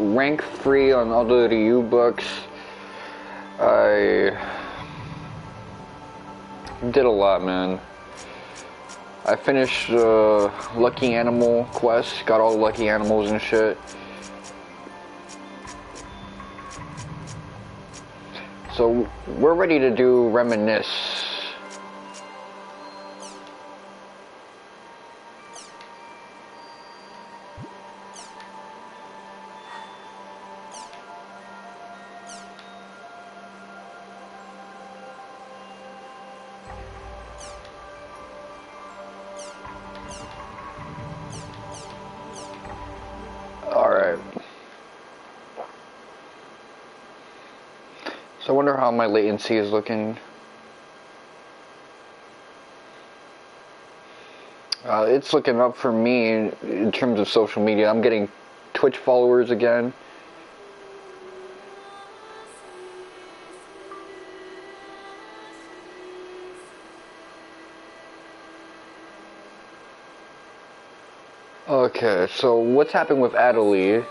rank 3 on all the U books. I did a lot, man. I finished Lucky Animal quest, got all the lucky animals and shit. So we're ready to do Reminisce. So I wonder how my latency is looking. It's looking up for me in terms of social media. I'm getting Twitch followers again. Okay, so what's happened with Atoli?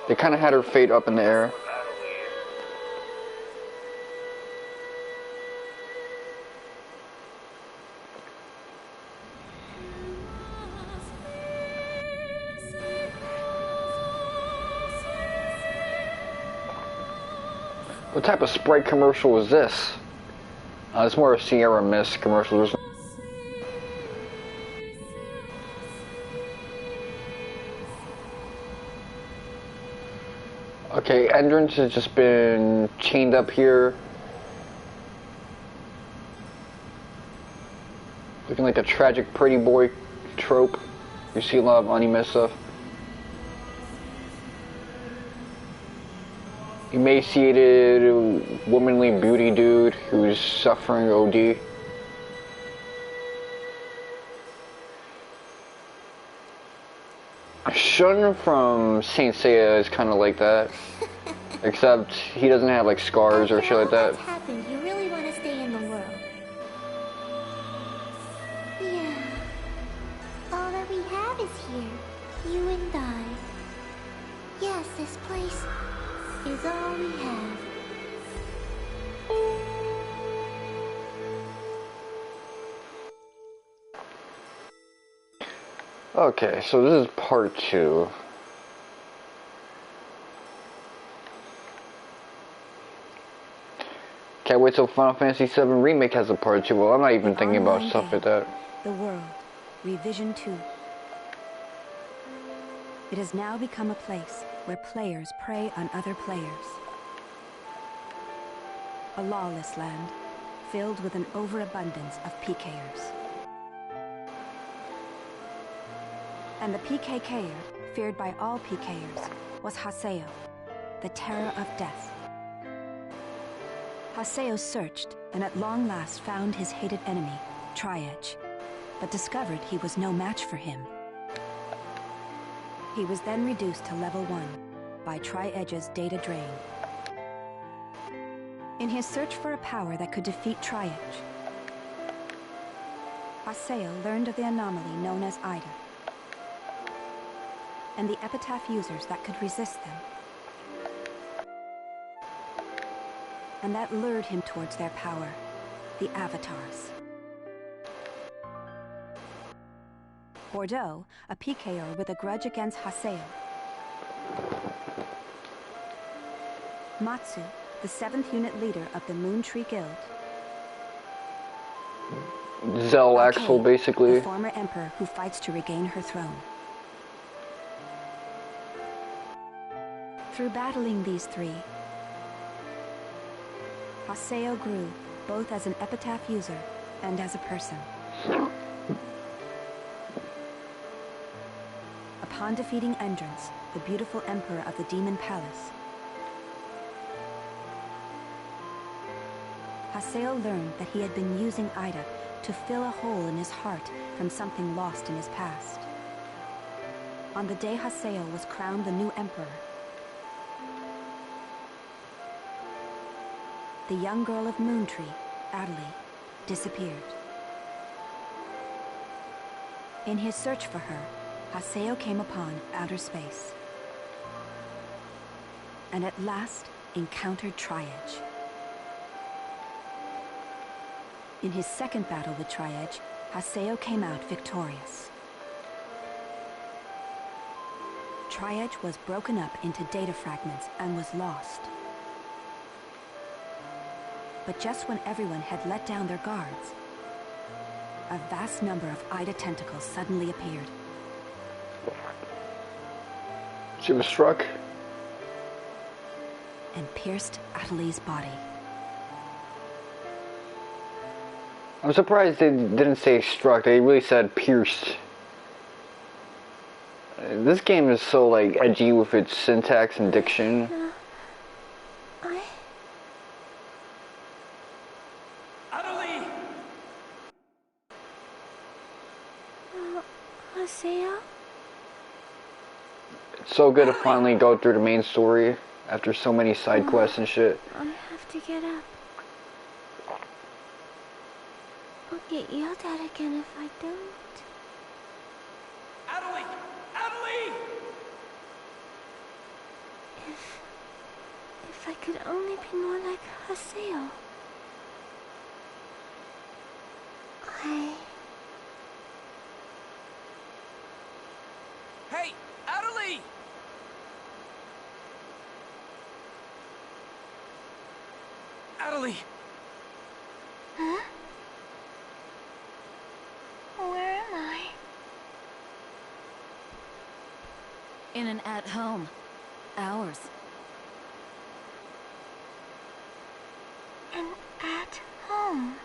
They kind of had her fate up in the air. What type of Sprite commercial is this? It's more a Sierra Mist commercial. Okay, entrance has just been chained up here. Looking like a tragic pretty boy trope. You see a lot of anime stuff. Emaciated, womanly beauty dude who's suffering OD. Shun from Saint Seiya is kind of like that, except he doesn't have like scars or shit like that. What's happened? You really want to stay in the world? Yeah. All that we have is here, you and I. Yes, this place is all we have. Okay, so this is part 2. Can't wait till Final Fantasy VII Remake has a part 2. Well, I'm not even thinking about stuff like that. The World, Revision 2. It has now become a place where players prey on other players. A lawless land, filled with an overabundance of PKers. And the PKKer, feared by all PKers, was Haseo, the terror of death. Haseo searched, and at long last found his hated enemy, Tri-Edge, but discovered he was no match for him. He was then reduced to level 1 by Tri-Edge's data drain. In his search for a power that could defeat Tri-Edge, Haseo learned of the anomaly known as Ida, and the Epitaph users that could resist them. And that lured him towards their power, the Avatars. Bordeaux, a PKer with a grudge against Haseo. Matsu, the 7th unit leader of the Moon Tree Guild. Zell Axel, basically. The former emperor who fights to regain her throne. Through battling these 3, Haseo grew both as an Epitaph user and as a person. Upon defeating Endrance, the beautiful emperor of the Demon Palace, Haseo learned that he had been using Ida to fill a hole in his heart from something lost in his past. On the day Haseo was crowned the new emperor, the young girl of Moontree, Atoli, disappeared. In his search for her, Haseo came upon outer space. and at last encountered Triage. In his second battle with Triage, Haseo came out victorious. Triage was broken up into data fragments and was lost. But just when everyone had let down their guards, a vast number of Ida tentacles suddenly appeared. She was struck. And pierced Atoli's body. I'm surprised they didn't say struck, they really said pierced. This game is so like edgy with its syntax and diction. Atoli! Haseo? It's so good to finally go through the main story after so many side quests and shit. I have to get up. I'll get yelled at again if I don't. Atoli! Atoli! If I could only be more like Haseo. Hey, Atoli! Atoli! Huh? Where am I? In an at-home. Ours. And at home.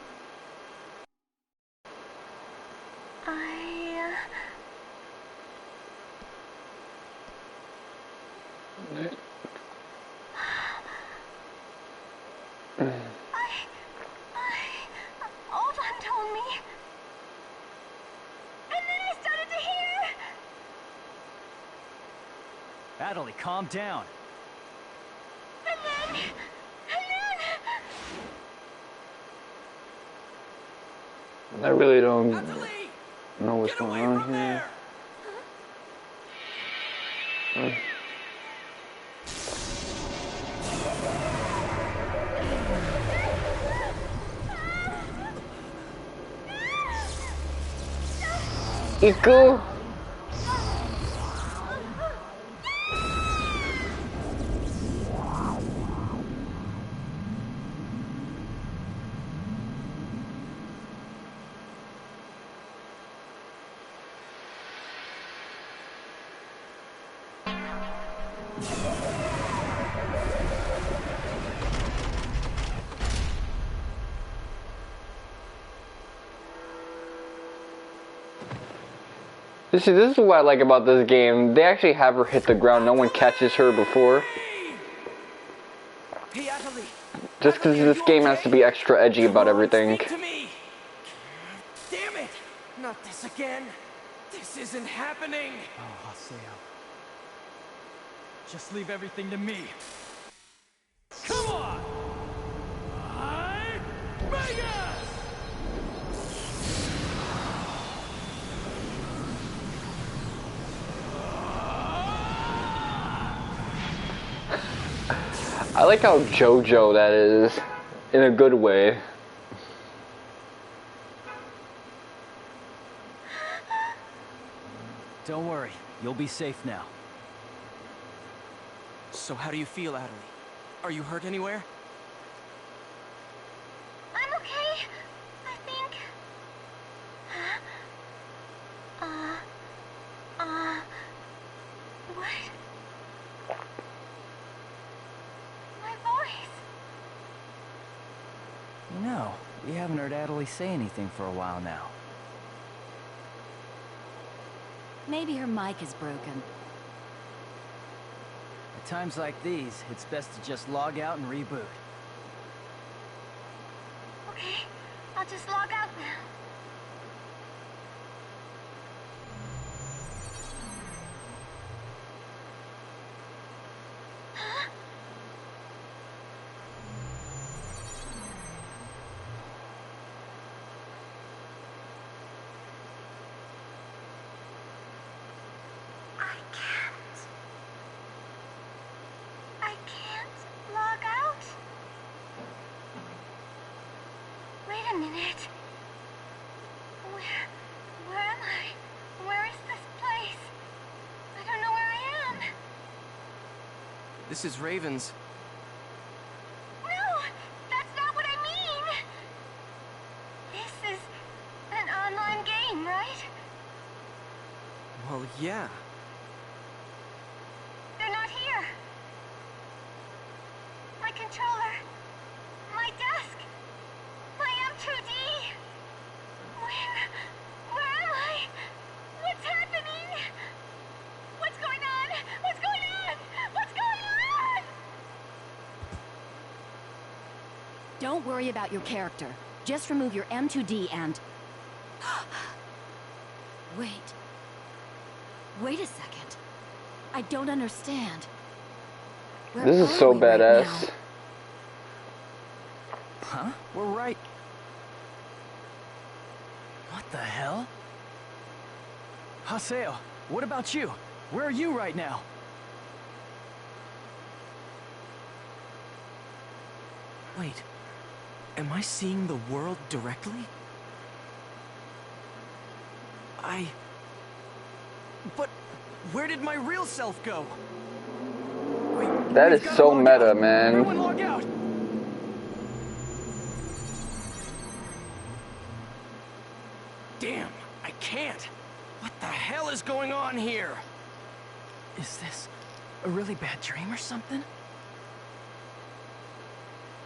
Alban told me. And then I started to hear. Atoli, calm down. And then. I really don't Atoli! know what's Get going away on from here. there! Iku! This is what I like about this game. They actually have her hit the ground. No one catches her before. Hey, Atoli! Just because this game has to be extra edgy about everything. Speak to me! Damn it! Not this again! This isn't happening! Oh, Haseo. Just leave everything to me. Come on! Vegas! I like how JoJo that is, in a good way. Don't worry, you'll be safe now. So how do you feel, Atoli? Are you hurt anywhere? I'm okay. I think. What? My voice. You know, we haven't heard Atoli say anything for a while now. Maybe her mic is broken. At times like these, it's best to just log out and reboot. Okay, I'll just log out now. I can't. a minute. Where am I? Where is this place? I don't know where I am. This is Raven's. No, that's not what I mean. This is an online game, right? Well, yeah. They're not here. My controller. My desk. My M2D. Where am I? What's happening? What's going on? What's going on? What's going on? Don't worry about your character. Just remove your M2D and... Wait a second. I don't understand. Where This is are so we right badass. now? Huh? We're right... What the hell? Haseo, what about you? Where are you right now? Wait, am I seeing the world directly? But where did my real self go? Wait, That we've is gotta so log meta, out. man. Everyone log out! Damn, I can't. What the hell is going on here? Is this a really bad dream or something?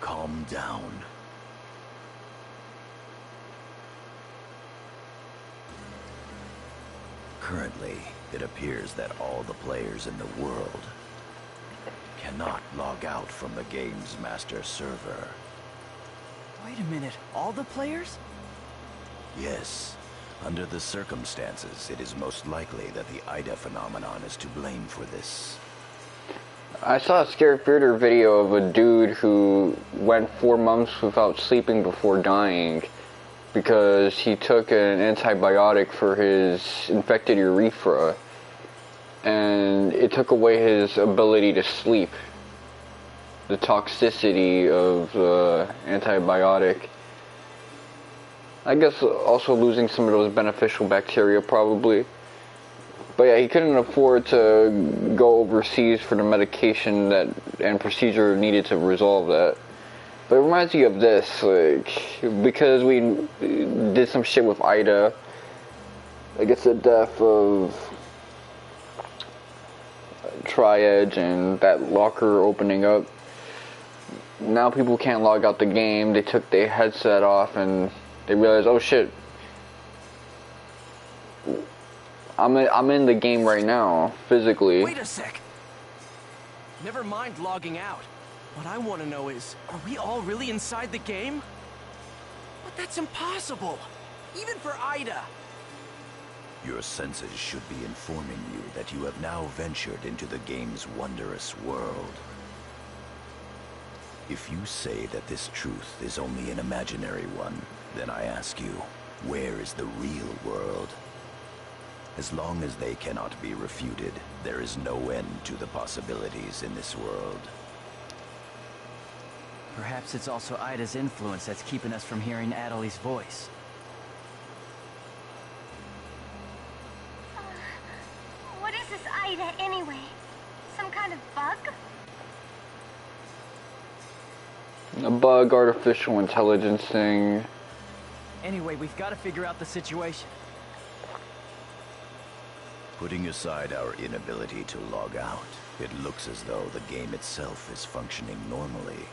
Calm down. Currently, it appears that all the players in the world cannot log out from the game's master server. Wait a minute, all the players? Yes. Under the circumstances, it is most likely that the Ida phenomenon is to blame for this. I saw a Scary Theater video of a dude who went 4 months without sleeping before dying because he took an antibiotic for his infected urethra and it took away his ability to sleep. The toxicity of the antibiotic. I guess also losing some of those beneficial bacteria probably. But yeah, he couldn't afford to go overseas for the medication that and procedure needed to resolve that. But it reminds me of this, like, because we did some shit with Ida, like it's the death of Tri-Edge and that locker opening up. Now people can't log out the game. They took their headset off and they realized, oh shit, I'm in the game right now, physically. Wait a sec. Never mind logging out. What I want to know is, are we all really inside the game? But that's impossible. Even for Ida. Your senses should be informing you that you have now ventured into the game's wondrous world. If you say that this truth is only an imaginary one, then I ask you, where is the real world? As long as they cannot be refuted, there is no end to the possibilities in this world. Perhaps it's also Ida's influence that's keeping us from hearing Atoli's voice. What is this Ida anyway? Some kind of bug? A bug, artificial intelligence thing. Anyway, we've got to figure out the situation. Putting aside our inability to log out, it looks as though the game itself is functioning normally.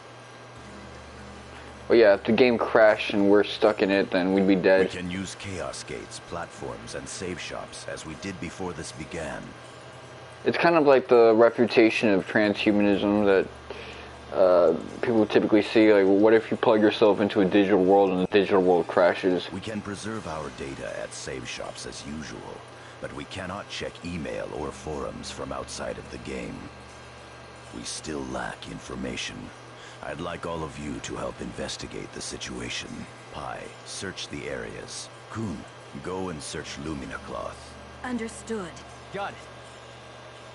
But yeah, if the game crashed and we're stuck in it, then we'd be We dead. can use chaos gates, platforms, and save shops as we did before this began. It's kind of like the refutation of transhumanism that people typically see. Like, what if you plug yourself into a digital world and the digital world crashes? We can preserve our data at save shops as usual, but we cannot check email or forums from outside of the game. We still lack information. I'd like all of you to help investigate the situation. Pi, search the areas. Kun, go and search Lumina Cloth. Understood. Got it.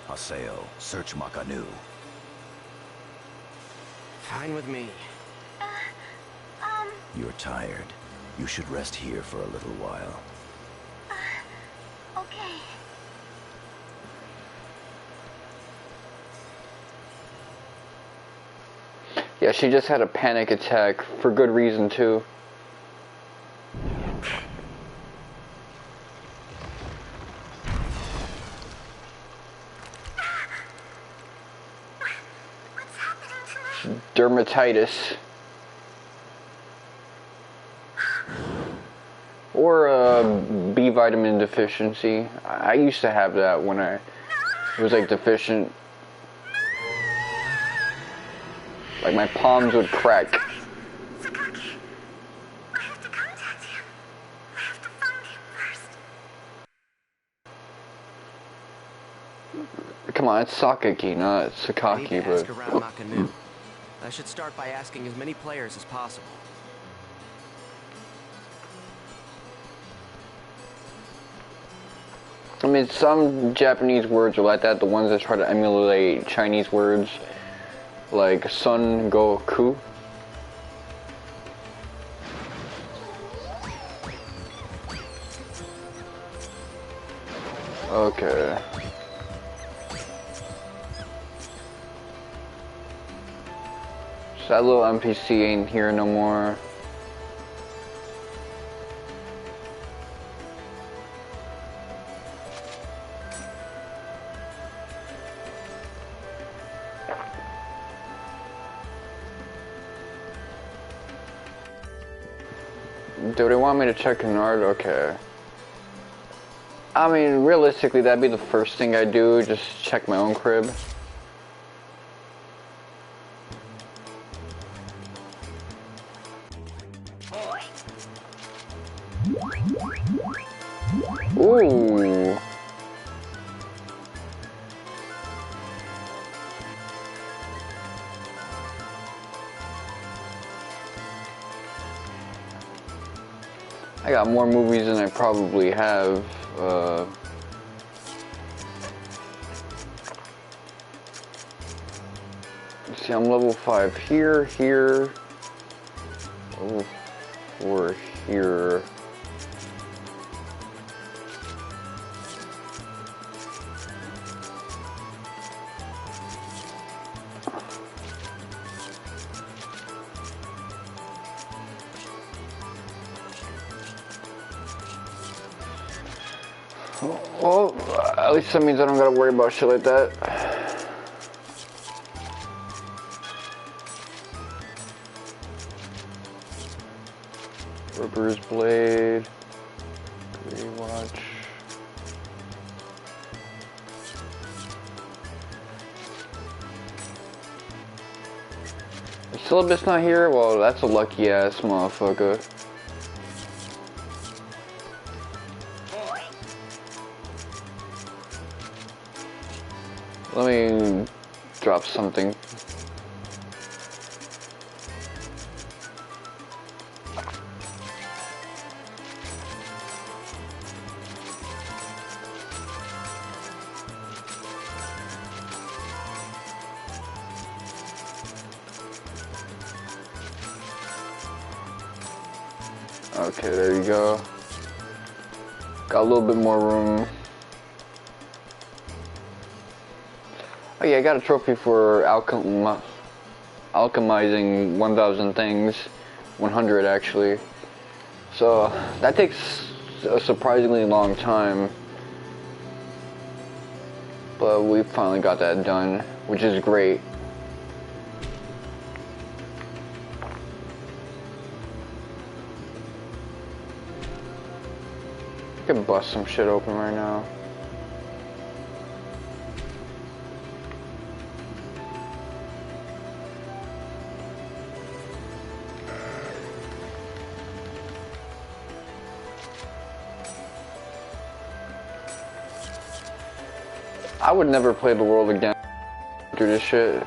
Haseo, search Makanu. Fine with me. You're tired. You should rest here for a little while. Okay. Yeah, she just had a panic attack for good reason too. What's happening to me? Dermatitis. Or B vitamin deficiency. I used to have that when I was like deficient. Like my palms would crack. Sakaki, I have to contact him. I have to find him first. Come on, it's Sakaki, not I need Sakaki, to but... ask around Nakanu. I should start by asking as many players as possible. I mean, some Japanese words are like that, the ones that try to emulate Chinese words, like Son Goku. Okay. So that little NPC ain't here no more. Do they want me to check Canard? Okay. I mean, realistically, that'd be the first thing I do, just check my own crib. Ooh. I got more movies than I probably have. Let's see, I'm level 5 here, level 4 here. Well, at least that means I don't gotta worry about shit like that. Ripper's Blade. Rewatch. Is Sylabus not here? Well, that's a lucky ass motherfucker. Let me drop something. Okay, there you go. Got a little bit more room. Oh yeah, I got a trophy for alchemizing 1,000 things. 100 actually. So that takes a surprisingly long time. But we finally got that done, which is great. I could bust some shit open right now. I would never play the world again after this shit.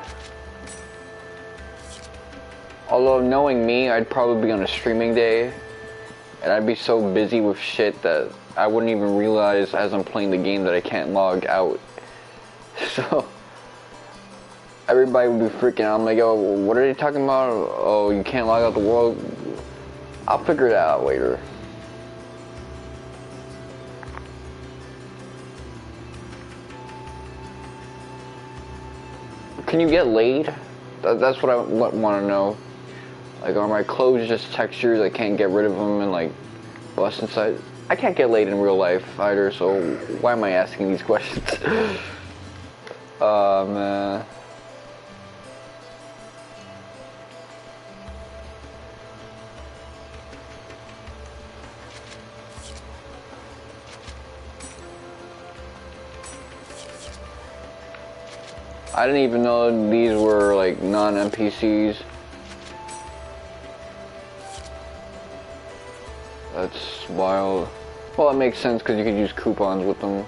Although knowing me, I'd probably be on a streaming day and I'd be so busy with shit that I wouldn't even realize as I'm playing the game that I can't log out. So everybody would be freaking out. I'm like, yo, what are they talking about? Oh, you can't log out the world? I'll figure it out later. Can you get laid? That's what I want to know. Like, are my clothes just textures? I can't get rid of them and like bust inside. I can't get laid in real life either, so why am I asking these questions? Man. I didn't even know these were like non-NPCs. That's wild. Well, it makes sense because you could use coupons with them.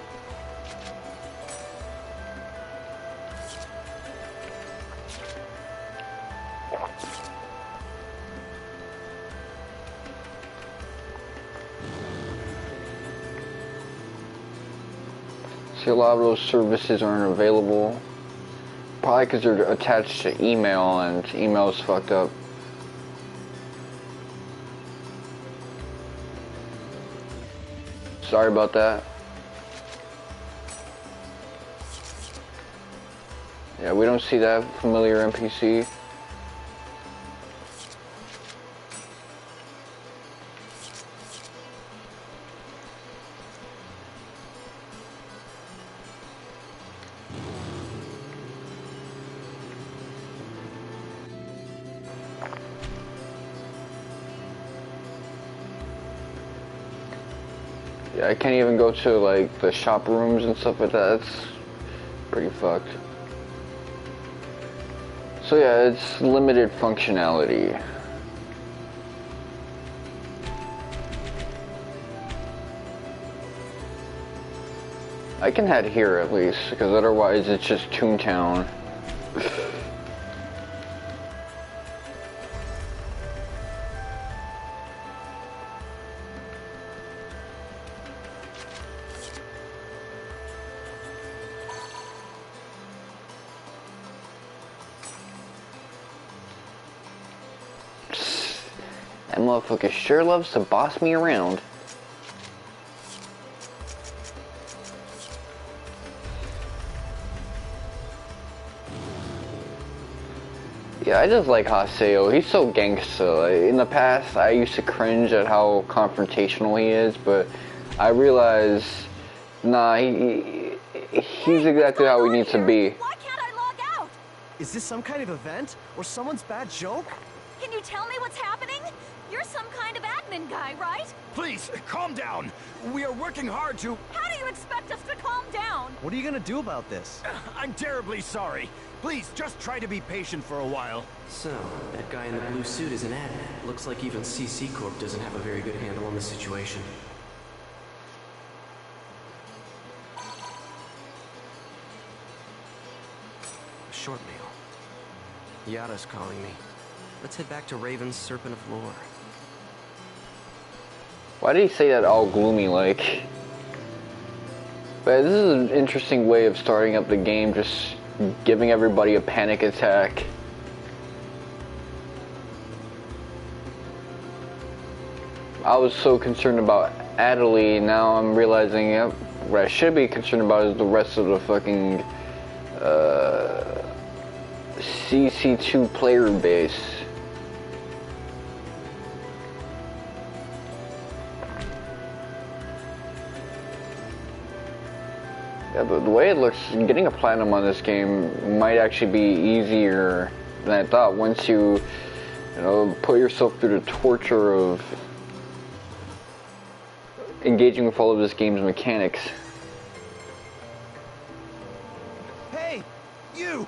See, a lot of those services aren't available. Probably because they're attached to email, and email's fucked up. Sorry about that. Yeah, we don't see that familiar NPC. Yeah, I can't even go to like the shop rooms and stuff like that. That's pretty fucked. So yeah, it's limited functionality. I can head here at least, because otherwise it's just Toontown. That motherfucker sure loves to boss me around. Yeah, I just like Haseo. He's so gangsta. Like, in the past, I used to cringe at how confrontational he is, but I realize, nah, he's exactly how he needs to be. Why can't I log out? Is this some kind of event? Or someone's bad joke? Can you tell me what's happening? You're some kind of admin guy, right? Please, calm down. We are working hard to... How do you expect us to calm down? What are you gonna do about this? I'm terribly sorry. Please, just try to be patient for a while. So, that guy in the blue suit is an admin. Looks like even CC Corp doesn't have a very good handle on the situation. A short mail. Yada's calling me. Let's head back to Raven's Serpent of Lore. Why did he say that all gloomy like? But this is an interesting way of starting up the game, just giving everybody a panic attack. I was so concerned about Atoli, now I'm realizing, yep, what I should be concerned about is the rest of the fucking CC2 player base. Yeah, but the way it looks, getting a platinum on this game might actually be easier than I thought once you know, put yourself through the torture of engaging with all of this game's mechanics. Hey, you!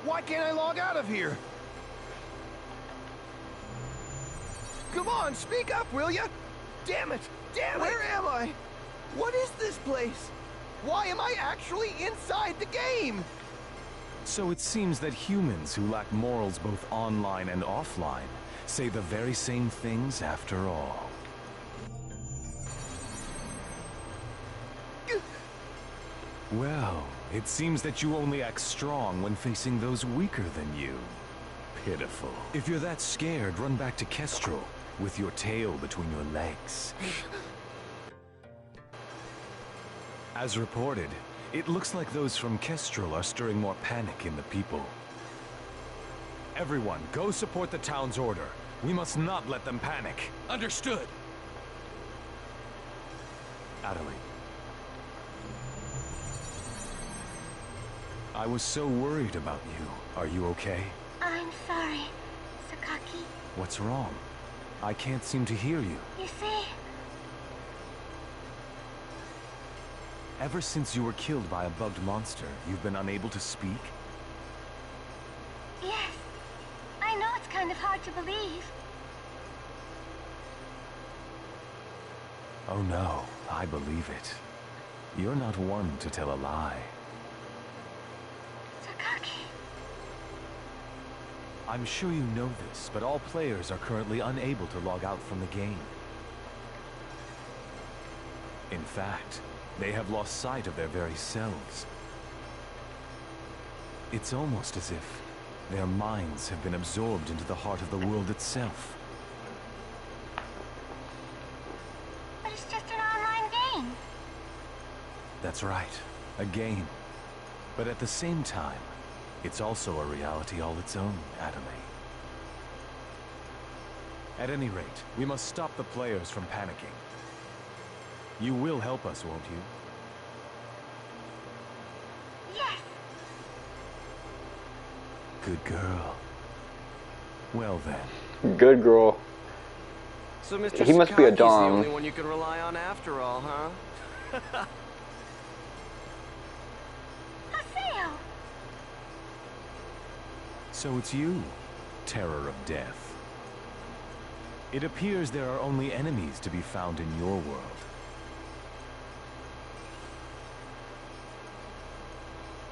Why can't I log out of here? Come on, speak up, will ya? Damn it! Damn it! Where am I? What is this place? Why am I actually inside the game? So it seems that humans who lack morals both online and offline say the very same things after all. Well, it seems that you only act strong when facing those weaker than you. Pitiful. If you're that scared, run back to Kestrel. with your tail between your legs. As reported, it looks like those from Kestrel are stirring more panic in the people. Everyone, go support the town's order. We must not let them panic. Understood. Atoli. I was so worried about you. Are you okay? I'm sorry, Sakaki. What's wrong? I can't seem to hear you. You see, Ever since you were killed by a bugged monster, you've been unable to speak? yes. I know it's kind of hard to believe. Oh no, I believe it. You're not one to tell a lie. Sakaki. I'm sure you know this, but all players are currently unable to log out from the game. In fact, they have lost sight of their very selves. It's almost as if their minds have been absorbed into the heart of the world itself. But it's just an online game. That's right, a game. But at the same time, it's also a reality all its own, Atoli. At any rate, we must stop the players from panicking. You will help us, won't you? Yes. Good girl. Well then. Good girl. So Mr. He must be a Sakaki's dom. the only one you can rely on after all, huh? Haseo. So it's you, Terror of Death. It appears there are only enemies to be found in your world.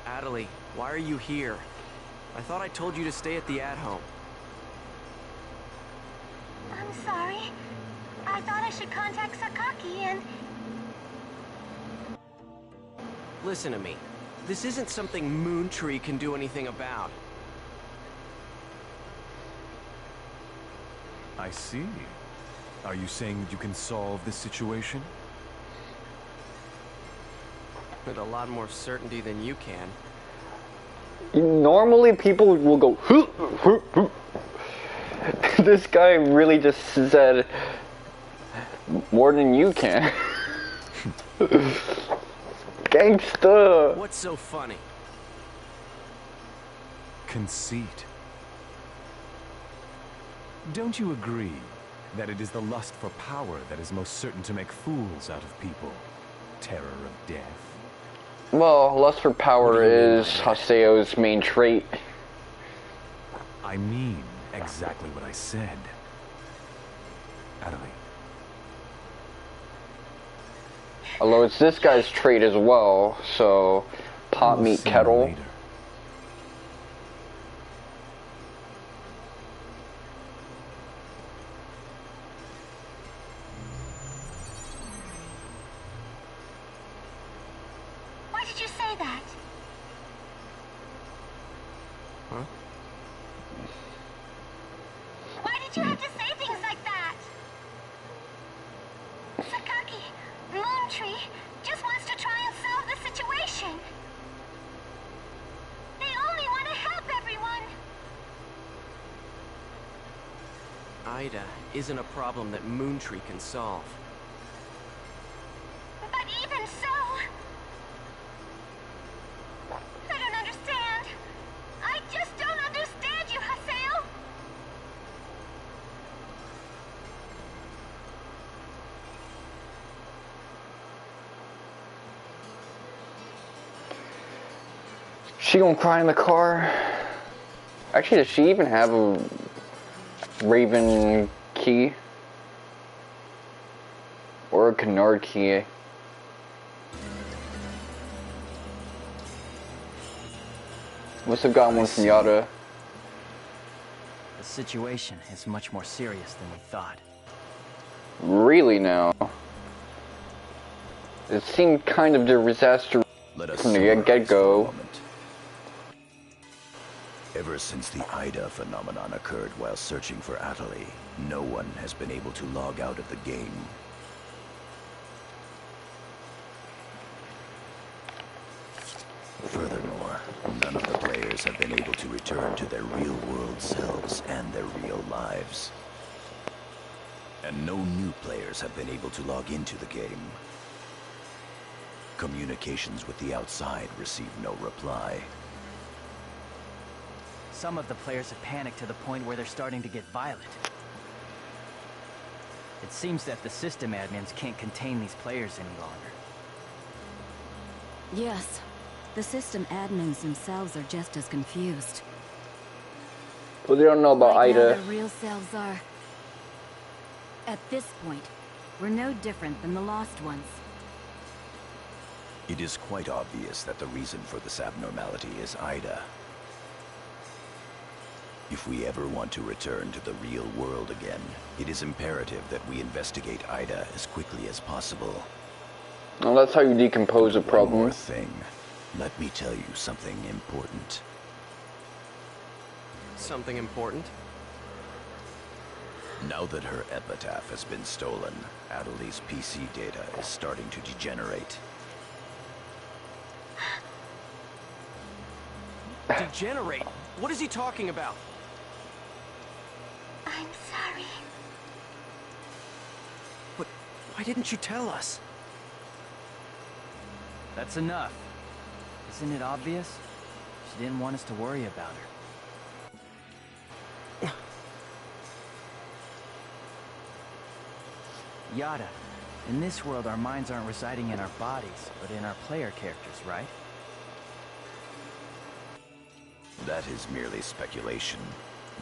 Atoli, why are you here? I thought I told you to stay at the at-home. I'm sorry. I thought I should contact Sakaki and... Listen to me. This isn't something Moontree can do anything about. I see. Are you saying that you can solve this situation? With a lot more certainty than you can. Normally people will go "Hoop, hoop, hoop." This guy really just said more than you can. Gangsta. What's so funny? Conceit. Don't you agree that it is the lust for power that is most certain to make fools out of people? Terror of Death. Well, lust for power is Haseo's main trait. I mean exactly what I said. Atoli. Although it's this guy's trait as well, so pot meat kettle. Later. Why did you say that? Huh? Why did you have to say things like that? Sakaki, Moontree just wants to try and solve the situation. They only want to help everyone. Ida isn't a problem that Moontree can solve. But even so... I don't understand. I just don't understand you, Haseo. She gonna cry in the car? Actually, does she even have a Raven key? Or a Canard key? Must have gotten one from Yada. The situation is much more serious than we thought. Really now? It seemed kind of the disaster Let us from the summarize for a get-go. moment. Ever since the Ida phenomenon occurred while searching for Atoli, no one has been able to log out of the game. Furthermore, none of the players have been able to return to their real-world selves and their real lives. And no new players have been able to log into the game. Communications with the outside receive no reply. Some of the players have panicked to the point where they're starting to get violent. It seems that the system admins can't contain these players any longer. Yes, the system admins themselves are just as confused. Well, they don't know about Right now, Ida. their real selves are... At this point, we're no different than the lost ones. It is quite obvious that the reason for this abnormality is Ida. If we ever want to return to the real world again, it is imperative that we investigate Ida as quickly as possible. Well, that's how you decompose a One problem. more thing. Let me tell you something important. Something important? Now that her Epitaph has been stolen, Atoli's PC data is starting to degenerate. Degenerate? What is he talking about? I'm sorry. But why didn't you tell us? That's enough. Isn't it obvious? She didn't want us to worry about her. Yada, in this world our minds aren't residing in our bodies, but in our player characters, right? That is merely speculation.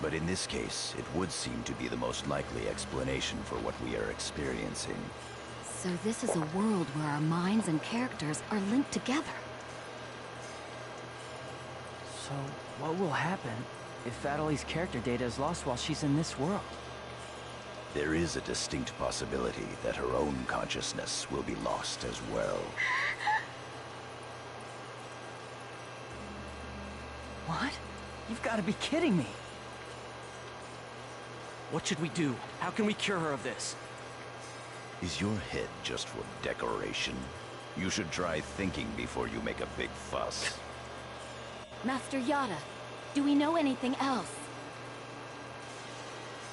But in this case, it would seem to be the most likely explanation for what we are experiencing. So this is a world where our minds and characters are linked together. So, what will happen if Atoli's character data is lost while she's in this world? There is a distinct possibility that her own consciousness will be lost as well. What? You've got to be kidding me! What should we do? How can we cure her of this? Is your head just for decoration? You should try thinking before you make a big fuss. Master Yada, do we know anything else?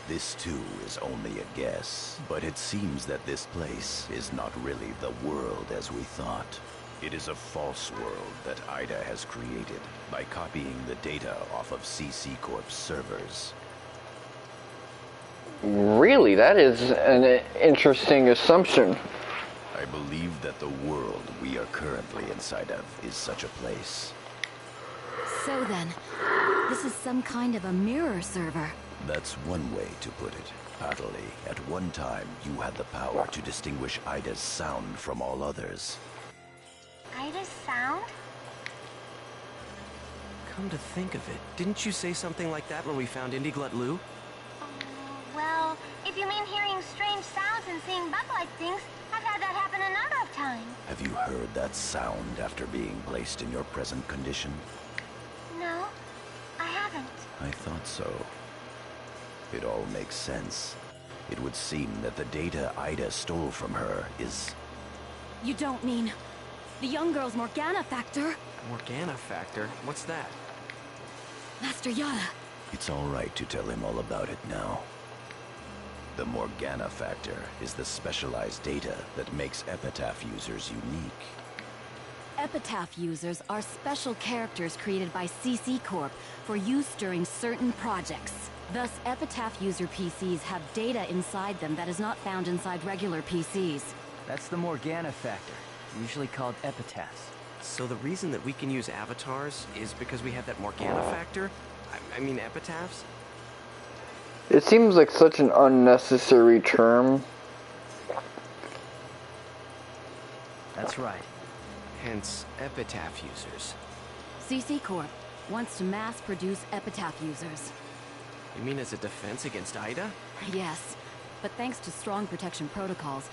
This too is only a guess, but it seems that this place is not really the world as we thought. It is a false world that Ida has created by copying the data off of CC Corp's servers. Really? That is an interesting assumption. I believe that the world we are currently inside of is such a place. So then, this is some kind of a mirror server. That's one way to put it. Atoli, at one time you had the power to distinguish Ida's sound from all others. Ida's sound? Come to think of it, didn't you say something like that when we found Indiglut Lu? Well, if you mean hearing strange sounds and seeing bug-like things, I've had that happen a number of times. Have you heard that sound after being placed in your present condition? No, I haven't. I thought so. It all makes sense. It would seem that the data Ida stole from her is... You don't mean the young girl's Morgana factor? Morgana factor? What's that? Master Yada. It's all right to tell him all about it now. The Morgana factor is the specialized data that makes Epitaph users unique. Epitaph users are special characters created by CC Corp for use during certain projects. Thus, Epitaph user PCs have data inside them that is not found inside regular PCs. That's the Morgana factor, usually called epitaphs. So the reason that we can use avatars is because we have that Morgana factor? I mean epitaphs? It seems like such an unnecessary term. That's right. Hence, epitaph users. CC Corp wants to mass produce Epitaph users. You mean as a defense against Ida? Yes, but thanks to strong protection protocols,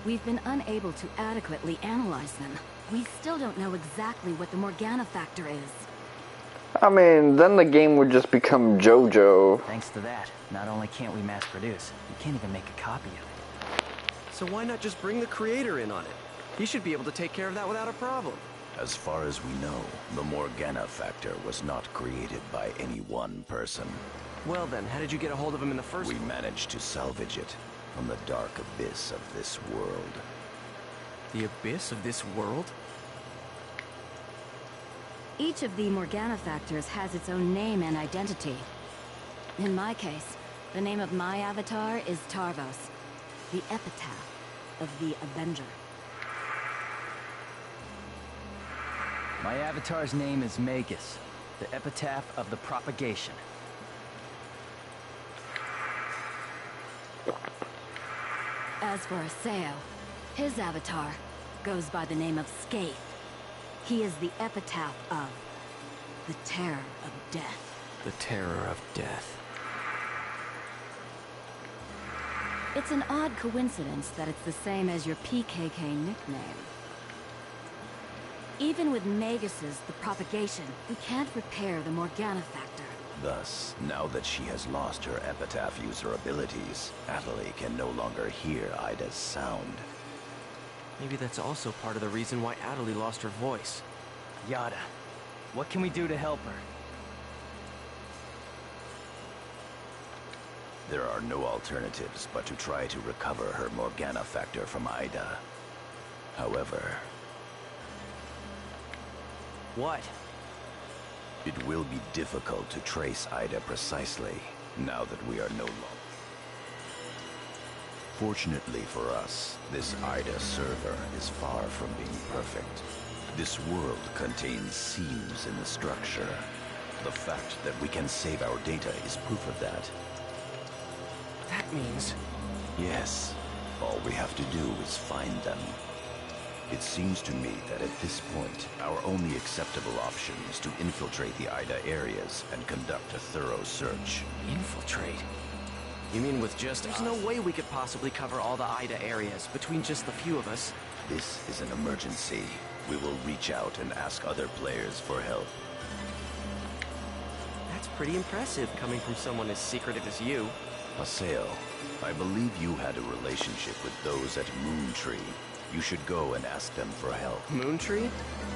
we've been unable to adequately analyze them. We still don't know exactly what the Morgana factor is. I mean, then the game would just become JoJo. Thanks to that, not only can't we mass produce, we can't even make a copy of it. So why not just bring the creator in on it? He should be able to take care of that without a problem. As far as we know, the Morgana factor was not created by any one person. Well then, how did you get a hold of him in the first We place? managed to salvage it from the dark abyss of this world. The abyss of this world? Each of the Morgana factors has its own name and identity. In my case, the name of my avatar is Tarvos, the Epitaph of the Avenger. My avatar's name is Magus, the Epitaph of the Propagation. As for Haseo, his avatar goes by the name of Scathe. He is the Epitaph of the Terror of Death. The terror of death. It's an odd coincidence that it's the same as your PKK nickname. Even with Magus's The Propagation, you can't repair the Morgana factor. Thus, now that she has lost her Epitaph user abilities, Atoli can no longer hear Ida's sound. Maybe that's also part of the reason why Atoli lost her voice. Yada, what can we do to help her? There are no alternatives but to try to recover her Morgana factor from Ida. However, What? it will be difficult to trace Ida precisely, now that we are no longer. Fortunately for us, this Ida server is far from being perfect. This world contains seams in the structure. The fact that we can save our data is proof of that. That means... Yes, all we have to do is find them. It seems to me that at this point, our only acceptable option is to infiltrate the Ida areas and conduct a thorough search. Infiltrate? You mean with just... There's no way we could possibly cover all the Ida areas between just the few of us. This is an emergency. We will reach out and ask other players for help. That's pretty impressive coming from someone as secretive as you. Haseo, I believe you had a relationship with those at Moontree. You should go and ask them for help. Moontree?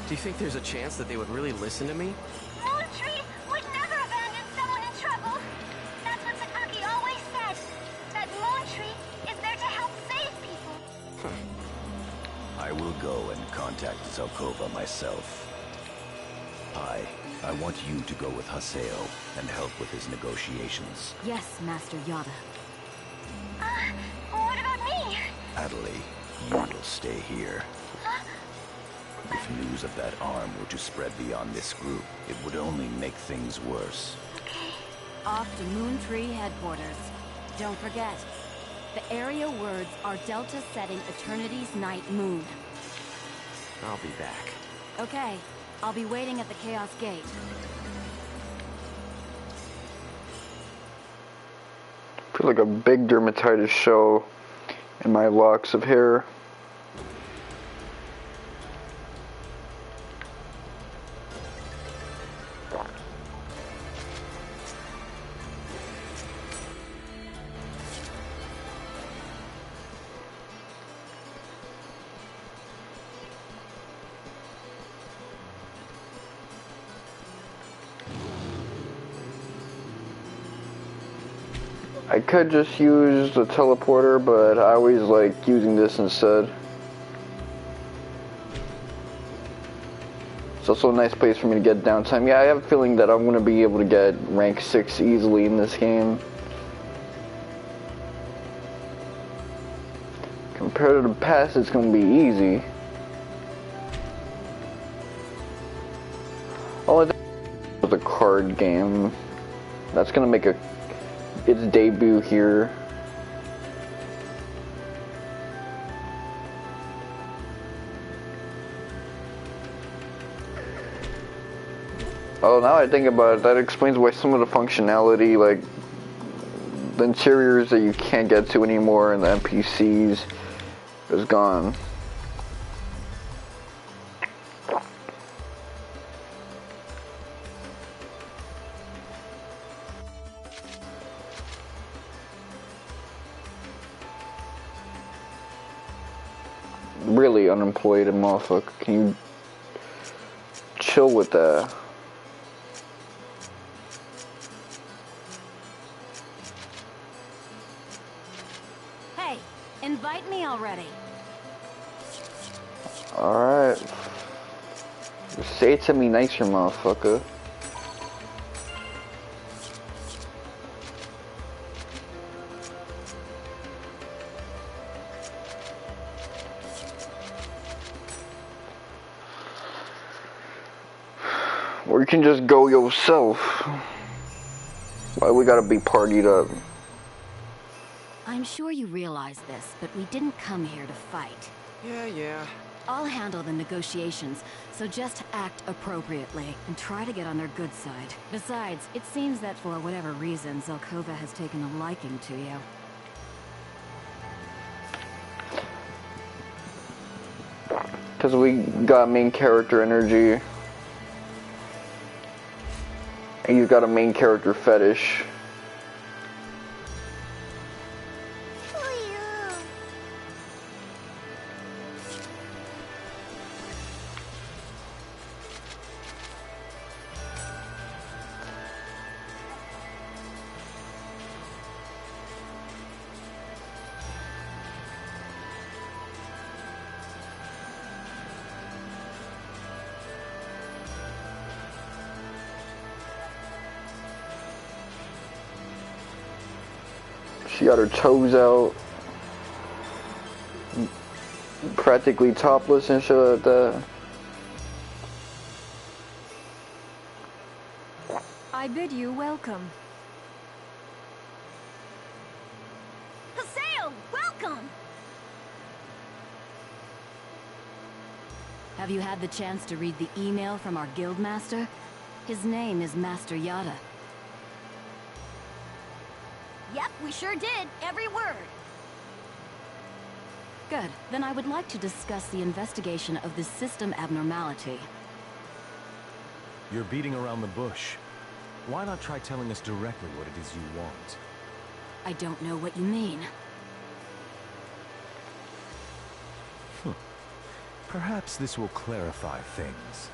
Do you think there's a chance that they would really listen to me? Moontree would never abandon someone in trouble. That's what Takagi always said. That Moontree is there to help save people. I will go and contact Zelkova myself. Pi, I want you to go with Haseo and help with his negotiations. Yes, Master Yada. What about me? Atoli, you will stay here. If news of that arm were to spread beyond this group, it would only make things worse. Off to Moontree headquarters. Don't forget, the area words are Delta setting Eternity's night moon. I'll be back. Okay, I'll be waiting at the Chaos Gate. I feel like a big dermatitis show in my locks of hair. I could just use the teleporter, but I always like using this instead. It's also a nice place for me to get downtime. Yeah, I have a feeling that I'm going to be able to get rank 6 easily in this game. Compared to the past, it's going to be easy. Oh, it's a card game. That's going to make its debut here. Oh, now I think about it, that explains why some of the functionality, like the interiors that you can't get to anymore and the NPCs, is gone. really unemployed, motherfucker. Can you chill with that? Hey, invite me already. Alright. Say it to me nicer, motherfucker. Or you can just go yourself. Why we gotta be partied up? I'm sure you realize this, but we didn't come here to fight. Yeah. I'll handle the negotiations, so just act appropriately and try to get on their good side. Besides, it seems that for whatever reason, Zelkova has taken a liking to you. Because we got main character energy. And you got a main character fetish. She got her toes out, practically topless and shit like that. I bid you welcome. Haseo, welcome! Have you had the chance to read the email from our guildmaster? His name is Master Yada. Yep, we sure did. Every word. Good. Then I would like to discuss the investigation of this system abnormality. You're beating around the bush. Why not try telling us directly what it is you want? I don't know what you mean. Perhaps this will clarify things.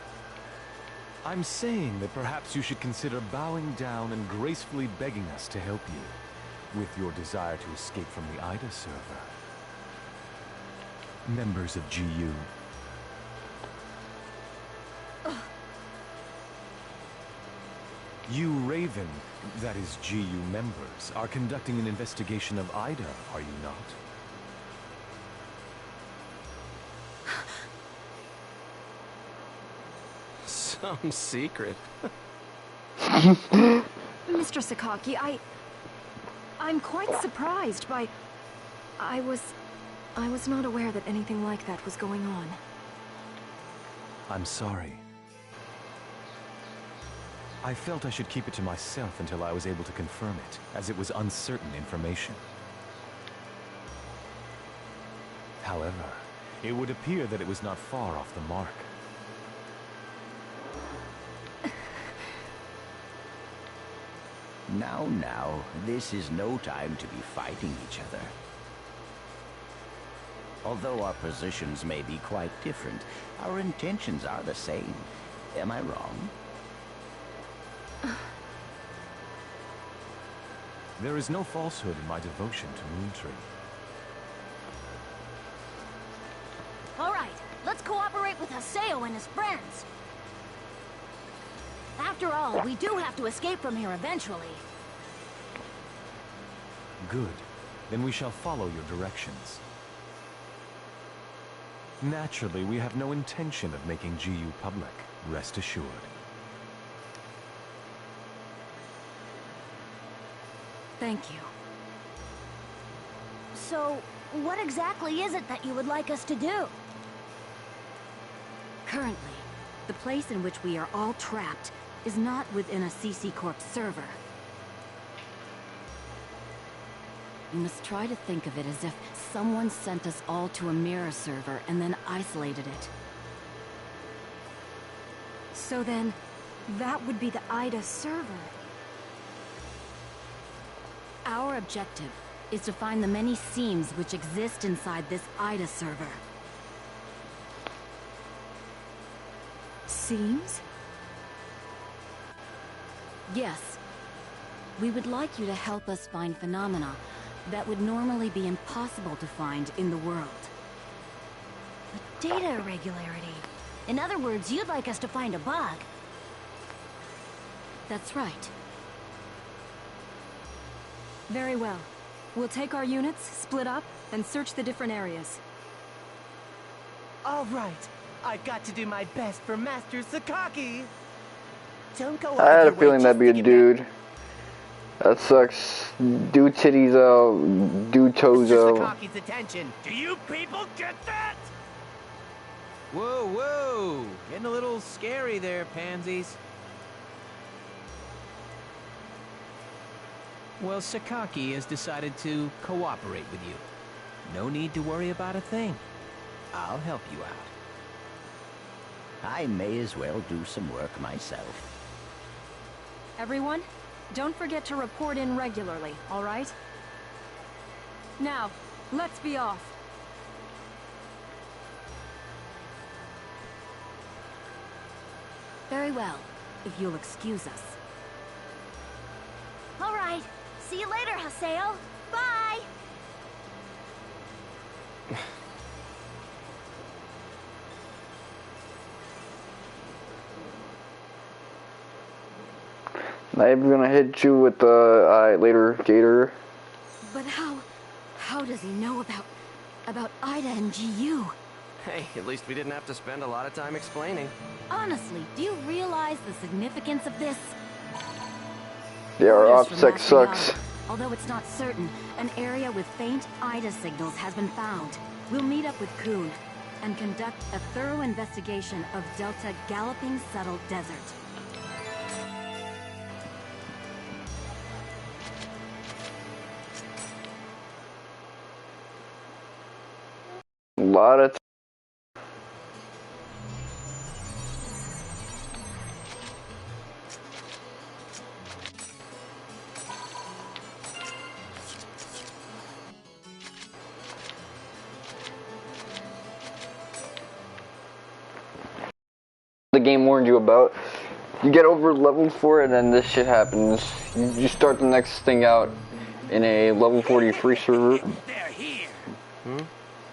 I'm saying that perhaps you should consider bowing down and gracefully begging us to help you with your desire to escape from the Ida server. Members of GU. You Raven, that is GU members, are conducting an investigation of Ida, are you not? Some secret. Mr. Sakaki, I'm quite surprised by... I was not aware that anything like that was going on. I'm sorry. I felt I should keep it to myself until I was able to confirm it, as it was uncertain information. However, it would appear that it was not far off the mark. Now, this is no time to be fighting each other. Although our positions may be quite different, our intentions are the same. Am I wrong? There is no falsehood in my devotion to Moontree. All right, let's cooperate with Haseo and his friends. After all, we do have to escape from here eventually. Good. Then we shall follow your directions. Naturally, we have no intention of making GU public. Rest assured. Thank you. So, what exactly is it that you would like us to do? Currently, the place in which we are all trapped is not within a CC Corp server. You must try to think of it as if someone sent us all to a mirror server and then isolated it. So then, that would be the Ida server. Our objective is to find the many seams which exist inside this Ida server. seems. Yes. We would like you to help us find phenomena that would normally be impossible to find in the world. The data irregularity. In other words, you'd like us to find a bug. That's right. Very well. We'll take our units, split up, and search the different areas. All right. I've got to do my best for Master Sakaki. Don't go. I had a feeling that'd be a dude. That sucks. Do titties out, do toes out. Sakaki's attention. Do you people get that? Whoa, whoa. Getting a little scary there, pansies. Well, Sakaki has decided to cooperate with you. No need to worry about a thing. I'll help you out. I may as well do some work myself. Everyone, don't forget to report in regularly, all right? Now, let's be off. Very well, if you'll excuse us. All right. See you later, Haseo. Bye. Not even gonna hit you with the later, Gator. But how does he know about Ida and GU? Hey, at least we didn't have to spend a lot of time explaining. Honestly, do you realize the significance of this? Yeah, our Orders from OPSEC Master sucks. Yada. Although it's not certain, an area with faint Ida signals has been found. We'll meet up with Kuhn and conduct a thorough investigation of Delta Galloping Settled Desert. A lot of the game warned you about. You get over level 4 and then this shit happens. You start the next thing out in a level 43 server. They're here.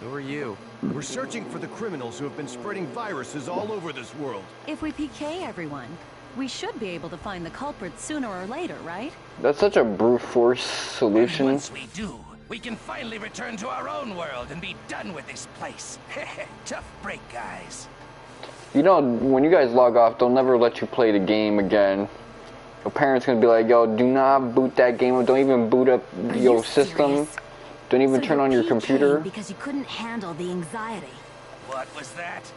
Who are you? We're searching for the criminals who have been spreading viruses all over this world. If we PK everyone, we should be able to find the culprits sooner or later, right? That's such a brute force solution. And once we do, we can finally return to our own world and be done with this place. Tough break, guys. You know, when you guys log off, they'll never let you play the game again. Your parents gonna be like, yo, do not boot that game up. Don't even boot up your system. Serious? Don't even So turn on your PK'd computer. because you couldn't handle the anxiety. What was that?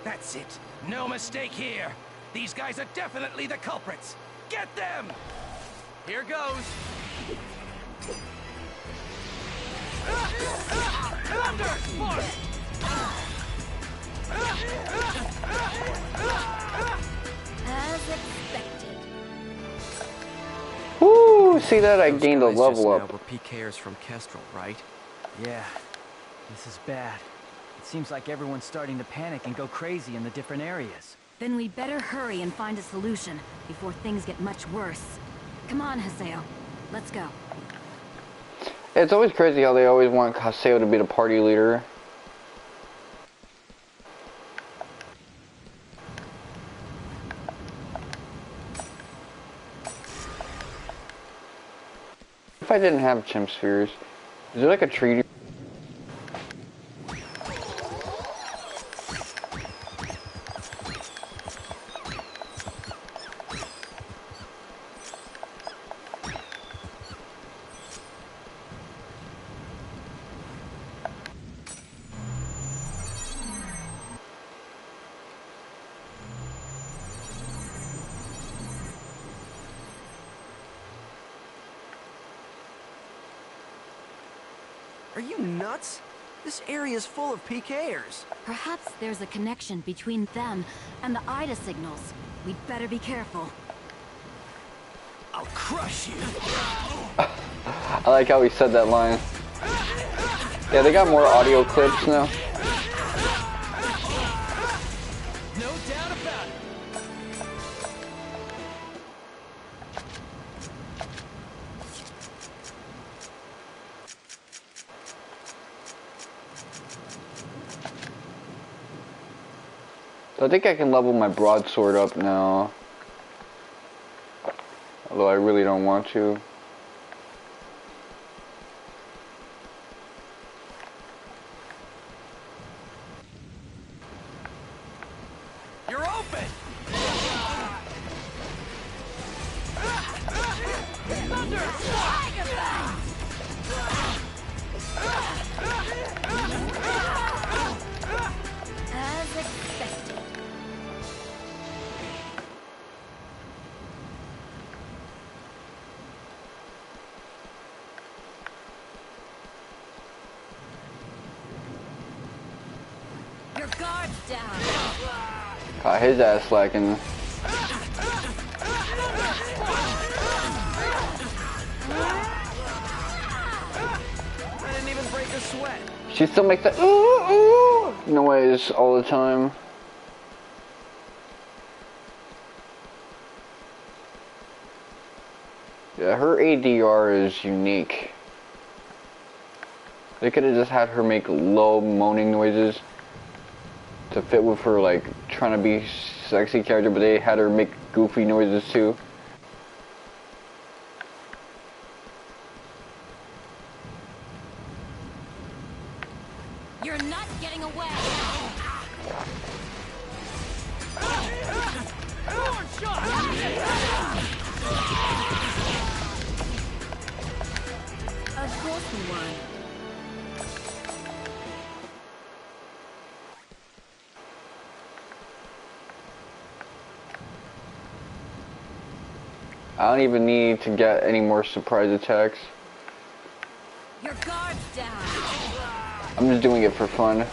That's it. No mistake here. These guys are definitely the culprits. Get them! Here goes. Thunder Force! As expected. Woo! See that? I Those gained a guys level just now up. were PKers from Kestrel, right? Yeah, this is bad. It seems like everyone's starting to panic and go crazy in the different areas. Then we'd better hurry and find a solution before things get much worse. Come on, Haseo. Let's go. It's always crazy how they always want Haseo to be the party leader. If I didn't have chimp spheres, is there like a treaty? Are you nuts? This area is full of PKers. Perhaps there's a connection between them and the Ida signals. We'd better be careful. I'll crush you. I like how he said that line. Yeah, they got more audio clips now. No doubt about it. So I think I can level my broadsword up now. Although I really don't want to. You're open! Thunder! As expected. Your guard's down. Caught his ass slacking. I didn't even break a sweat. She still makes that ooh ooh noise all the time. Yeah, her ADR is unique. They could have just had her make low moaning noises to fit with her, like, trying to be sexy character, but they had her make goofy noises too. You're not getting away. Of course we won. I don't even need to get any more surprise attacks. Your guard's down. I'm just doing it for fun.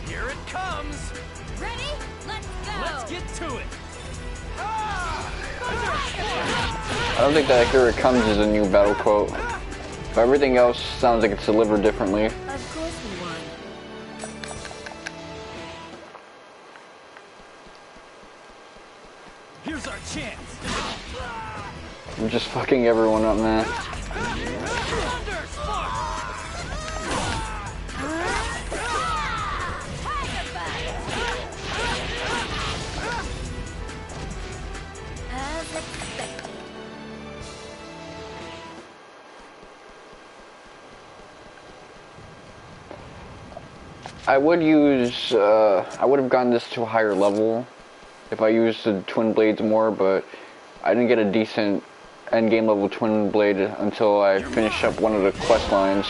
Here it comes. Ready? Let's go. Let's get to it. I don't think that "Here It Comes" is a new battle quote. But everything else sounds like it's delivered differently. Of course we won. Here's our chance. I'm just fucking everyone up, man. As expected. I would use, I would have gotten this to a higher level if I used the twin blades more, but I didn't get a decent endgame level twin blade until I finished up one of the quest lines.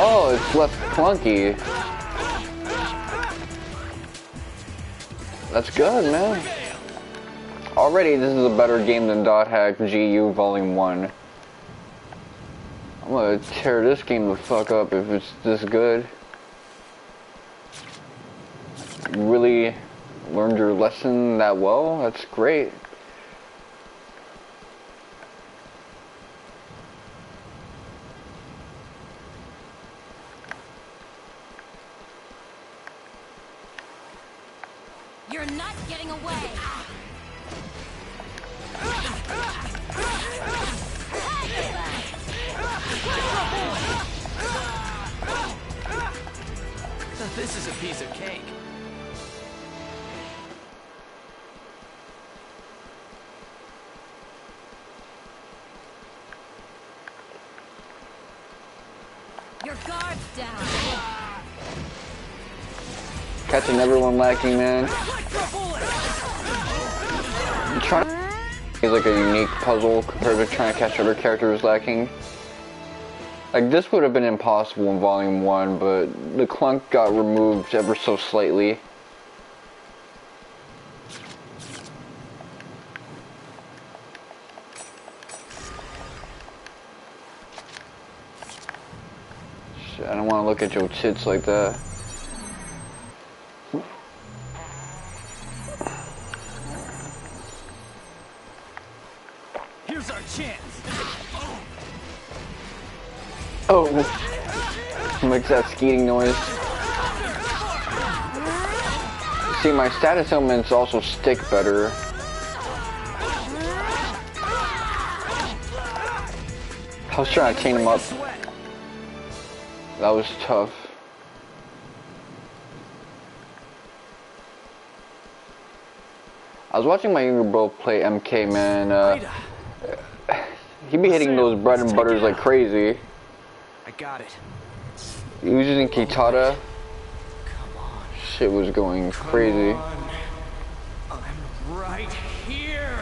Oh, it's less clunky. That's good, man. Already, this is a better game than .hack GU Volume 1. I'm gonna tear this game the fuck up if it's this good. You really learned your lesson that well? That's great. You're not getting away. This is a piece of cake. Your guard's down. Catching everyone lacking, man. Trying to is like a unique puzzle compared to trying to catch other characters lacking. Like, this would have been impossible in Volume 1, but the clunk got removed ever so slightly. Shit, I don't want to look at your tits like that. Here's our chance. Oh, makes that skeeting noise. See, my status elements also stick better. I was trying to chain him up. That was tough. I was watching my younger bro play MK, man. He be hitting those bread and butters like crazy. I got it. He was using Kitata. Shit was going crazy. I'm right here.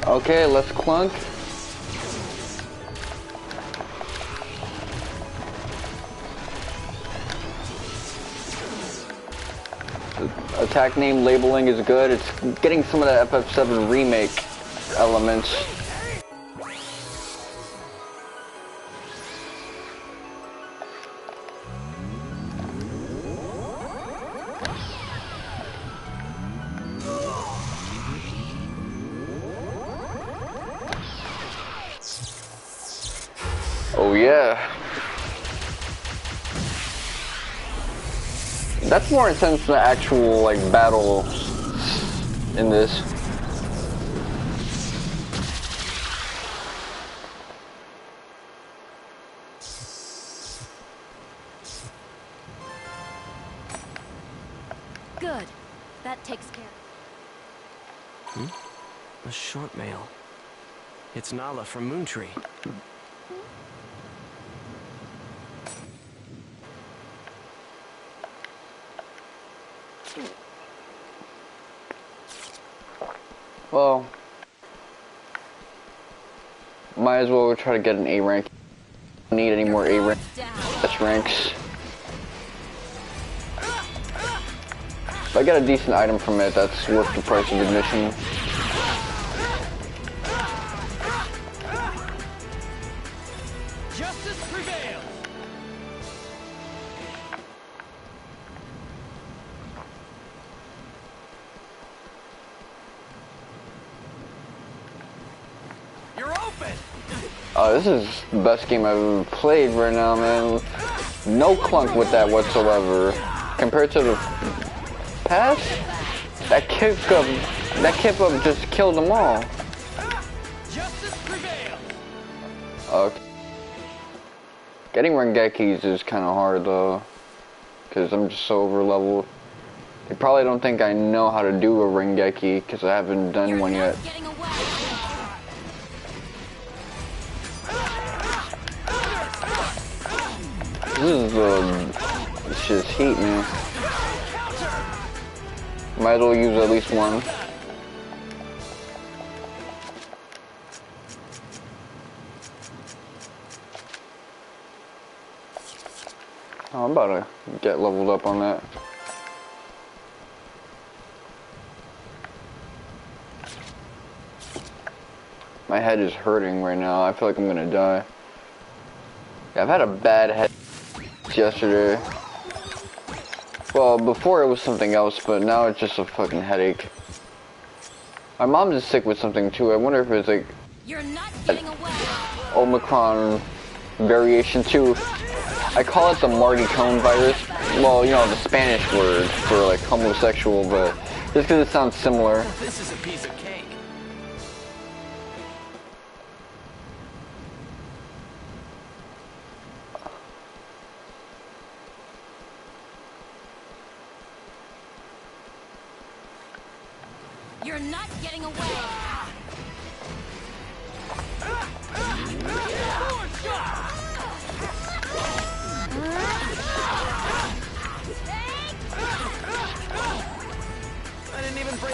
Okay, let's clunk. Attack name labeling is good. It's getting some of the FF7 remake elements. Oh yeah. That's more intense than the actual like battle in this. Good. That takes care. A short mail. It's Nala from Moontree. Well, might as well try to get an A rank. Don't need any more A rank ranks. If I get a decent item from it, that's worth the price of admission. Justice prevails. You're open. This is the best game I've ever played right now, man. No clunk with that whatsoever. Compared to the past, that kick up just killed them all. Justice prevails. Okay. Getting Rengekis is kind of hard though, because I'm just so over leveled. They probably don't think I know how to do a Rengeki because I haven't done one yet. It's just heat, man. Might as well use at least one. Oh, I'm about to get leveled up on that. My head is hurting right now. I feel like I'm gonna die. Yeah, I've had a bad head yesterday. Well, before it was something else, but now it's just a fucking headache. My mom's just sick with something too. I wonder if it's like You're not getting away. Omicron variation too. I call it the Marty Cone virus. Well, you know, the Spanish word for like homosexual, but just because it sounds similar. This is a piece of cake. You're not getting away.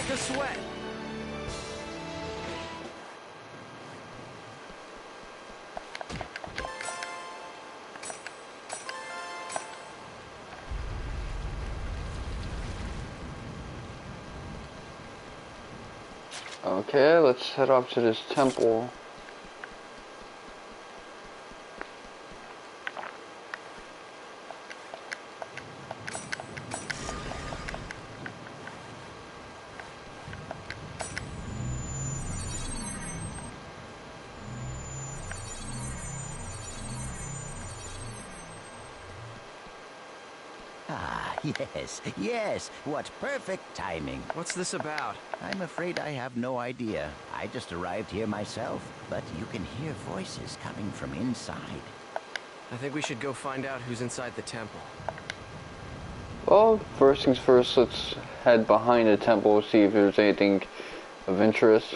break a sweat. Okay, let's head off to this temple. Ah, yes, what perfect timing. What's this about? I'm afraid I have no idea. I just arrived here myself, but you can hear voices coming from inside. I think we should go find out who's inside the temple. Well, first things first, let's head behind the temple, see if there's anything of interest.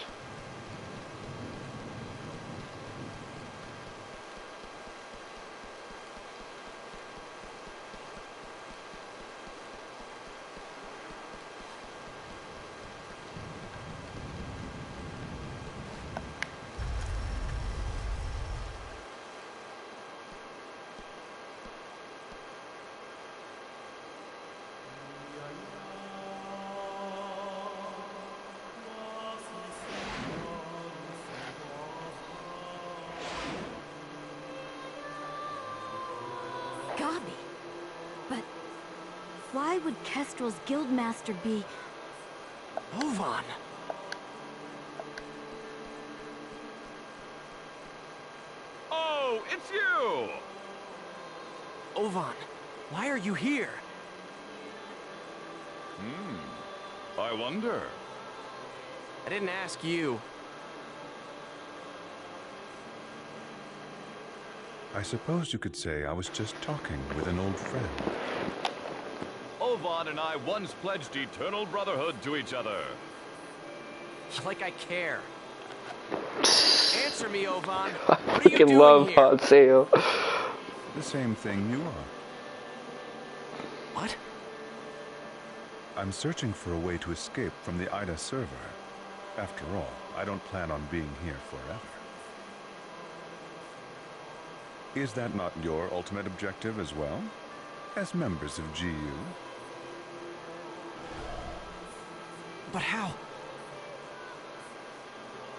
Gabi. But why would Kestrel's guildmaster be... Ovan! Oh, it's you! Ovan, why are you here? I wonder. I didn't ask you. I suppose you could say I was just talking with an old friend. Ovan and I once pledged eternal brotherhood to each other. Like I care. Answer me, Ovan. I What are you fucking doing love here? Haseo. The same thing you are. What? I'm searching for a way to escape from the Ida server. After all, I don't plan on being here forever. Is that not your ultimate objective as well? As members of GU? But how?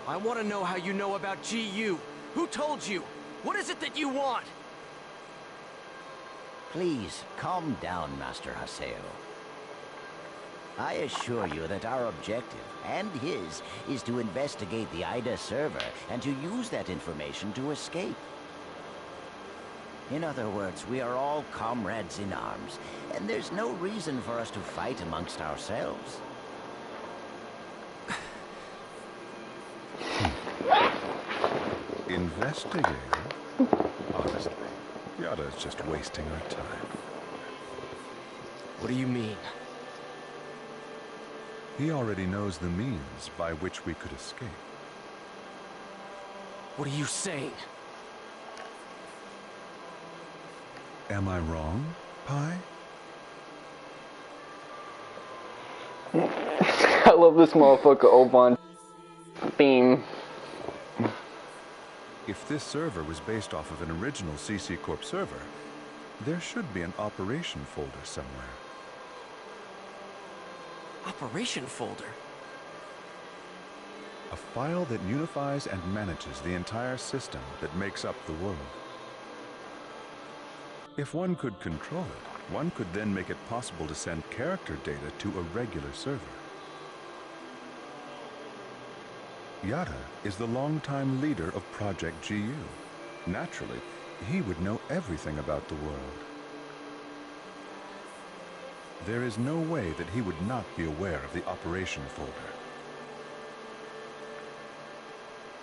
I want to know how you know about GU. Who told you? What is it that you want? Please, calm down, Master Haseo. I assure you that our objective, and his, is to investigate the Ida server and to use that information to escape. In other words, we are all comrades in arms, and there's no reason for us to fight amongst ourselves. Investigating? Honestly, Yada's just wasting our time. What do you mean? He already knows the means by which we could escape. What are you saying? Am I wrong, Pi? I love this motherfucker Oban theme. If this server was based off of an original CC Corp server, there should be an operation folder somewhere. Operation folder? A file that unifies and manages the entire system that makes up the world. If one could control it, one could then make it possible to send character data to a regular server. Yada is the longtime leader of Project GU. Naturally, he would know everything about the world. There is no way that he would not be aware of the operation folder.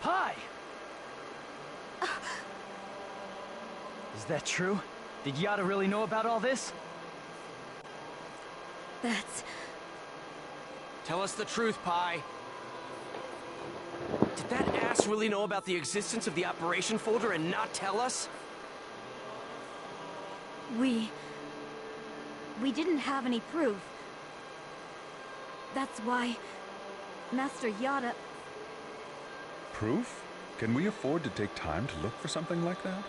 Hi! Is that true? Did Yada really know about all this? That's... Tell us the truth, Pi. Did that ass really know about the existence of the operation folder and not tell us? We didn't have any proof. That's why Master Yada... Proof? Can we afford to take time to look for something like that?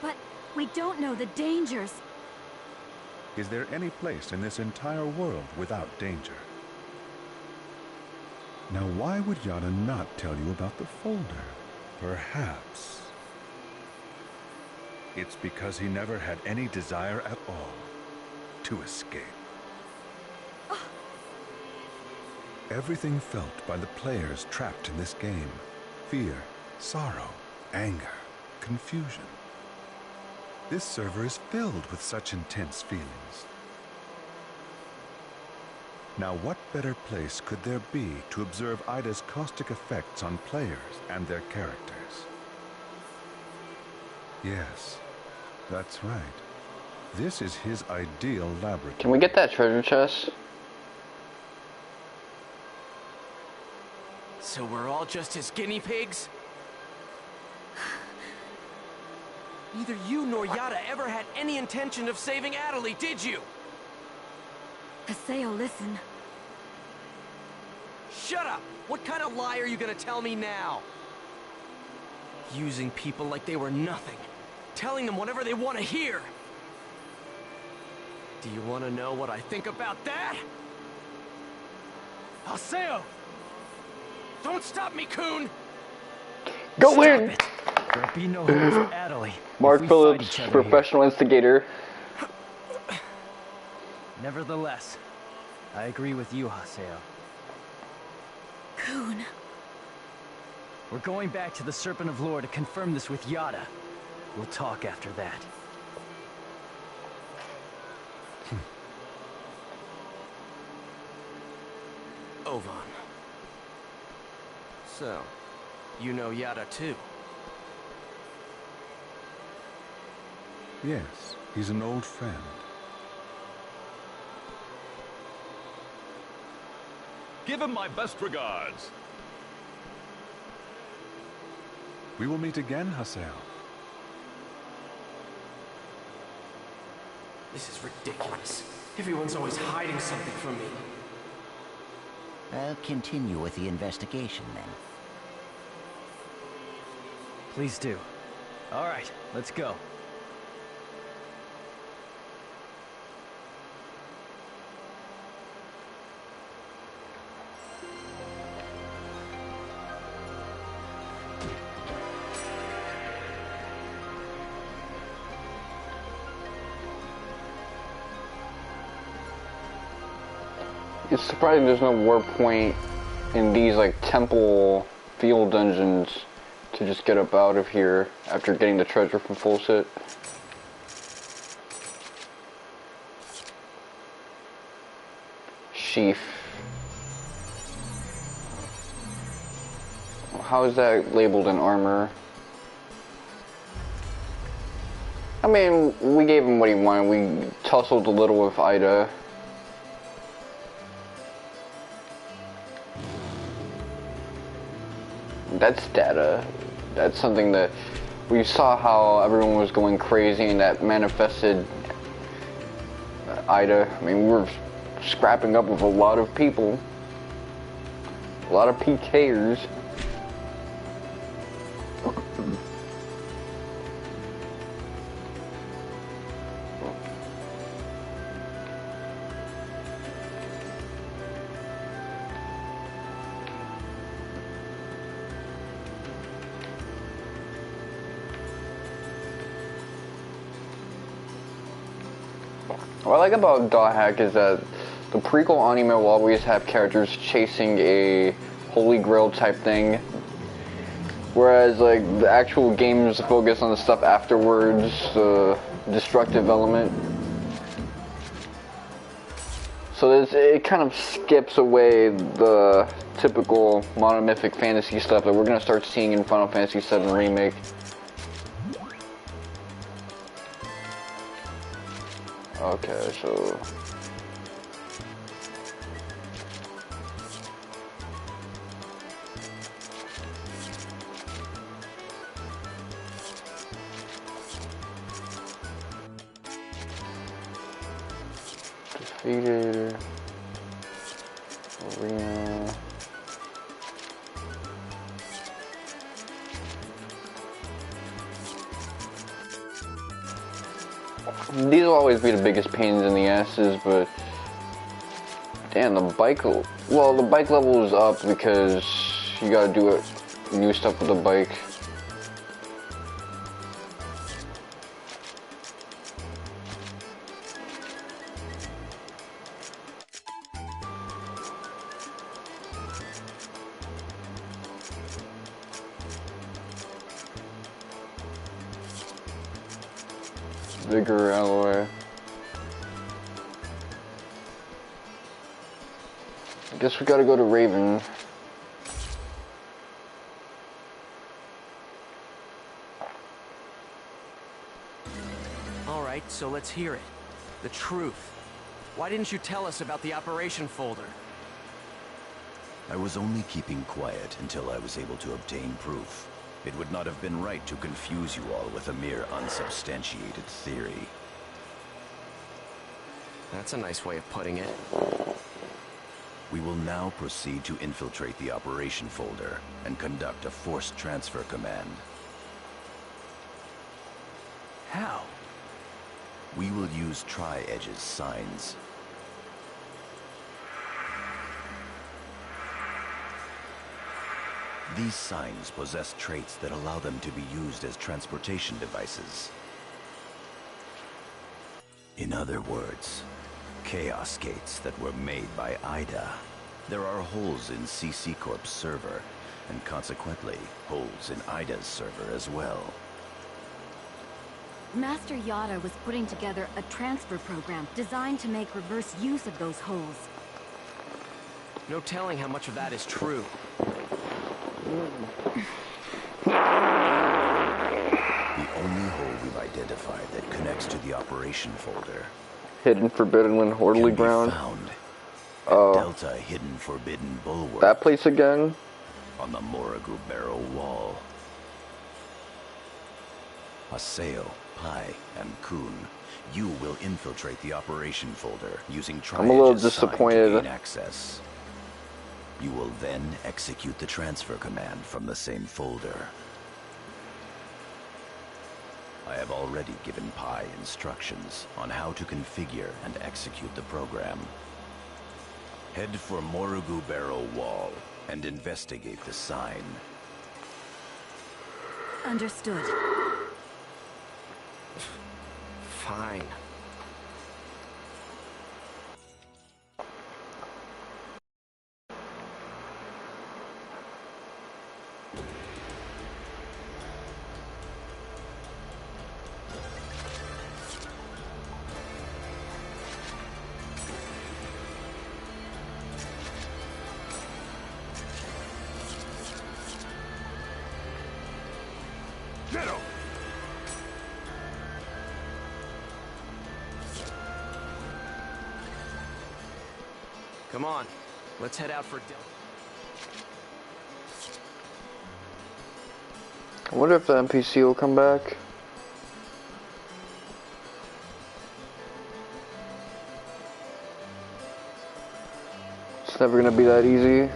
But we don't know the dangers. Is there any place in this entire world without danger? Now, why would Yada not tell you about the folder? Perhaps it's because he never had any desire at all to escape. Everything felt by the players trapped in this game. Fear, sorrow, anger, confusion. This server is filled with such intense feelings. Now, what better place could there be to observe Ida's caustic effects on players and their characters? Yes, that's right. This is his ideal laboratory. Can we get that treasure chest? So we're all just his guinea pigs? Neither you nor Yada ever had any intention of saving Atoli, did you? Haseo, listen. Shut up! What kind of lie are you gonna tell me now? Using people like they were nothing. Telling them whatever they want to hear. Do you want to know what I think about that? Haseo! Don't stop me, Coon! Go in! There'll be no hope for Atoli. Mark Phillips, professional instigator. Nevertheless, I agree with you, Haseo. Coon. We're going back to the Serpent of Lore to confirm this with Yada. We'll talk after that. Ovan. So, you know Yada too? Yes, he's an old friend. Give him my best regards. We will meet again, Haseo. This is ridiculous. Everyone's always hiding something from me. I'll continue with the investigation then. Please do. All right, let's go. It's surprising there's no warp point in these like temple field dungeons to just get up out of here after getting the treasure from Fulsit. Sheath. How is that labeled in armor? I mean, we gave him what he wanted. We tussled a little with Ida. That's data. That's something that we saw how everyone was going crazy and that manifested Ida. I mean, we were scrapping up with a lot of people. A lot of PKers. What I like about Dot Hack is that the prequel anime will always have characters chasing a holy grail type thing, whereas like the actual games focus on the stuff afterwards, the destructive element. So it kind of skips away the typical monomythic fantasy stuff that we're gonna start seeing in Final Fantasy VII Remake. Okay, so defeated. Arena. These will always be the biggest pains in the asses, but damn, the bike. Well, the bike level is up because you gotta do it, new stuff with the bike. Bigger alloy. I guess we gotta go to Raven. Alright, so let's hear it. The truth. Why didn't you tell us about the operation folder? I was only keeping quiet until I was able to obtain proof. It would not have been right to confuse you all with a mere unsubstantiated theory. That's a nice way of putting it. We will now proceed to infiltrate the operation folder and conduct a forced transfer command. How? We will use Tri-Edge's signs. These signs possess traits that allow them to be used as transportation devices. In other words, chaos gates that were made by Ida. There are holes in CC Corp's server, and consequently, holes in Ida's server as well. Master Yada was putting together a transfer program designed to make reverse use of those holes. No telling how much of that is true. The only hole we've identified that connects to the operation folder. Hidden Forbidden Wind Hordley Ground. Oh. Delta Hidden Forbidden Bulwark. That place again? On the Morrigu Barrow Wall. Haseo, Pai, and Kun, you will infiltrate the operation folder using I'm a little Tri-Edge's sign disappointed. to gain access. You will then execute the transfer command from the same folder. I have already given Pai instructions on how to configure and execute the program. Head for Morrigu Barrow Wall and investigate the sign. Understood. Fine. Get him! Come on, let's head out for I wonder if the NPC will come back. It's never gonna be that easy.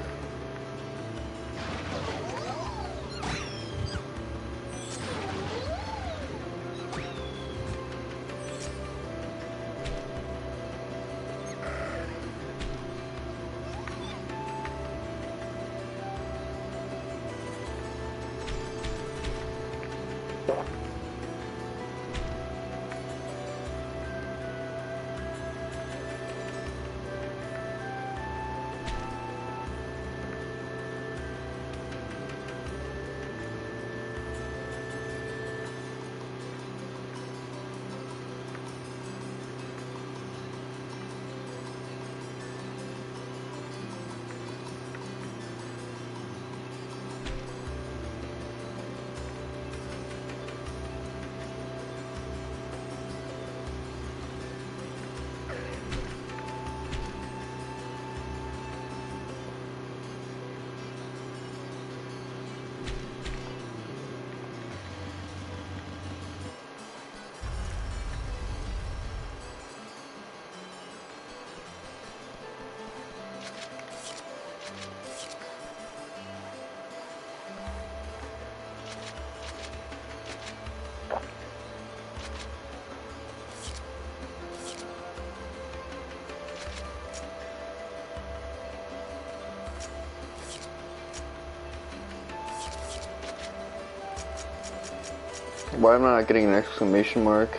Why am I not getting an exclamation mark?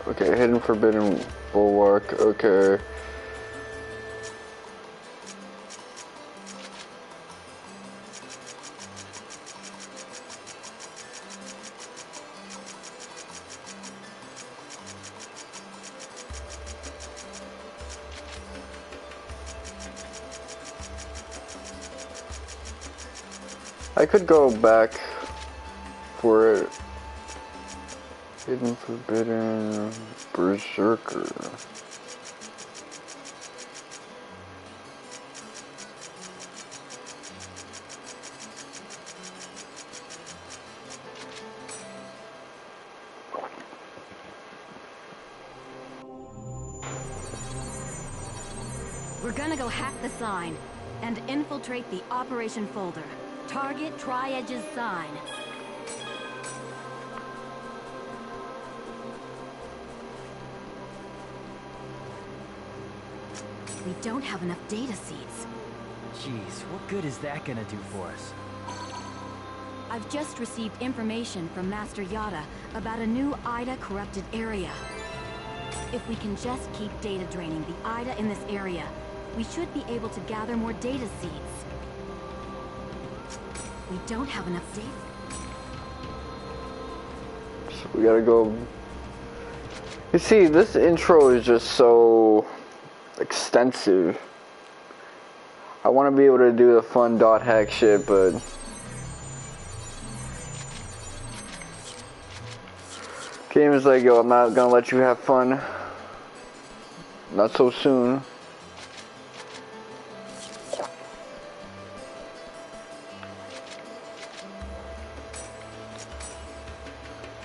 Okay, hidden forbidden bulwark, okay. I could go back for it. Hidden forbidden berserker. We're gonna go hack the sign and infiltrate the operation folder. Target Tri-Edge's sign. We don't have enough data seeds. Jeez, what good is that gonna do for us? I've just received information from Master Yada about a new IDA corrupted area. If we can just keep data draining the IDA in this area, we should be able to gather more data seeds. We don't have enough data. So we gotta go. You see, this intro is just so extensive. I want to be able to do the fun dot hack shit, but game is like, yo, I'm not gonna let you have fun. Not so soon.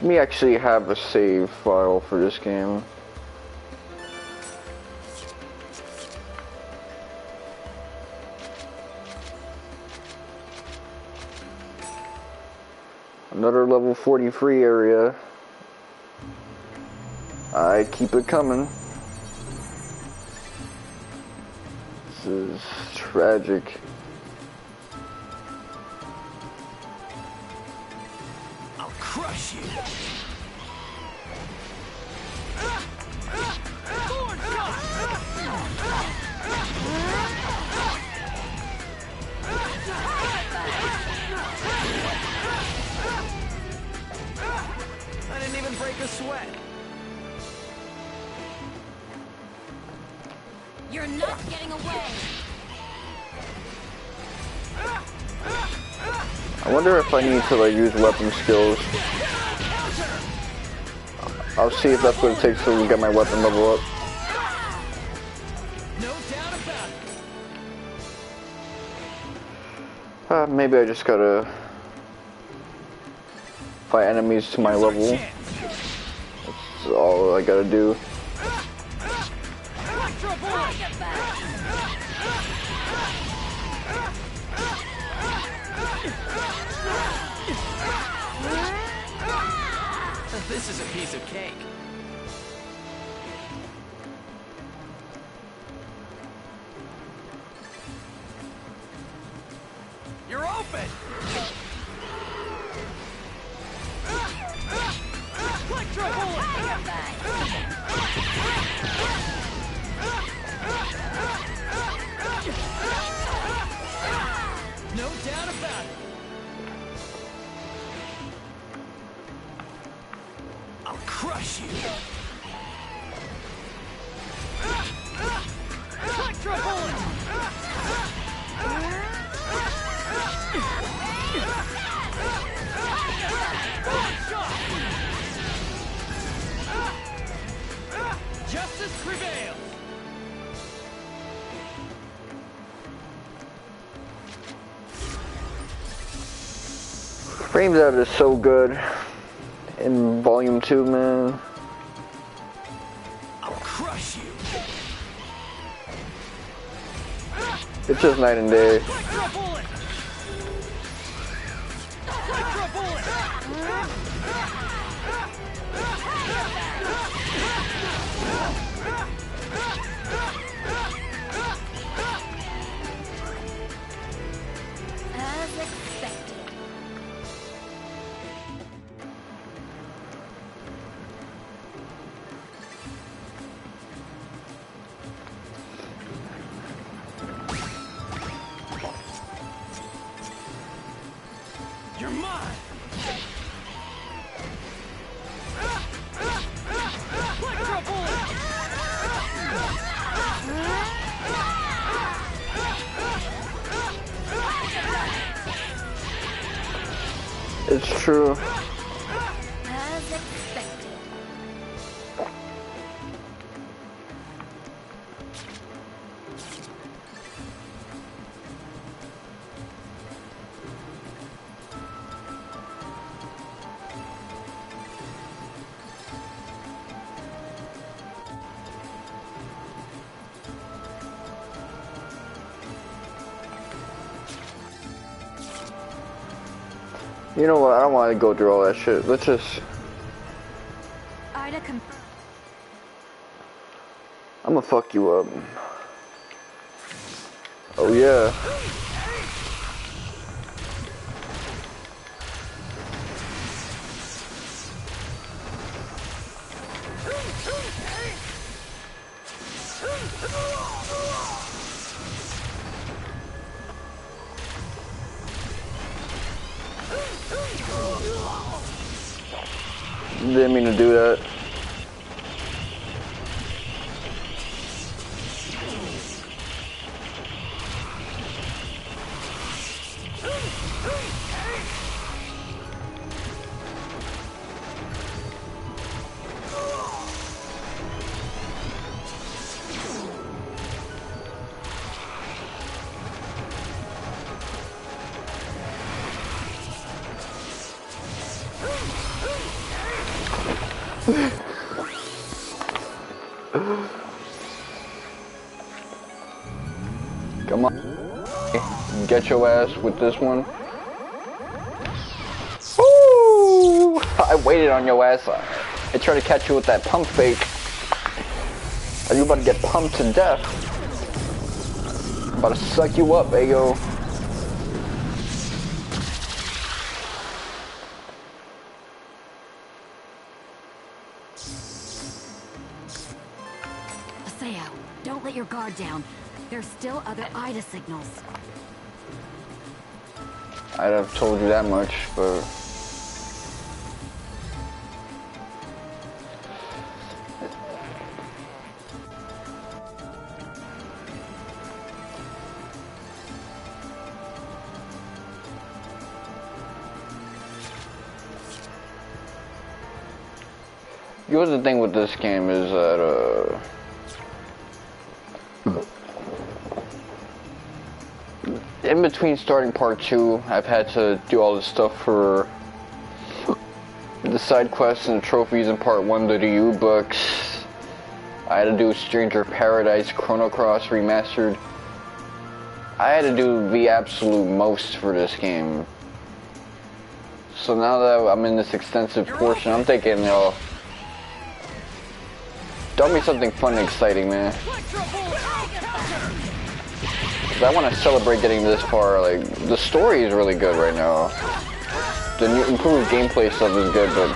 Let me actually have a save file for this game. Another level 43 area. I keep it coming. This is tragic. I'll crush you. I didn't even break a sweat. You're not getting away. I wonder if I need to like use weapon skills. I'll see if that's what it takes to get my weapon level up. No doubt about it. Maybe I just gotta fight enemies to my level. That's all I gotta do. This is a piece of cake. You're open! Electro bullet! No doubt about it. I'll crush you. Electro bullet! Justice prevails! Frames out is so good in Volume 2, man. I'll crush you. It's just night and day. Electro bullet! Electro bullet! You're mine! It's true. As expected. You know what? I don't want to go through all that shit. Let's just. Ida confirmed. I'm gonna fuck you up. Oh yeah. Didn't mean to do that. Come on. Get your ass with this one. Woo! I waited on your ass. I tried to catch you with that pump fake. Are you about to get pumped to death? I'm about to suck you up, ayo. Haseo, don't let your guard down. There's still other Ida signals. I'd have told you that much, but... Here's the thing with this game is that, in between starting part 2, I've had to do all this stuff for the side quests and the trophies in part 1, the DU books. I had to do Stranger Paradise Chrono Cross Remastered. I had to do the absolute most for this game. So now that I'm in this extensive portion, I'm thinking, you know, tell me something fun and exciting, man. I want to celebrate getting this far. Like, the story is really good right now. The new improved gameplay stuff is good, but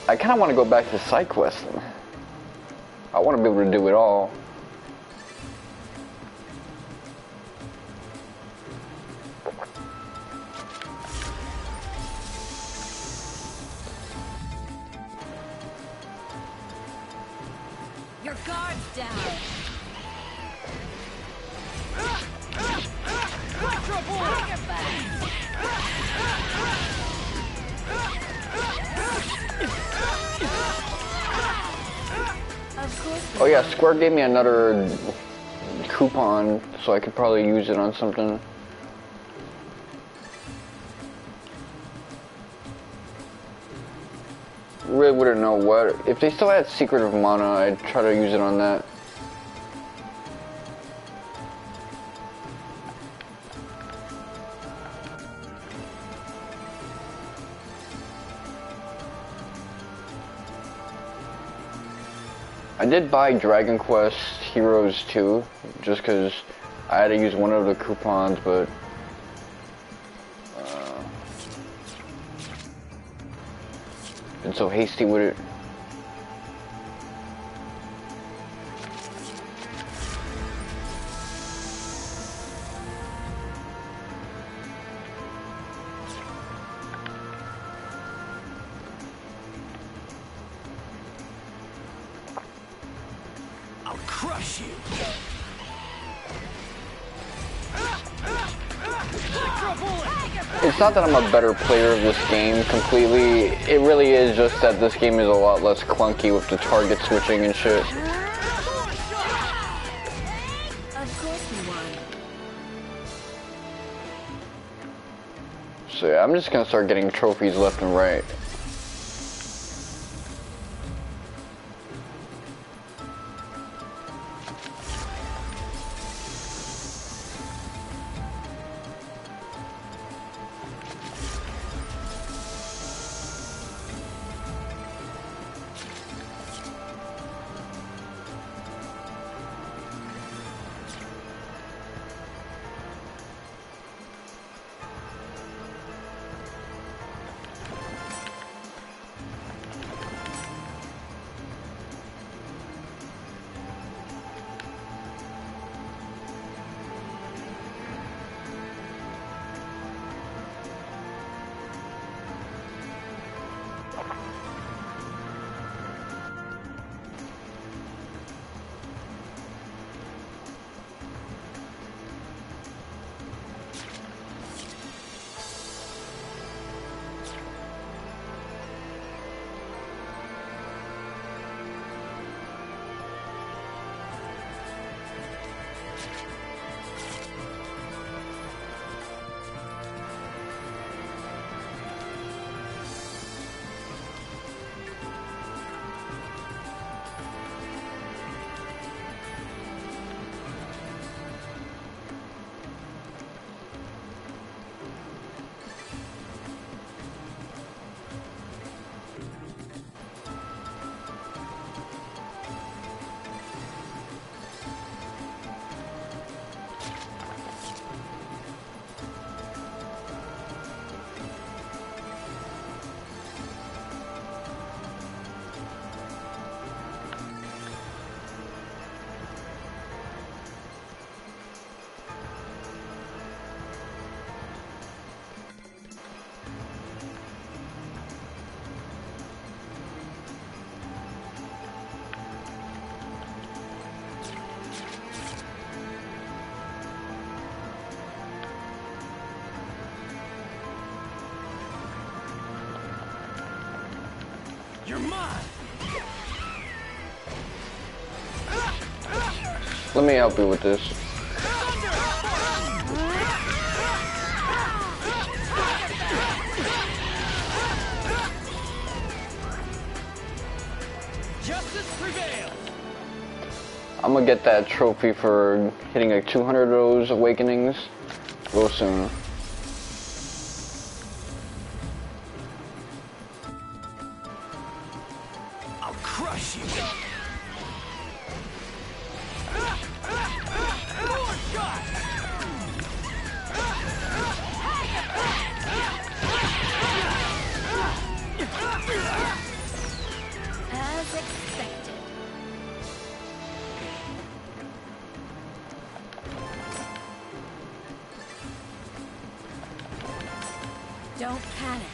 I kind of want to go back to side questing. I want to be able to do it all. Your guard's down. Oh yeah, Square gave me another coupon, so I could probably use it on something. Really wouldn't know what. If they still had Secret of Mana, I'd try to use it on that. I did buy Dragon Quest Heroes 2, just because I had to use one of the coupons, but been so hasty with it. crush you. It's not that I'm a better player of this game completely. It really is just that this game is a lot less clunky with the target switching and shit. Of course we won. So yeah, I'm just gonna start getting trophies left and right. You're mine. Let me help you with this. Justice prevails. I'm gonna get that trophy for hitting like 200 of those awakenings real soon. I'll crush you. As expected. Don't panic.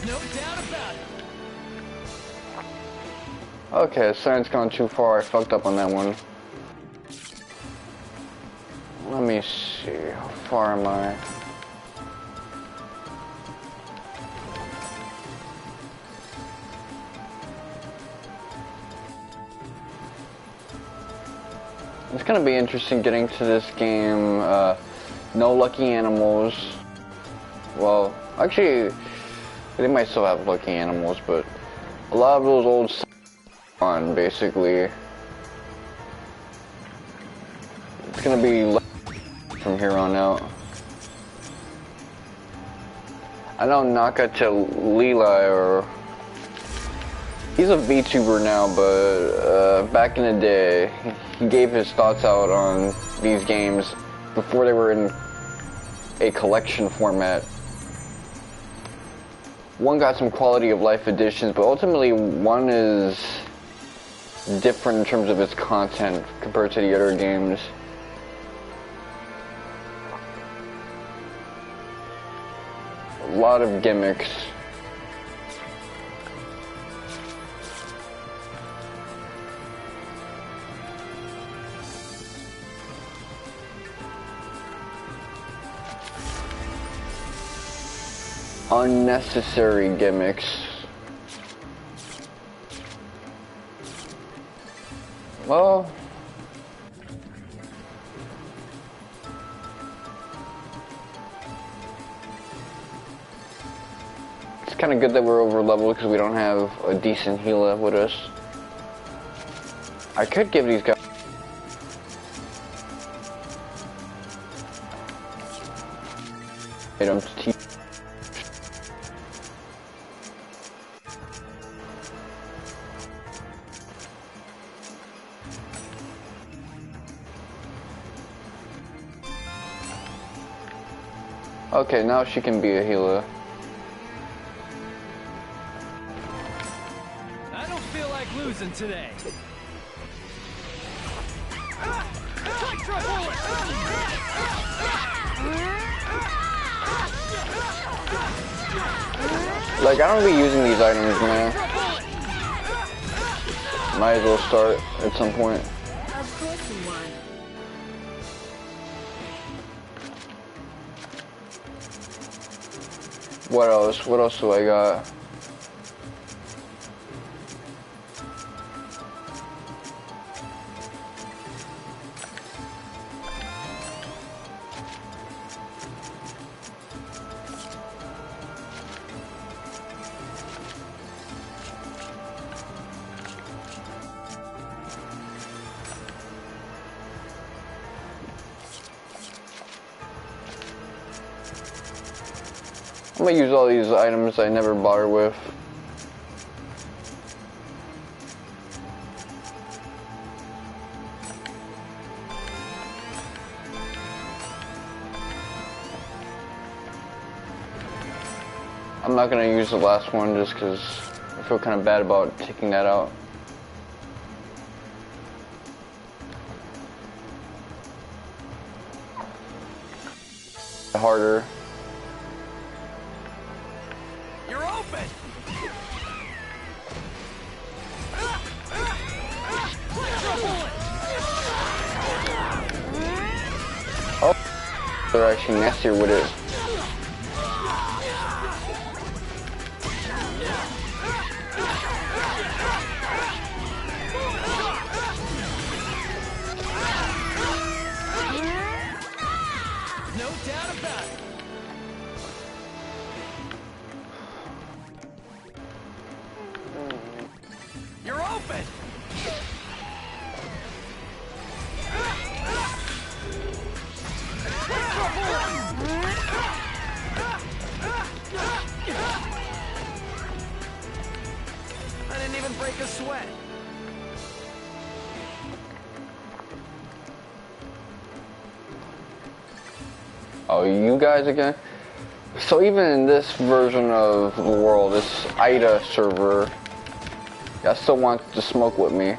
No doubt about it. Okay, science gone too far. I fucked up on that one. Let me see. How far am I? It's gonna be interesting getting to this game. No lucky animals. Well, actually, they might still have lucky animals, but a lot of those old on basically. It's gonna be from here on out. I know Nakatelila, or he's a VTuber now, but back in the day, he gave his thoughts out on these games before they were in a collection format. One got some quality of life additions, but ultimately one is different in terms of its content compared to the other games. A lot of gimmicks. Unnecessary gimmicks. Well, it's kind of good that we're over leveled because we don't have a decent healer with us. I could give these guys items to teach. Okay, now she can be a healer. I don't feel like losing today. Like, I don't be using these items, man. Might as well start at some point. Of course you won. What else? What else do I got? I'm gonna use all these items I never bother with. I'm not gonna use the last one just because I feel kind of bad about taking that out. Harder. You're open. Oh, they're actually nastier with it. No doubt about it. You're open. I didn't even break a sweat. Oh, you guys again? So even in this version of the world, this Ida server, y'all still want to smoke with me.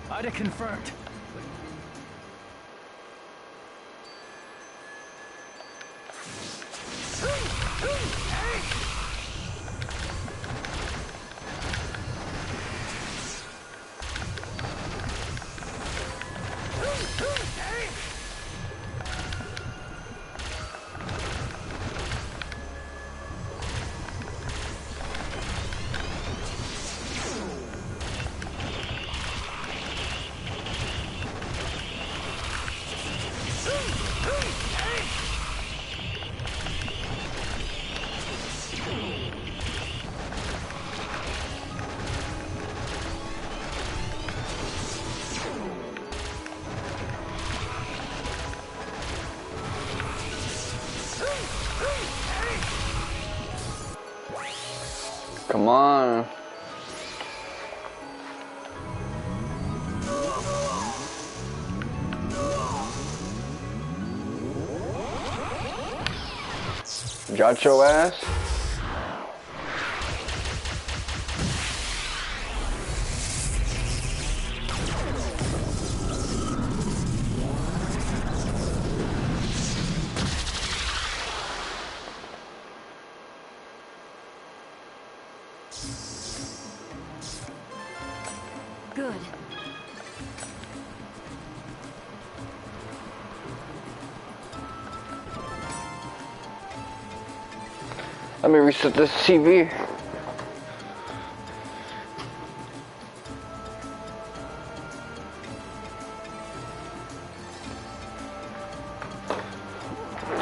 Ida confirmed. Come on. Got your ass? Good. Let me reset this TV.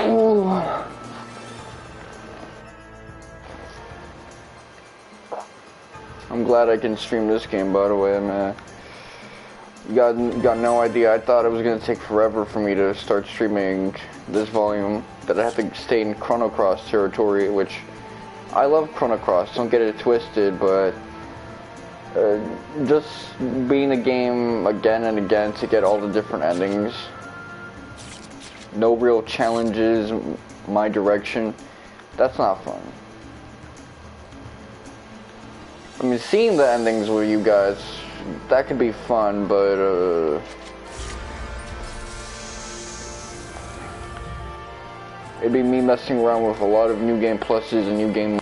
Ooh. I'm glad I can stream this game, by the way, man. Got no idea. I thought it was gonna take forever for me to start streaming this volume. That I have to stay in Chrono Cross territory, which I love Chrono Cross. Don't get it twisted, but just being a game again and again to get all the different endings. No real challenges, my direction. That's not fun. I mean, seeing the endings with you guys, that can be fun, but it'd be me messing around with a lot of new game pluses and new game.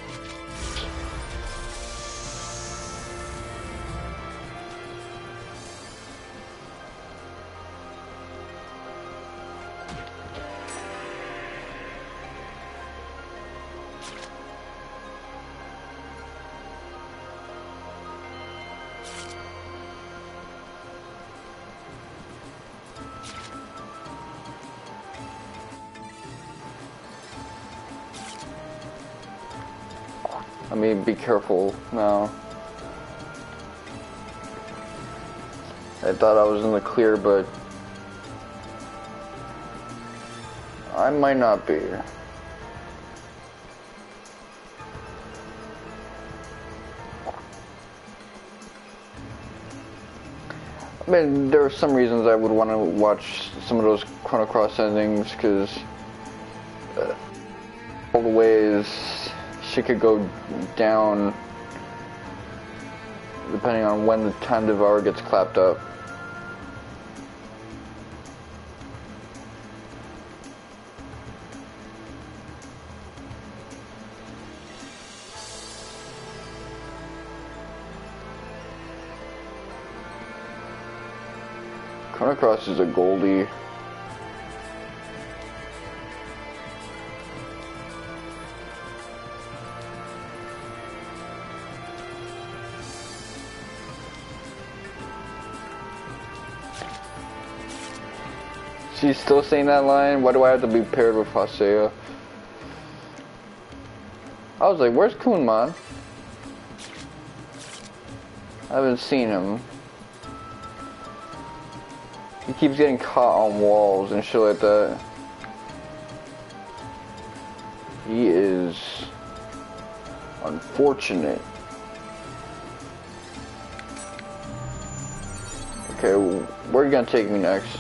I mean, be careful now. I thought I was in the clear, but I might not be. I mean, there are some reasons I would want to watch some of those Chrono Cross endings, because all the ways she could go down depending on when the time devour gets clapped up. Chrono Cross is a goldie. She's still saying that line? Why do I have to be paired with Haseo? I was like, where's Kunman? I haven't seen him. He keeps getting caught on walls and shit like that. He is unfortunate. Okay, where are you gonna take me next?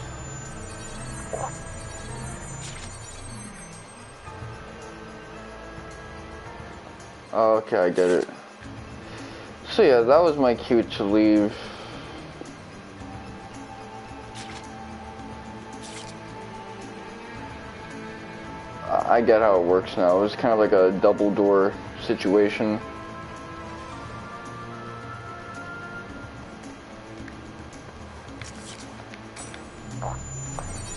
Oh, okay, I get it. So yeah, that was my cue to leave. I get how it works now. It was kind of like a double door situation.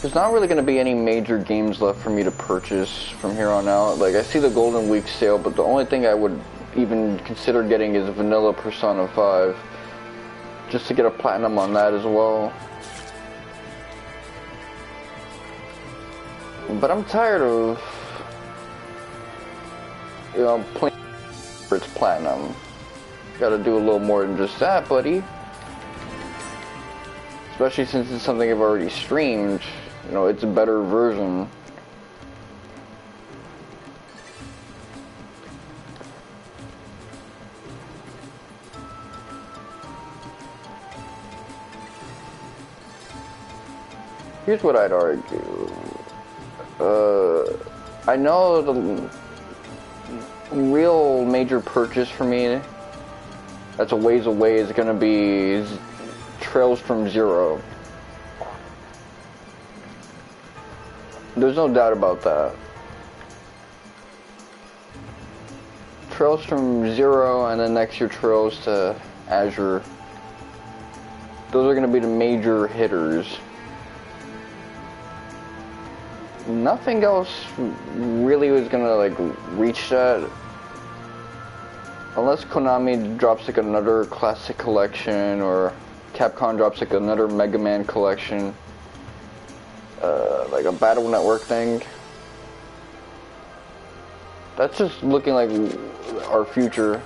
There's not really going to be any major games left for me to purchase from here on out. Like, I see the Golden Week sale, but the only thing I would even consider getting is Vanilla Persona 5. Just to get a platinum on that as well. But I'm tired of, you know, playing for its platinum. Gotta do a little more than just that, buddy. Especially since it's something I've already streamed. You know, it's a better version. Here's what I'd argue. I know the real major purchase for me that's a ways away is gonna be Trails from Zero. There's no doubt about that. Trails from Zero and then next year Trails to Azure. Those are gonna be the major hitters. Nothing else really was gonna like reach that, unless Konami drops like another classic collection or Capcom drops like another Mega Man collection, like a Battle Network thing. That's just looking like our future.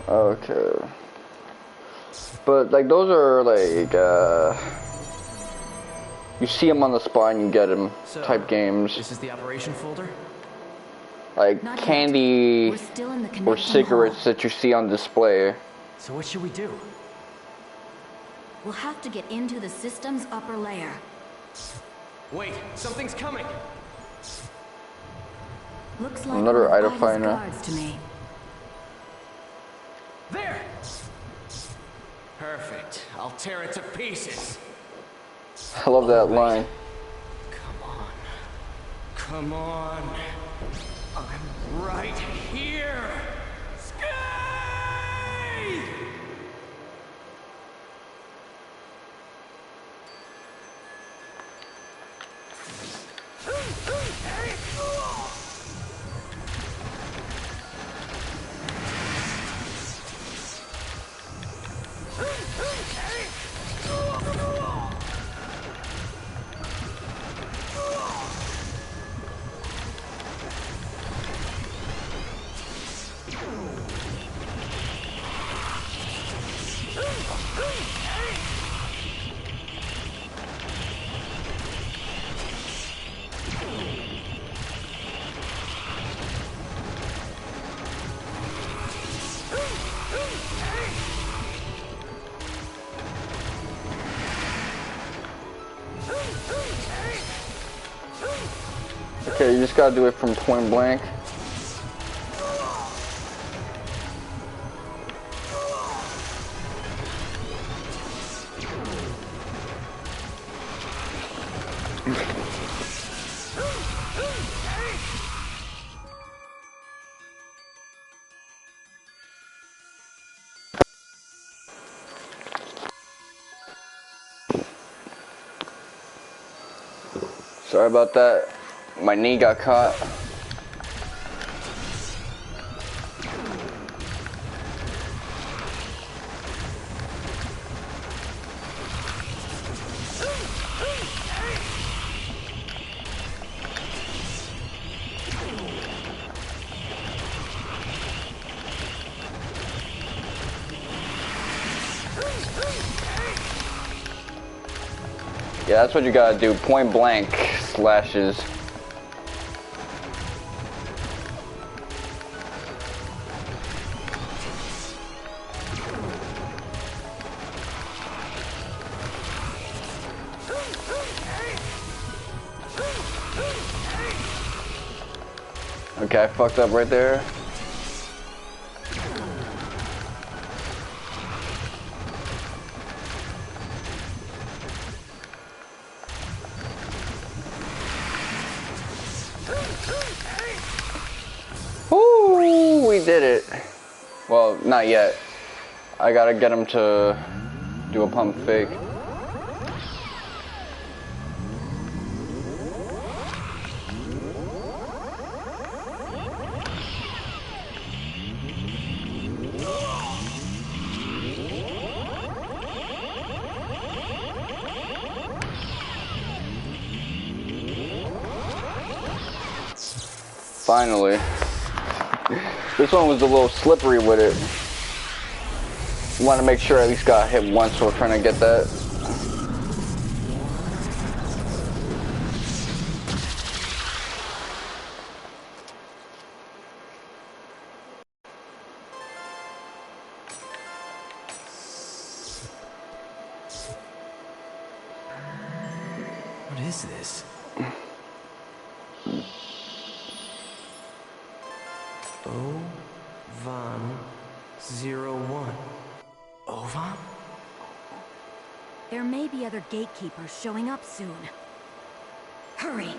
Okay. But like those are like you see them on the spot and you get them type games. This is the operation folder? Like Not candy We're still in the or connecting cigarettes hall. that you see on display. So what should we do? We'll have to get into the system's upper layer. Wait, something's coming. Looks like Another one of item Ida's finder. guards to me. There! Perfect. I'll tear it to pieces. I love that line. Come on. Come on. I'm right here. Skate! Okay, you just gotta do it from point blank. Sorry about that. My knee got caught. Yeah, that's what you gotta do. Point blank slashes. Okay, I fucked up right there. Ooh, we did it. Well, not yet. I gotta get him to do a pump fake. Finally. This one was a little slippery with it. Want to make sure I at least got hit once, so we're trying to get that. What is this? O-Van-01. Ovan? There may be other gatekeepers showing up soon. Hurry!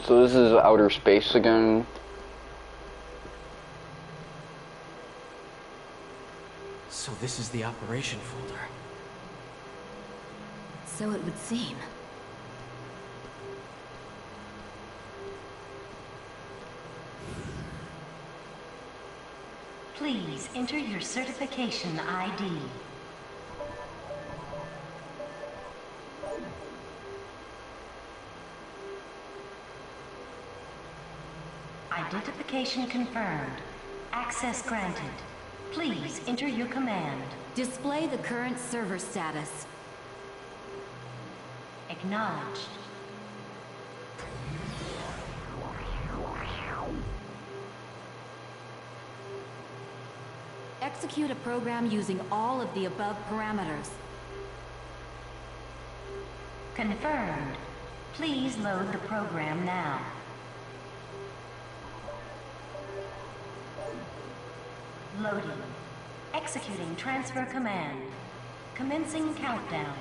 So this is outer space again. So this is the operation folder. So it would seem. Please enter your certification ID. Identification confirmed. Access granted. Please enter your command. Display the current server status. Acknowledged. Execute a program using all of the above parameters. Confirmed. Please load the program now. Loading. Executing transfer command. Commencing countdown.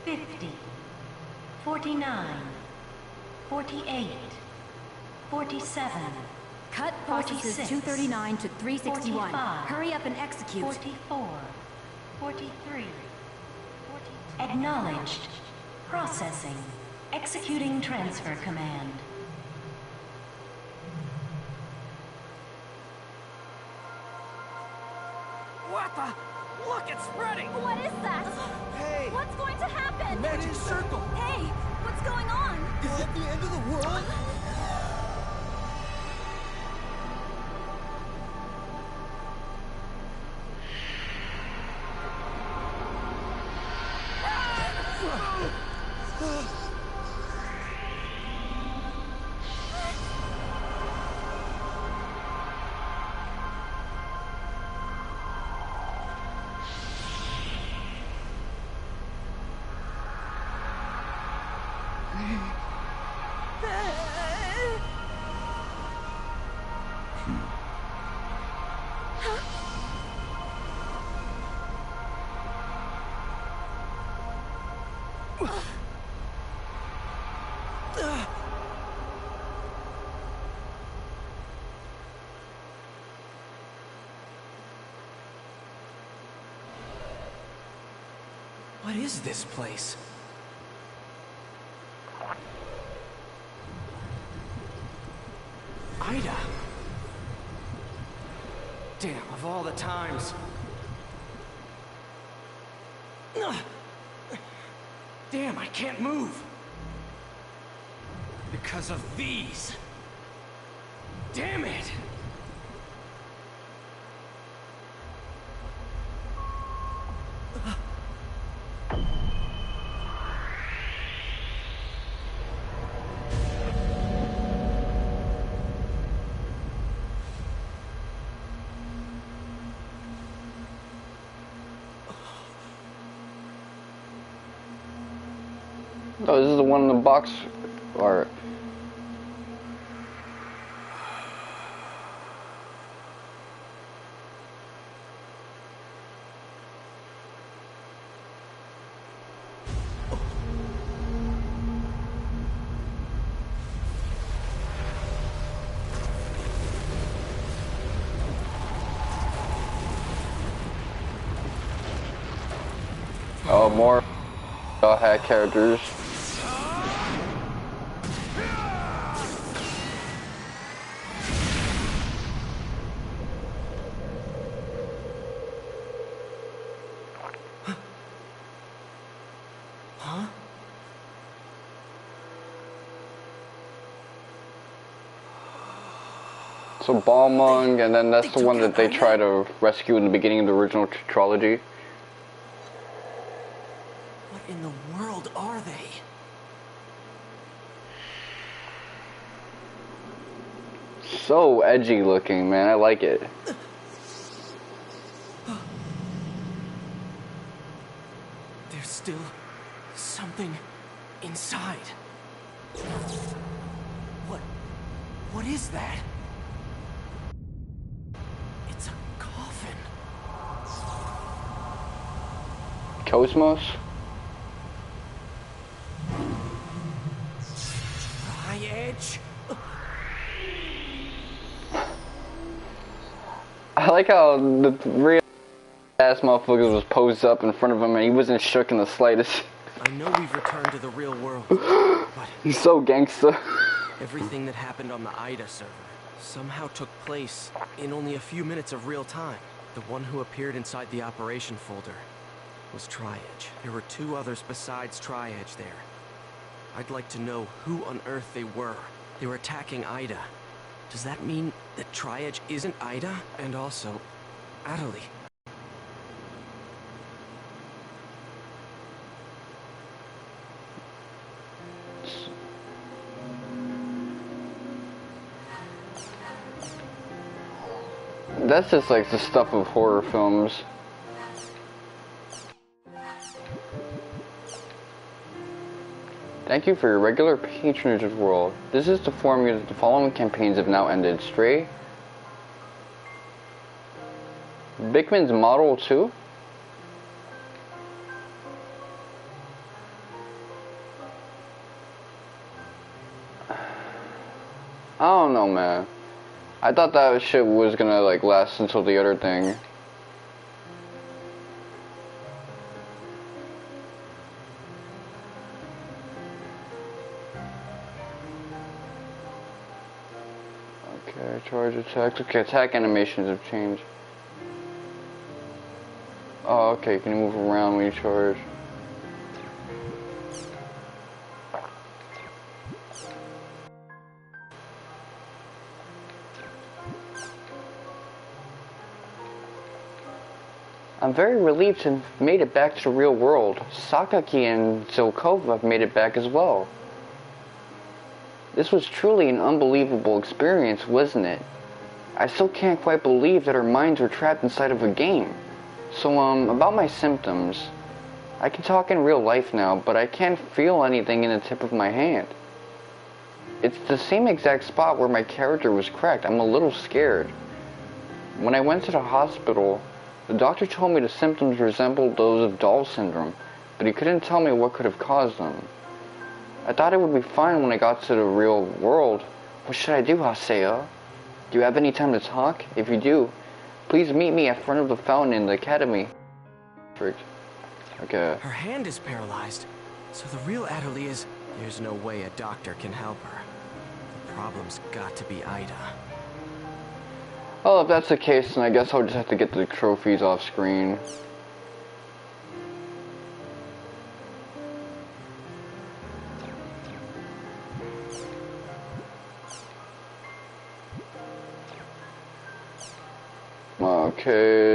50. 49. 48. 47. Cut processes 239 to 361. 45, Hurry up and execute. 44. 43. Acknowledged. Processing. Executing transfer command. What the? Look, it's spreading! What is that? Hey! What's going to happen? Magic circle! Hey, what's going on? Is it the end of the world? What is this place? Ida! Damn, of all the times. Damn, I can't move. Because of these. Damn it! Oh, this is the one in the box art. Oh, more hat characters. So Balmung, and then that's the one that they try to rescue in the beginning of the original trilogy. What in the world are they? So edgy looking, man. I like it. There's still something inside. What is that? It's a coffin. Cosmos? High edge. I like how the real ass motherfucker was posed up in front of him and he wasn't shook in the slightest. I know we've returned to the real world, but he's so gangsta. Everything that happened on the Ida server somehow took place in only a few minutes of real time. The one who appeared inside the operation folder was Tri-Edge. There were 2 others besides Tri-Edge there. I'd like to know who on earth they were. They were attacking Ida. Does that mean that Tri-Edge isn't Ida? And also, Atoli. That's just like the stuff of horror films. Thank you for your regular patronage of the world. This is to inform you that the following campaigns have now ended. Stray, Bickman's Model 2, I don't know, man. I thought that shit was gonna like last until the other thing. Okay, charge attacks. Okay, attack animations have changed. Oh, okay, you can move around when you charge. I'm very relieved to have made it back to the real world. Sakaki and Zelkova have made it back as well. This was truly an unbelievable experience, wasn't it? I still can't quite believe that our minds were trapped inside of a game. So, about my symptoms. I can talk in real life now, but I can't feel anything in the tip of my hand. It's the same exact spot where my character was cracked. I'm a little scared. When I went to the hospital, the doctor told me the symptoms resembled those of Doll syndrome, but he couldn't tell me what could have caused them. I thought it would be fine when I got to the real world. What should I do, Haseo? Do you have any time to talk? If you do, please meet me at front of the fountain in the academy. Okay. Her hand is paralyzed, so the real Atoli is... There's no way a doctor can help her. The problem's got to be Ida. Well, if that's the case, then I guess I'll just have to get the trophies off screen. Okay,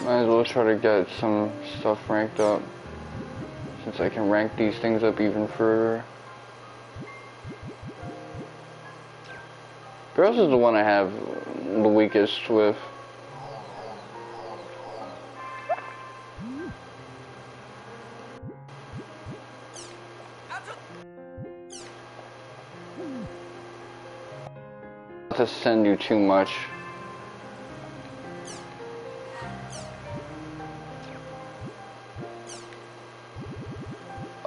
might as well try to get some stuff ranked up, since I can rank these things up even further. Girls is the one I have the weakest with. Not to send you too much.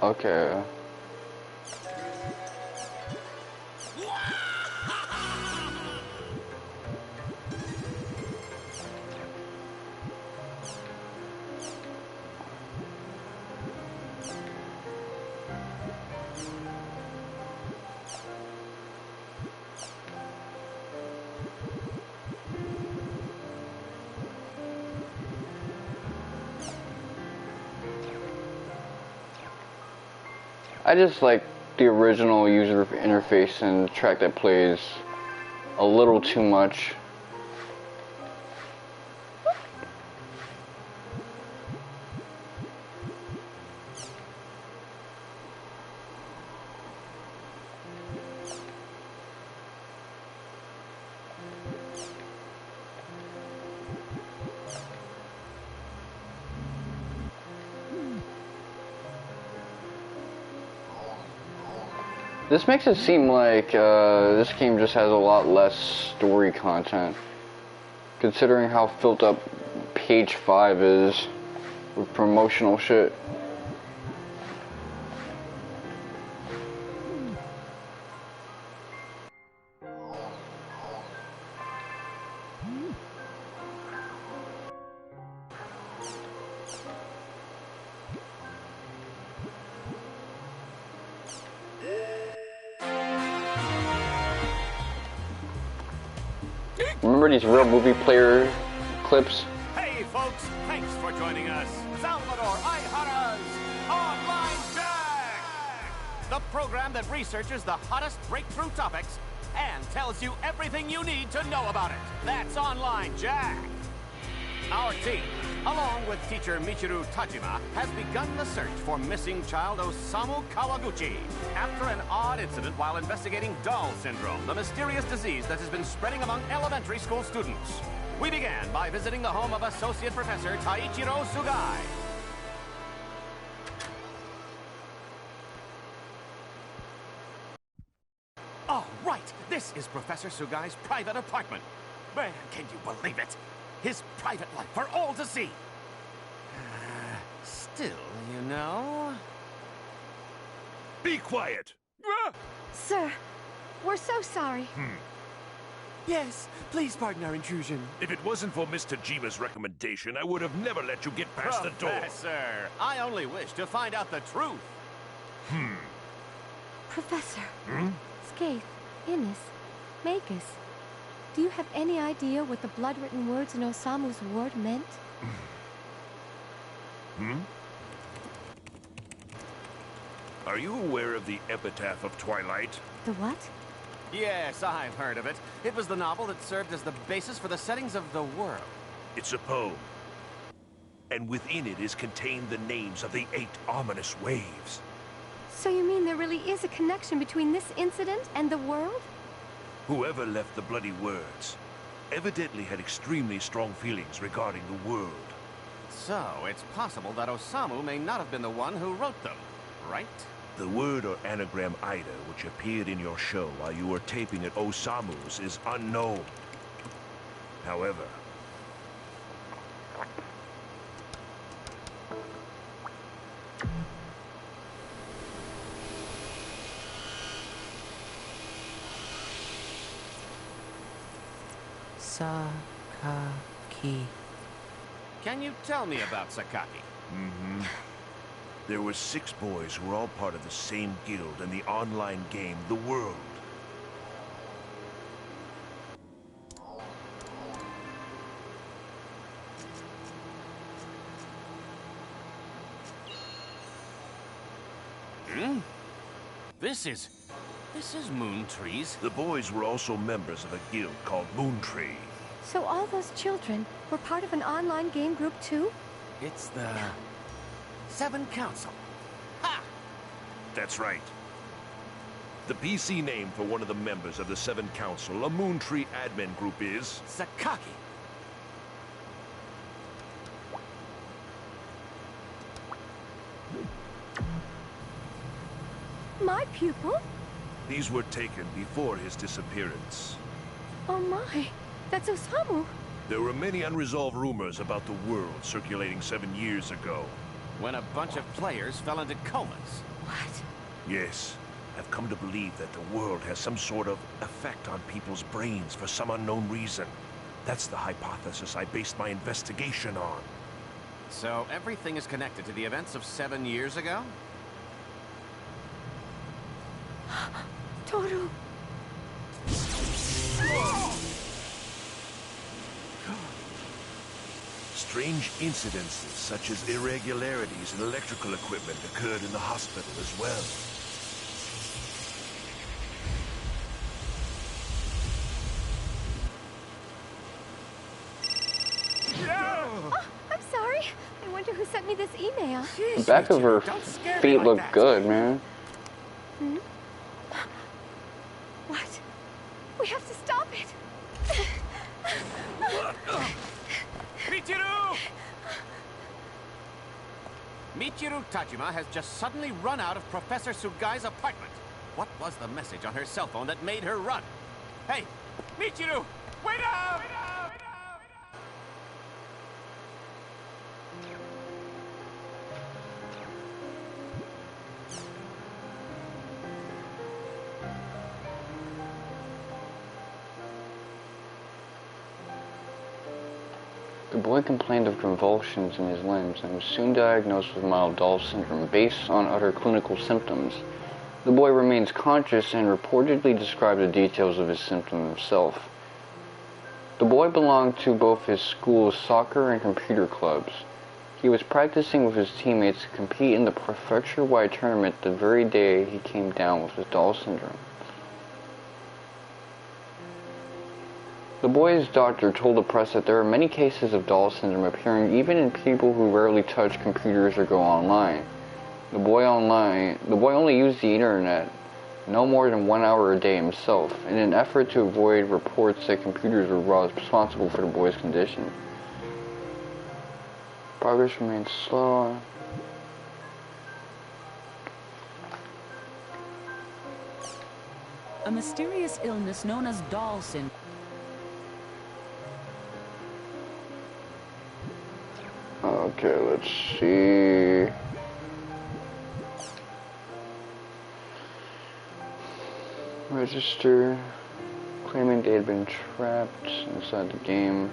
Okay. I just like the original user interface and the track that plays a little too much. This makes it seem like this game just has a lot less story content, considering how filled up page 5 is with promotional shit. Remember these real movie player clips? Hey folks, thanks for joining us. Salvador Ihara's Online Jack! The program that researches the hottest breakthrough topics and tells you everything you need to know about it. That's Online Jack. Our team, along with teacher Michiru Tajima, has begun the search for missing child Osamu Kawaguchi after an odd incident while investigating Doll Syndrome, the mysterious disease that has been spreading among elementary school students. We began by visiting the home of Associate Professor Taichiro Sugai. Oh, right! This is Professor Sugai's private apartment. Man, can you believe it? His private life for all to see. Still, you know... Be quiet! Sir, we're so sorry. Yes, please pardon our intrusion. If it wasn't for Mr. Jima's recommendation, I would have never let you get past the door. Professor, I only wish to find out the truth. Professor. Skaith, Innis, Magus. Do you have any idea what the blood-written words in Osamu's ward meant? Are you aware of the Epitaph of Twilight? The what? Yes, I've heard of it. It was the novel that served as the basis for the settings of the world. It's a poem. And within it is contained the names of the 8 ominous waves. So you mean there really is a connection between this incident and the world? Whoever left the bloody words evidently had extremely strong feelings regarding the world. So, it's possible that Osamu may not have been the one who wrote them, right? The word or anagram Ida, which appeared in your show while you were taping at Osamu's, is unknown. However, Sakaki. Can you tell me about Sakaki? There were 6 boys who were all part of the same guild in the online game, The World. This is Moon Trees. The boys were also members of a guild called Moon Tree. So all those children were part of an online game group too? It's the 7 Council. Ha! That's right. The PC name for one of the members of the 7 Council, a Moon Tree admin group, is... Sakaki. My pupil? These were taken before his disappearance. Oh my, that's Osamu. There were many unresolved rumors about the world circulating 7 years ago. When a bunch of players fell into comas. What? Yes, I've come to believe that the world has some sort of effect on people's brains for some unknown reason. That's the hypothesis I based my investigation on. So everything is connected to the events of 7 years ago? Toru. Strange incidences such as irregularities in electrical equipment occurred in the hospital as well. wonder who sent me this email. The back of her feet look good, man. Hmm? What? We have to stop it. Michiru! Michiru Tajima has just suddenly run out of Professor Sugai's apartment. What was the message on her cell phone that made her run? Hey, Michiru! Wait up! The boy complained of convulsions in his limbs and was soon diagnosed with mild Dahl syndrome based on other clinical symptoms. The boy remains conscious and reportedly described the details of his symptom himself. The boy belonged to both his school's soccer and computer clubs. He was practicing with his teammates to compete in the prefecture-wide tournament the very day he came down with his Dahl syndrome. The boy's doctor told the press that there are many cases of Dahl syndrome appearing even in people who rarely touch computers or go online. The boy only used the internet no more than 1 hour a day himself, in an effort to avoid reports that computers were responsible for the boy's condition. Progress remains slow. A mysterious illness known as Dahl syndrome. Okay, let's see. Register, claiming they had been trapped inside the game.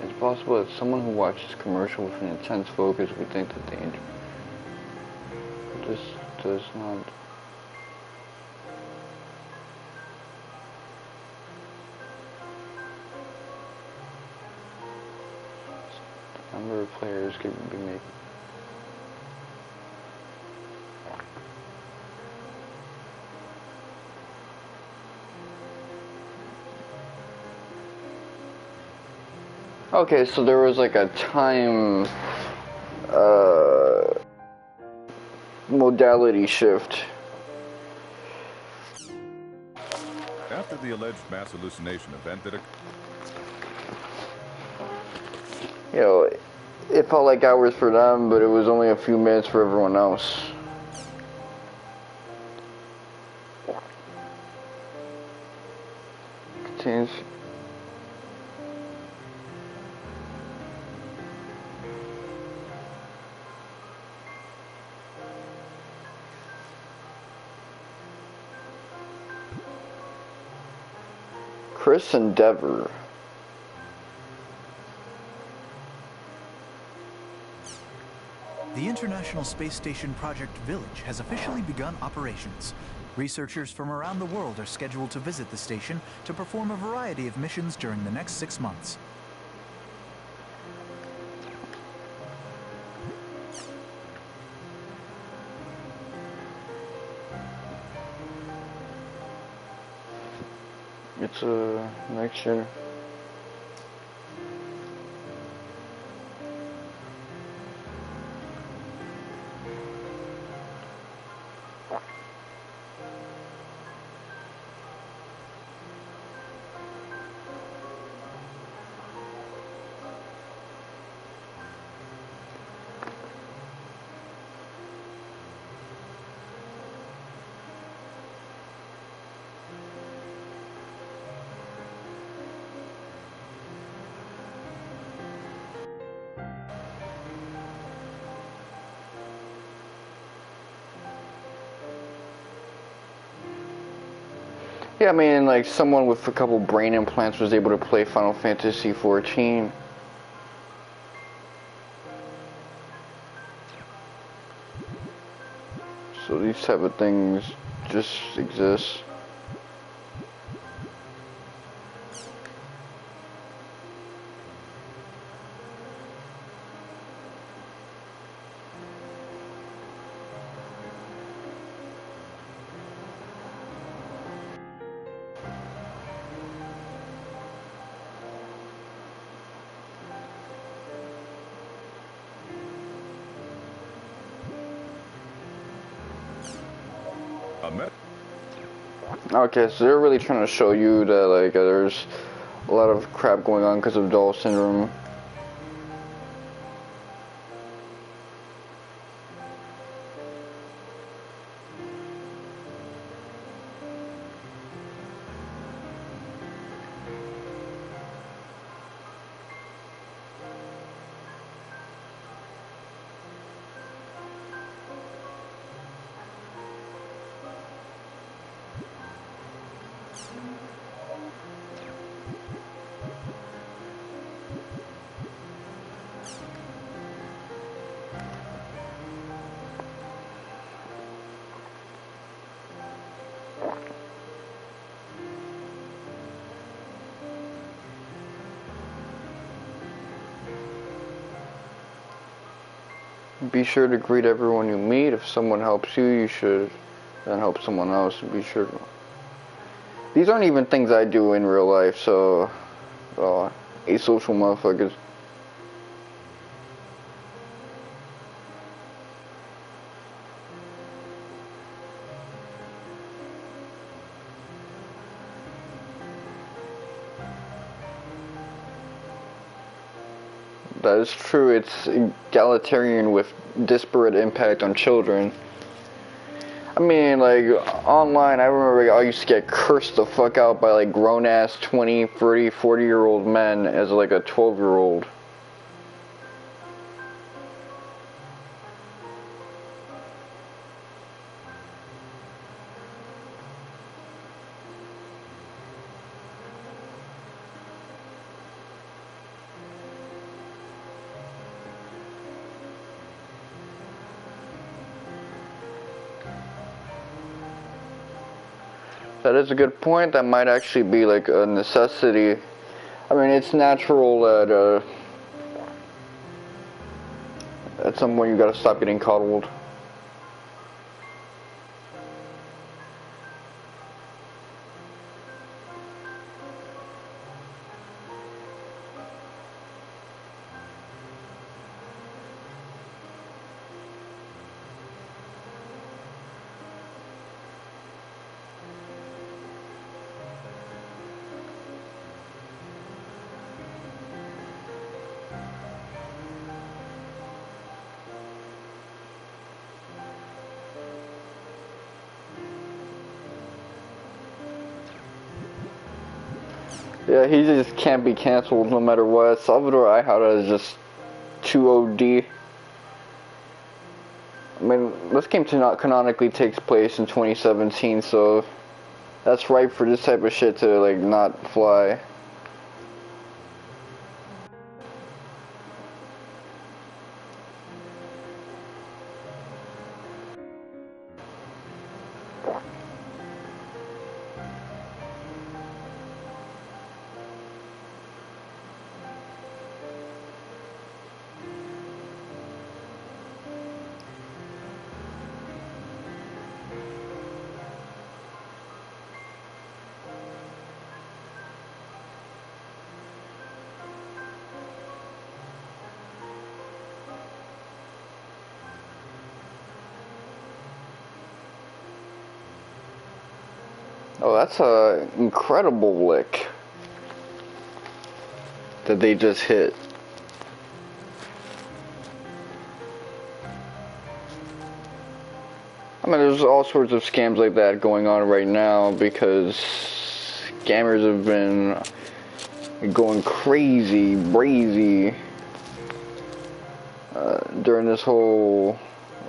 It's possible that someone who watches commercial with an intense focus would think that danger. This does not. The number of players could be made. Okay, so there was like a time modality shift. After the alleged mass hallucination event that You know, it felt like hours for them, but it was only a few minutes for everyone else. Contains. Chris Endeavor. The International Space Station Project Village has officially begun operations. Researchers from around the world are scheduled to visit the station to perform a variety of missions during the next 6 months. It's a mixture. Yeah, I mean, like, someone with a couple brain implants was able to play Final Fantasy XIV. So these type of things just exist. Okay, so they're really trying to show you that, like, there's a lot of crap going on because of Doll syndrome. Be sure to greet everyone you meet. If someone helps you, you should then help someone else. Be sure to... These aren't even things I do in real life, so... asocial motherfuckers. That is true. It's egalitarian with disparate impact on children. I mean, like, online, I remember I used to get cursed the fuck out by, like, grown-ass 20, 30, 40-year-old men as, like, a 12-year-old. That is a good point. That might actually be like a necessity. I mean, it's natural that at some point you gotta stop getting coddled. Yeah, he just can't be canceled no matter what. Salvador Ihara is just too OD. I mean, this game canonically takes place in 2017, so that's ripe for this type of shit to, like, not fly. Oh, that's a incredible lick that they just hit. I mean, there's all sorts of scams like that going on right now because scammers have been going crazy, brazy during this whole,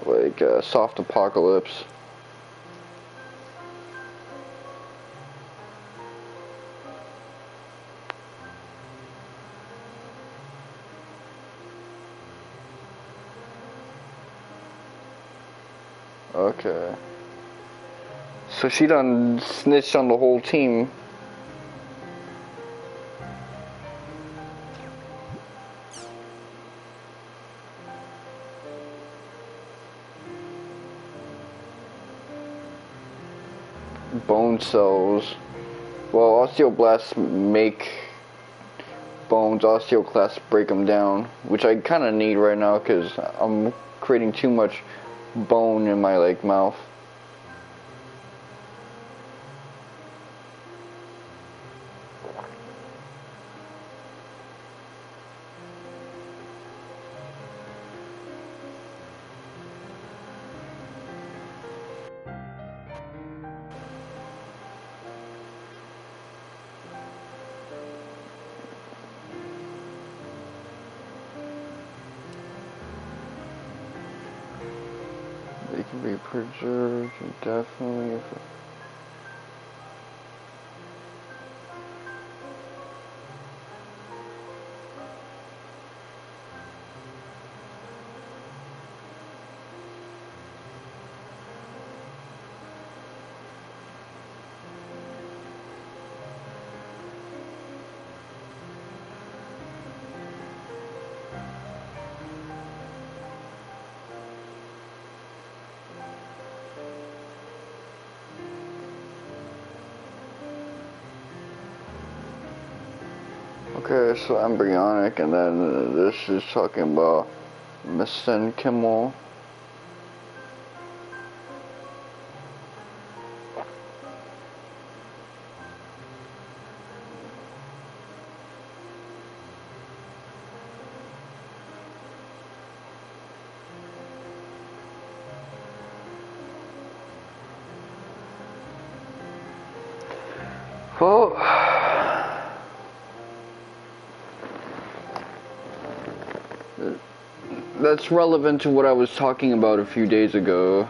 like, soft apocalypse. Okay. So she done snitched on the whole team. Bone cells. Well, osteoblasts make bones, osteoclasts break them down, which I kind of need right now because I'm creating too much bone in my like mouth. They can be preserved indefinitely. Okay, so embryonic, and then this is talking about mesenchymal. Well, that's relevant to what I was talking about a few days ago.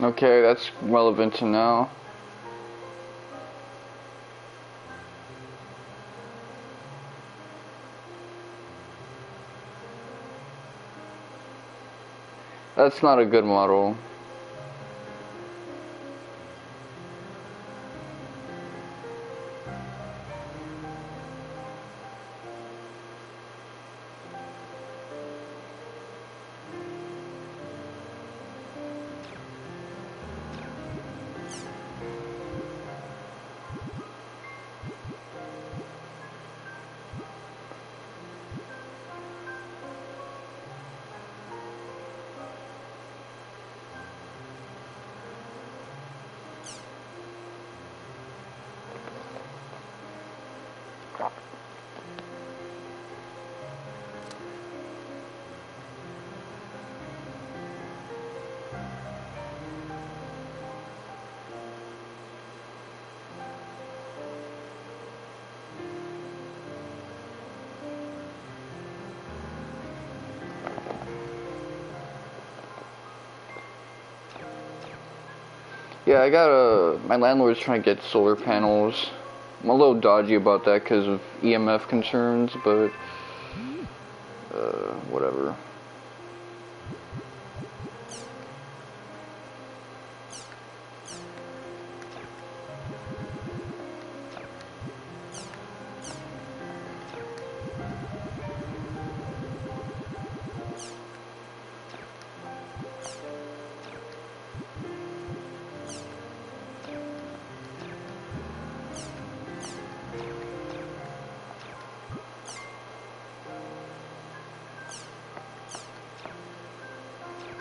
Okay, that's relevant to now. That's not a good model. Yeah, my landlord's trying to get solar panels. I'm a little dodgy about that because of EMF concerns, but whatever.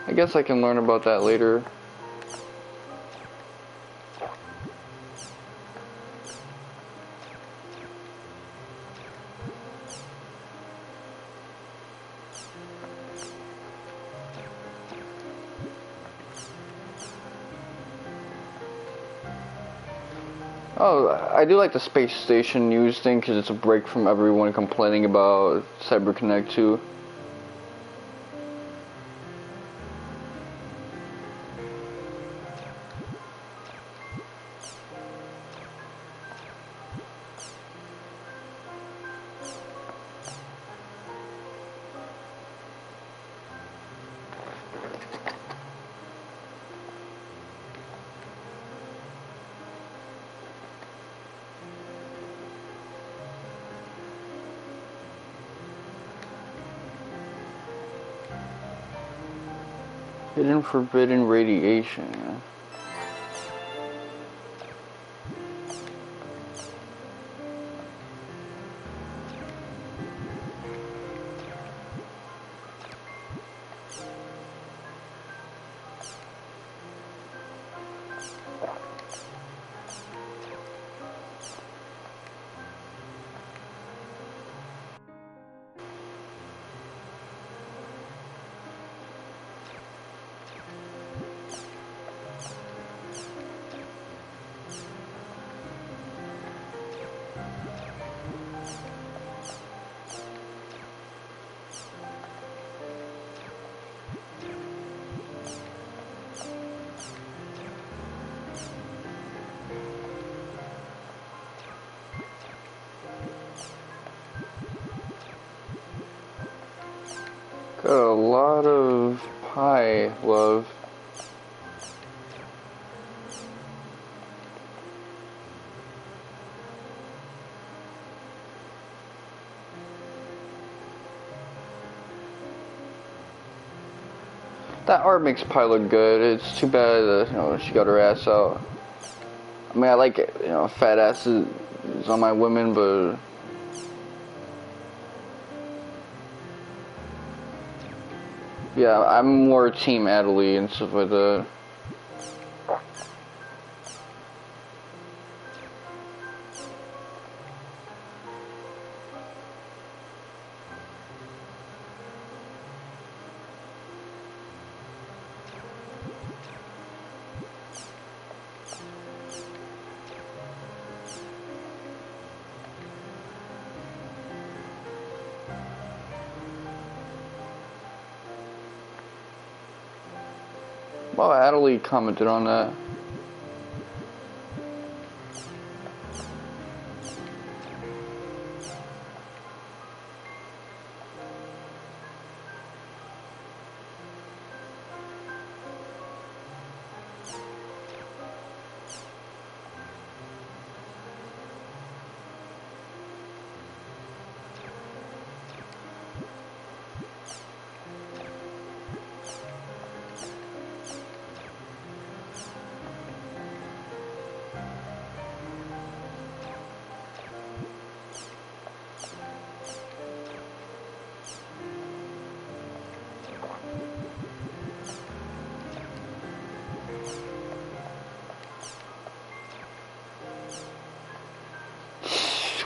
I guess I can learn about that later. Oh, I do like the space station news thing because it's a break from everyone complaining about CyberConnect 2. Hidden forbidden radiation. Got a lot of pie love. That art makes Pie look good. It's too bad that, she got her ass out. I mean, I like it, fat asses on my women, but yeah, I'm more team Atoli and stuff like that. Well, Atoli commented on that.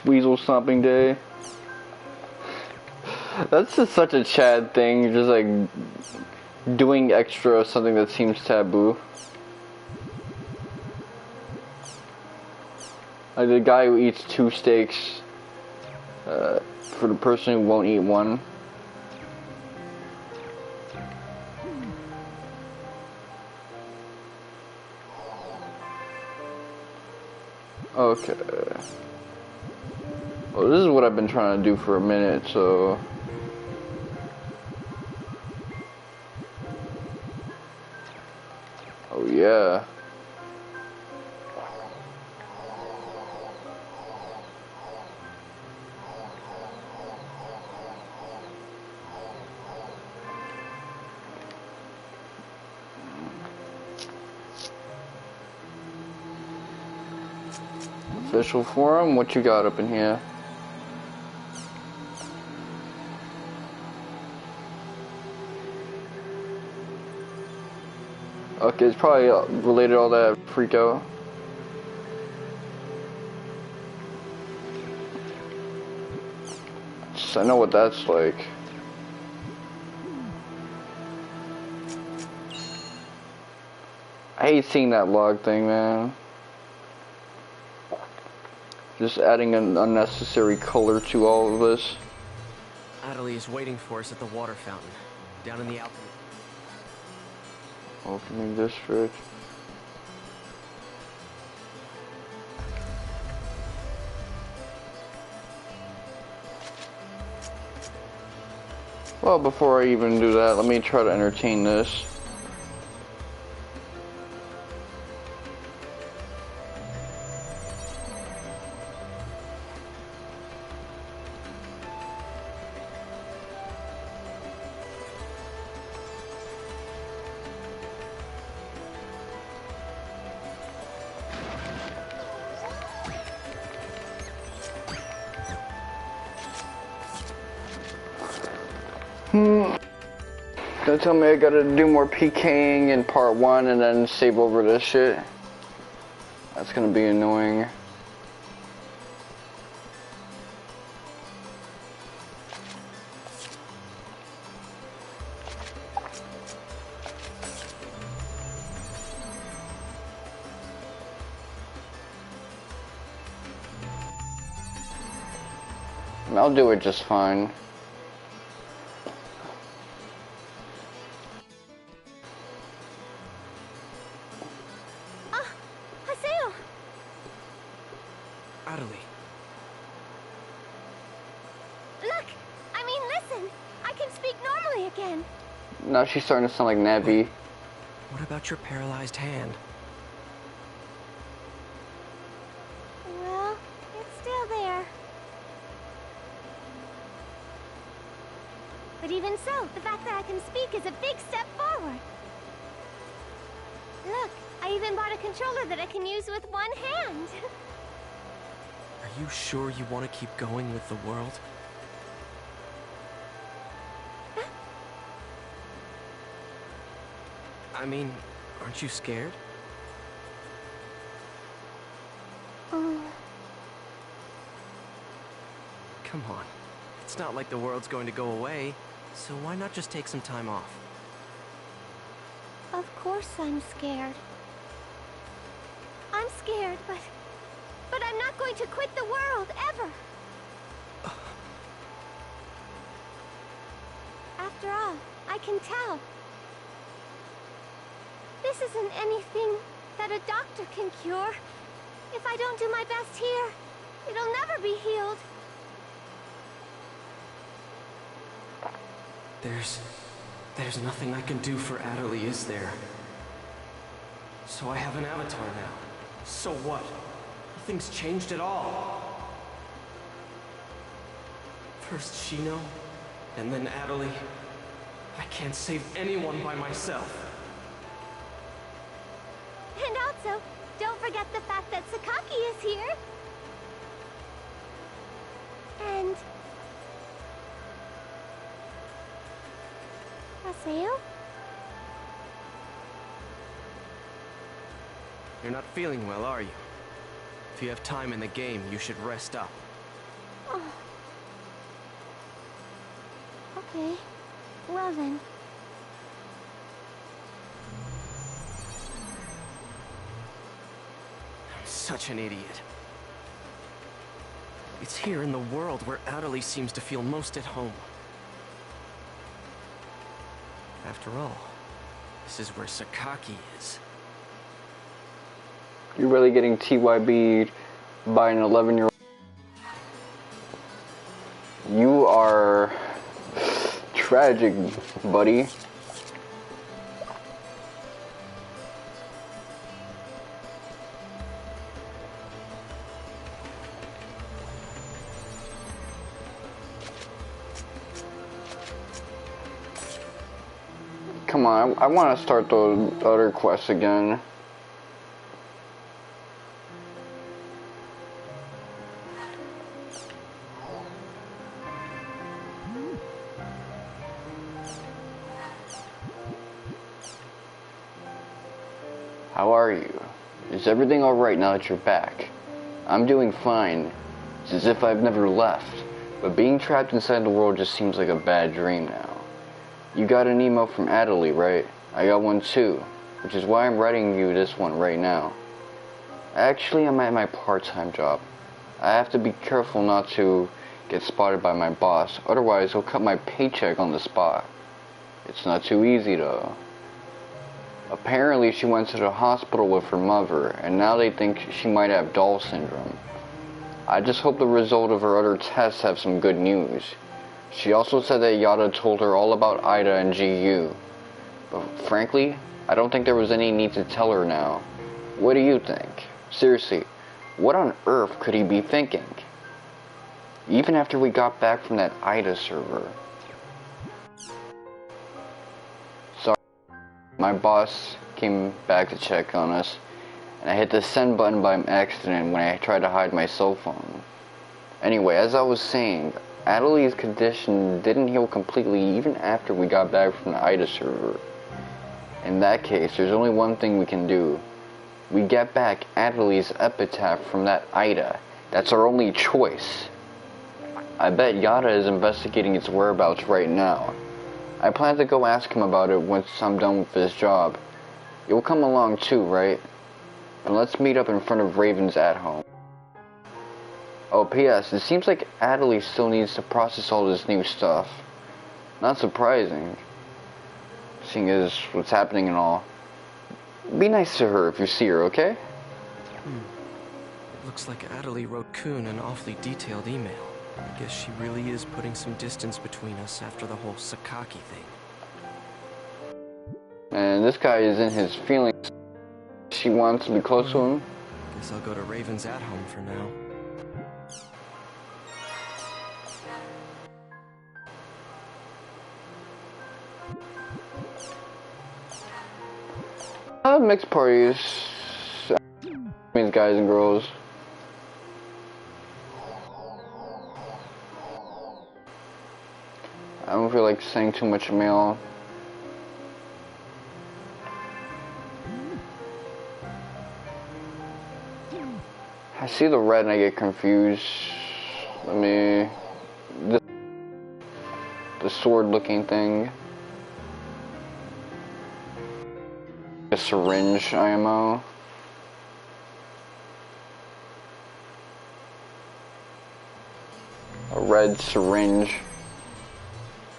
Weasel stomping day. That's just such a Chad thing, just like doing extra of something that seems taboo. Like the guy who eats 2 steaks for the person who won't eat one. Okay. Well, this is what I've been trying to do for a minute, so... Oh, yeah. Official forum, what you got up in here? Okay, it's probably related to all that freak out. I know what that's like. I hate seeing that log thing, man. Just adding an unnecessary color to all of this. Atoli is waiting for us at the water fountain, down in the Alkaid. Opening district. Well, before I even do that, let me try to entertain this. Don't tell me I gotta do more PKing in part 1 and then save over this shit. That's gonna be annoying. I'll do it just fine. Haseo! Atoli. Look! I mean, listen! I can speak normally again! Now she's starting to sound like Navi. What about your paralyzed hand? Well, it's still there. But even so, the fact that I can speak is a big step forward. Look, I even bought a controller that I can use with one hand. Are you sure you want to keep going with the world? I mean, aren't you scared? Come on. It's not like the world's going to go away, so why not just take some time off? Of course I'm scared. I'm scared, but I'm not going to quit the world, ever. After all, I can tell. This isn't anything that a doctor can cure. If I don't do my best here, it'll never be healed. There's nothing I can do for Atoli, is there? So I have an avatar now. So what? Nothing's changed at all. First Shino, and then Atoli. I can't save anyone by myself. And also, don't forget the fact that Sakaki is here. And... Haseo? You're not feeling well, are you? If you have time in the game, you should rest up. Oh. Okay. Well then. I'm such an idiot. It's here in the world where Atoli seems to feel most at home. After all, this is where Sakaki is. You're really getting TYB'd by an 11-year-old. You are tragic, buddy. Come on, I want to start the other quests again. How are you? Is everything alright now that you're back? I'm doing fine. It's as if I've never left. But being trapped inside the world just seems like a bad dream now. You got an email from Atoli, right? I got one too, which is why I'm writing you this one right now. Actually, I'm at my part-time job. I have to be careful not to get spotted by my boss, otherwise he'll cut my paycheck on the spot. It's not too easy though. Apparently she went to the hospital with her mother, and now they think she might have Doll syndrome. I just hope the result of her other tests have some good news. She also said that Yada told her all about Ida and GU. But frankly, I don't think there was any need to tell her now. What do you think? Seriously, what on earth could he be thinking? Even after we got back from that Ida server. Sorry, my boss came back to check on us, and I hit the send button by accident when I tried to hide my cell phone. Anyway, as I was saying, Atoli's condition didn't heal completely even after we got back from the Ida server. In that case, there's only one thing we can do. We get back Atoli's Epitaph from that Ida. That's our only choice. I bet Yada is investigating its whereabouts right now. I plan to go ask him about it once I'm done with this job. You'll come along too, right? And let's meet up in front of Raven's at home. Oh, P.S. It seems like Atoli still needs to process all this new stuff. Not surprising, seeing as what's happening and all. Be nice to her if you see her, okay? It looks like Atoli wrote Kuhn an awfully detailed email. I guess she really is putting some distance between us after the whole Sakaki thing. And this guy is in his feelings. She wants to be close to him. Guess I'll go to Raven's at home for now. I have mixed parties. Means guys and girls. I don't feel like saying too much mail. I see the red and I get confused. The sword looking thing. A syringe IMO. A red syringe.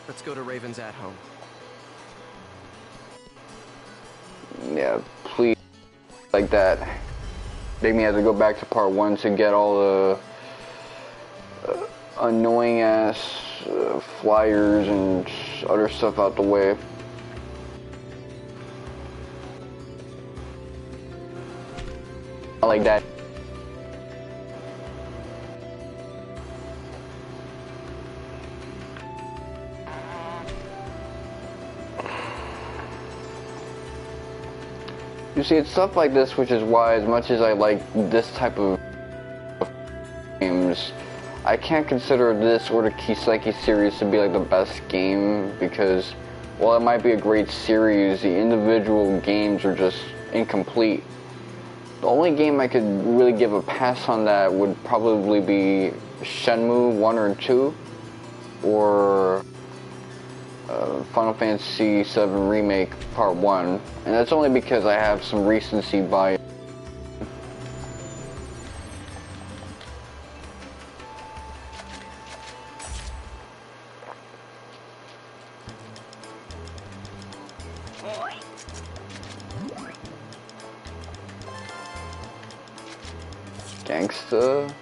Let's go to Raven's at home. Yeah, please. Like that. Make me have to go back to part 1 to get all the annoying ass flyers and other stuff out the way. I like that. You see, it's stuff like this which is why, as much as I like this type of games, I can't consider this or the Kiseki series to be like the best game, because while it might be a great series, the individual games are just incomplete. The only game I could really give a pass on that would probably be Shenmue 1 or 2, or Final Fantasy VII Remake Part 1, and that's only because I have some recency bias. Gangsta.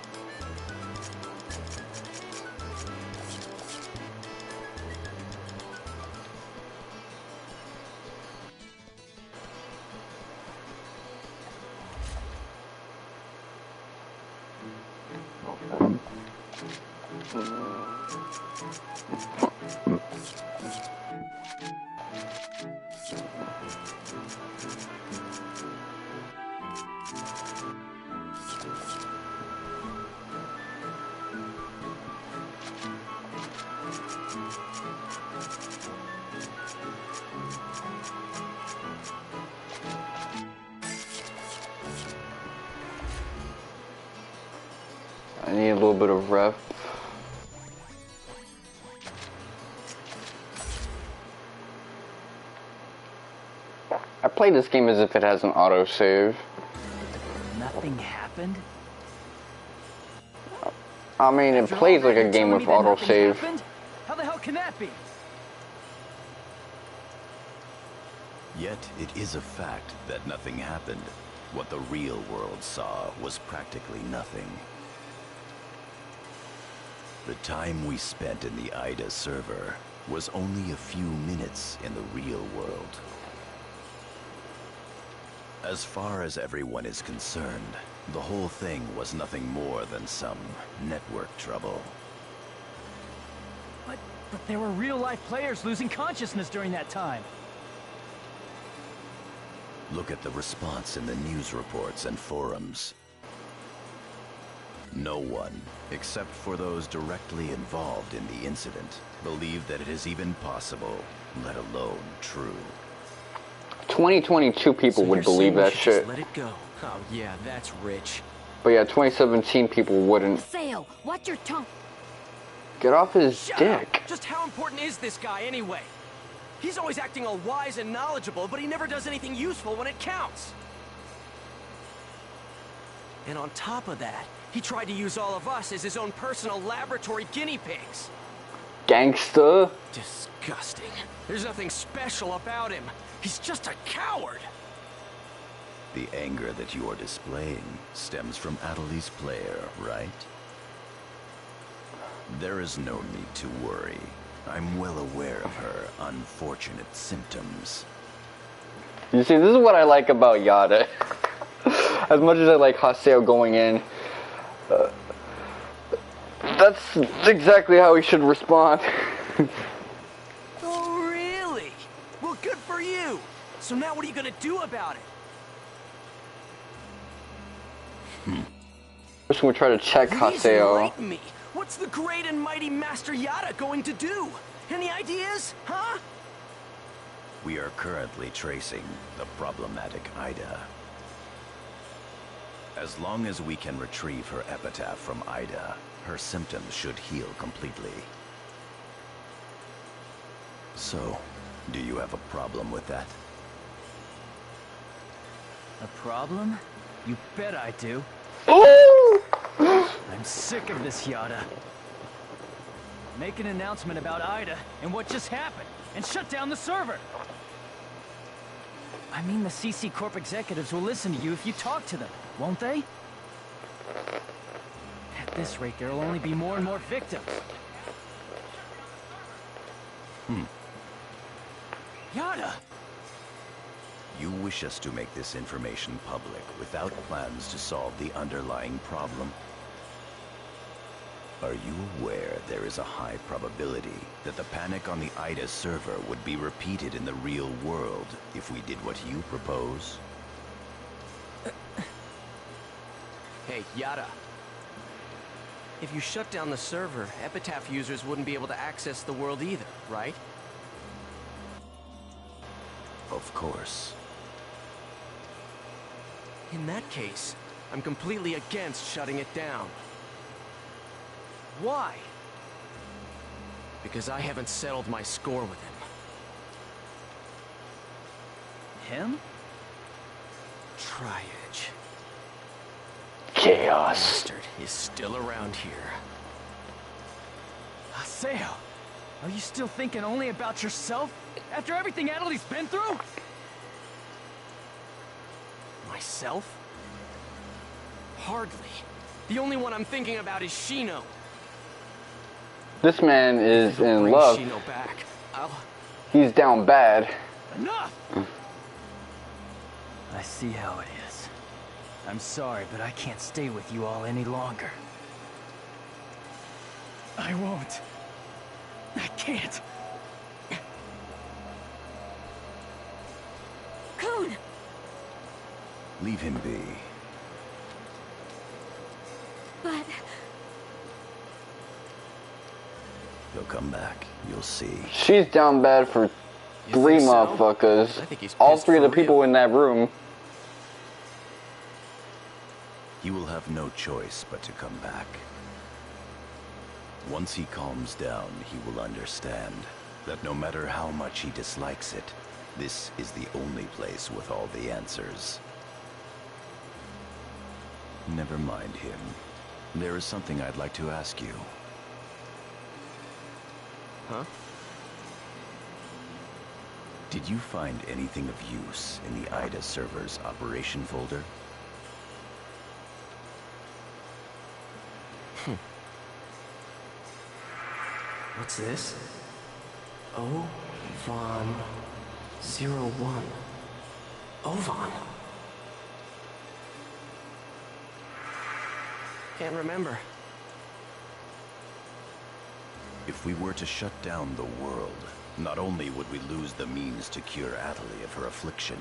I need a little bit of rep. I play this game as if it has an autosave. Nothing happened? I mean, it plays like a game with autosave. How the hell can that be? Yet it is a fact that nothing happened. What the real world saw was practically nothing. The time we spent in the IDA server was only a few minutes in the real world. As far as everyone is concerned, the whole thing was nothing more than some network trouble. But there were real-life players losing consciousness during that time. Look at the response in the news reports and forums. No one, except for those directly involved in the incident, believed that it is even possible, let alone true. 2022 people would believe that shit. Just let it go. Oh yeah, that's rich. But yeah, 2017 people wouldn't. Haseo, watch your tongue. Get off his Shut dick. up. Just how important is this guy anyway? He's always acting all wise and knowledgeable, but he never does anything useful when it counts. And on top of that, he tried to use all of us as his own personal laboratory guinea pigs. Gangsta. Disgusting. There's nothing special about him. He's just a coward. The anger that you are displaying stems from Atoli's player, right? There is no need to worry. I'm well aware of her unfortunate symptoms. You see, this is what I like about Yada. As much as I like Haseo going in, that's exactly how he should respond. Oh, really? Well, good for you. So now what are you gonna do about it? First, we'll try to check Please Haseo. enlighten me. What's the great and mighty Master Yada going to do? Any ideas, huh? We are currently tracing the problematic Ida. As long as we can retrieve her Epitaph from Ida, her symptoms should heal completely. So, do you have a problem with that? A problem? You bet I do. I'm sick of this, Yada. Make an announcement about Ida and what just happened, and shut down the server. I mean, the CC Corp executives will listen to you if you talk to them, won't they? At this rate, there'll only be more and more victims. Yada! You wish us to make this information public without plans to solve the underlying problem? Are you aware there is a high probability that the panic on the IDA server would be repeated in the real world if we did what you propose? Hey, Yada. If you shut down the server, Epitaph users wouldn't be able to access the world either, right? Of course. In that case, I'm completely against shutting it down. Why? Because I haven't settled my score with him. Him? Triage. Chaos. Bastard is still around here. Haseo, are you still thinking only about yourself? After everything Atoli's been through? Myself? Hardly. The only one I'm thinking about is Shino. This man is in Bring love. Shino back. He's down bad. Enough! I see how it is. I'm sorry, but I can't stay with you all any longer. I won't. I can't. Coon! Leave him be. But... He'll come back. You'll see. She's down bad for 3 motherfuckers. All 3 of the people in that room. You will have no choice but to come back. Once he calms down, he will understand that no matter how much he dislikes it, this is the only place with all the answers. Never mind him. There is something I'd like to ask you. Huh? Did you find anything of use in the IDA server's operation folder? What's this? Ovan 01. Ovan? Can't remember. If we were to shut down the world, not only would we lose the means to cure Atoli of her affliction,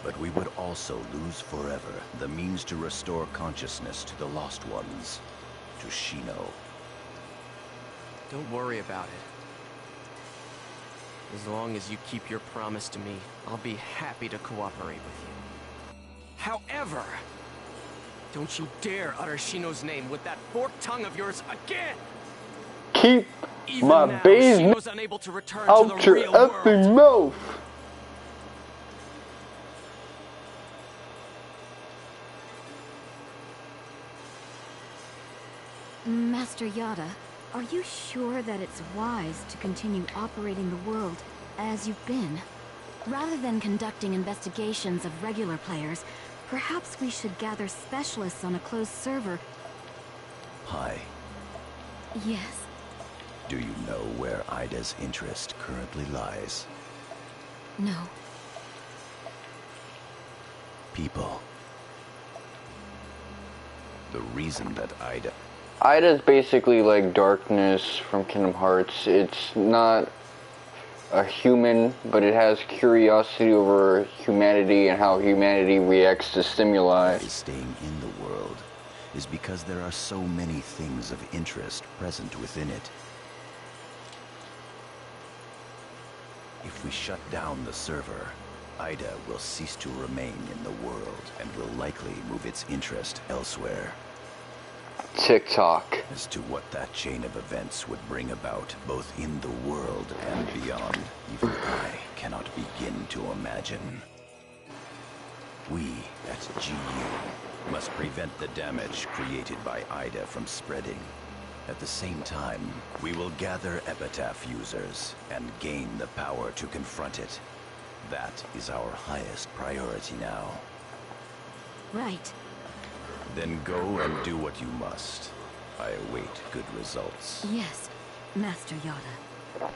but we would also lose forever the means to restore consciousness to the lost ones, to Shino. Don't worry about it. As long as you keep your promise to me, I'll be happy to cooperate with you. However, don't you dare utter Shino's name with that forked tongue of yours again! Keep Even my now, baby Shino's unable to return out to the your real world. effing mouth! Master Yada, are you sure that it's wise to continue operating the world as you've been? Rather than conducting investigations of regular players, perhaps we should gather specialists on a closed server. Hi. Yes. Do you know where IDA's interest currently lies? No. People. The reason that IDA's basically like darkness from Kingdom Hearts. It's not a human, but it has curiosity over humanity and how humanity reacts to stimuli. Staying in the world is because there are so many things of interest present within it. If we shut down the server, IDA will cease to remain in the world and will likely move its interest elsewhere. TikTok. As to what that chain of events would bring about, both in the world and beyond, even I cannot begin to imagine. We, at GU, must prevent the damage created by IDA from spreading. At the same time, we will gather Epitaph users and gain the power to confront it. That is our highest priority now. Right. Then go and do what you must. I await good results. Yes, Master Yada.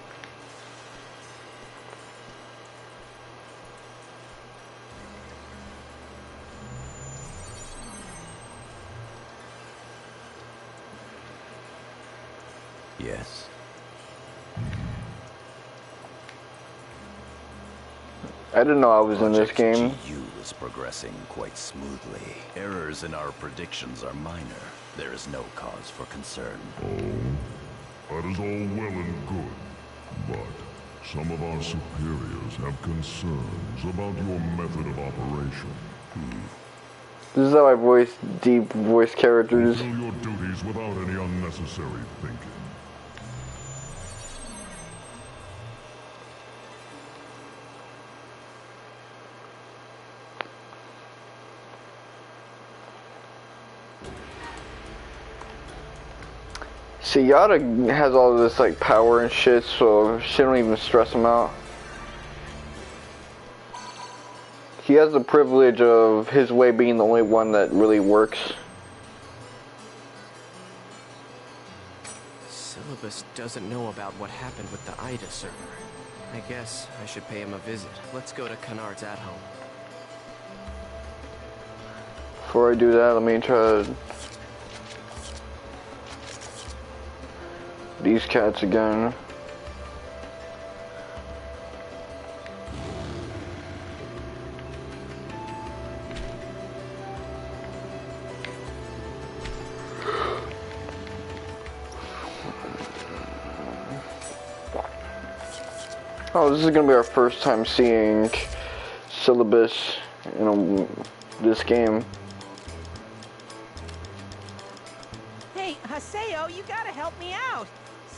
Yes. I didn't know I was in this game. GU is progressing quite smoothly. Errors in our predictions are minor. There is no cause for concern. Oh, that is all well and good. But some of our superiors have concerns about your method of operation. This is how I voice deep voice characters. Fulfill your duties without any unnecessary thinking. See, Yada has all this like power and shit, so she don't even stress him out. He has the privilege of his way being the only one that really works. Sylabus doesn't know about what happened with the IDA server. I guess I should pay him a visit. Let's go to Kennard's at home. Before I do that, let me try these cats again. Oh, this is gonna be our first time seeing Sylabus in this game.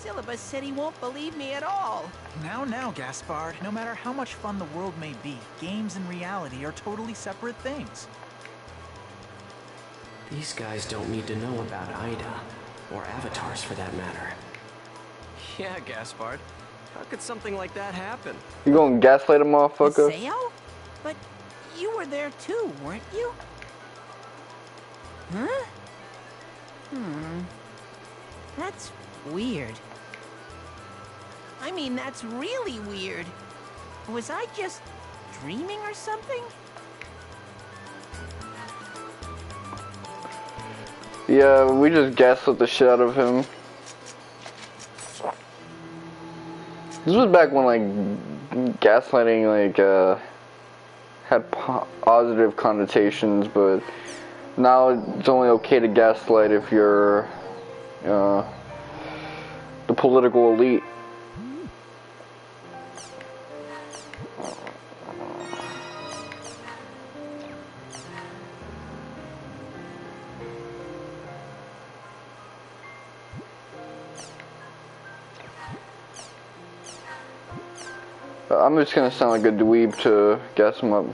Sylabus said he won't believe me at all. Now, Gaspard. No matter how much fun the world may be, games and reality are totally separate things. These guys don't need to know about Ida, or avatars for that matter. Yeah, Gaspard. How could something like that happen? You gonna gaslight a motherfucker? Haseo? But you were there too, weren't you? Huh? That's weird. I mean, that's really weird. Was I just dreaming or something? Yeah, we just gaslit the shit out of him. This was back when, like, gaslighting, like, had positive connotations, but now it's only okay to gaslight if you're, the political elite. I'm just gonna sound like a dweeb to gas him up.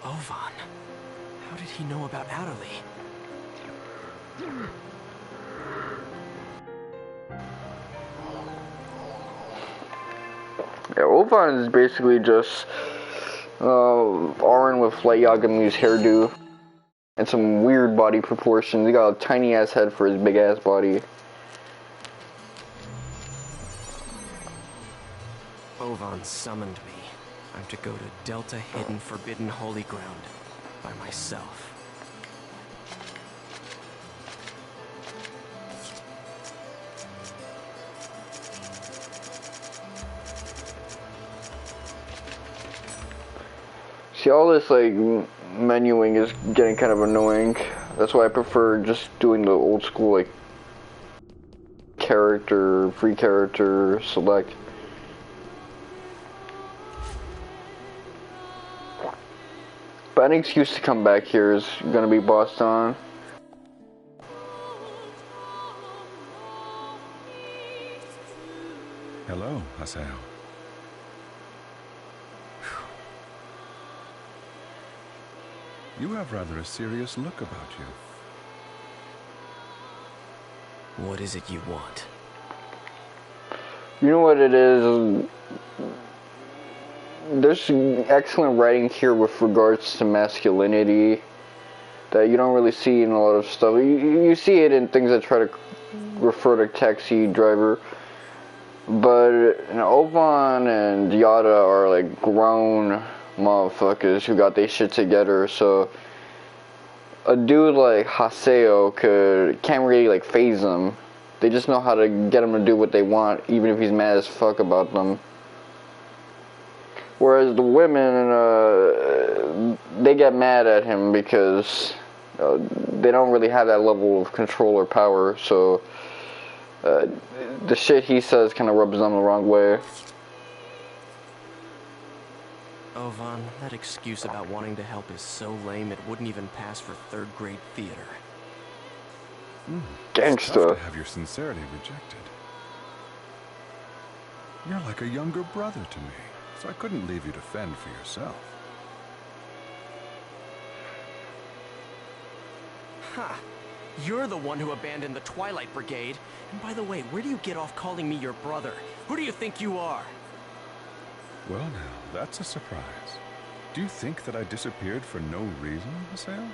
Ovan. How did he know about Atoli? Yeah, Ovan is basically just Auron with Light Yagami's hairdo and some weird body proportions. He got a tiny ass head for his big ass body. Ovan summoned me. I'm to go to Delta Hidden Forbidden Holy Ground by myself. See, all this like menuing is getting kind of annoying. That's why I prefer just doing the old school like character, free character, select. But any excuse to come back here is gonna be bossed on. Hello, Haseo. You have rather a serious look about you. What is it you want? You know what it is? There's excellent writing here with regards to masculinity that you don't really see in a lot of stuff. You see it in things that try to refer to taxi driver, but Ovan and Yada are like grown motherfuckers who got their shit together, so a dude like Haseo can't really like phase them. They just know how to get him to do what they want, even if he's mad as fuck about them. Whereas the women, they get mad at him because they don't really have that level of control or power, so the shit he says kind of rubs them the wrong way. Ovan, that excuse about wanting to help is so lame it wouldn't even pass for third-grade theater. Gangsta. It's tough to have your sincerity rejected. You're like a younger brother to me, so I couldn't leave you to fend for yourself. Ha! You're the one who abandoned the Twilight Brigade. And by the way, where do you get off calling me your brother? Who do you think you are? Well now, that's a surprise. Do you think that I disappeared for no reason, Haseo?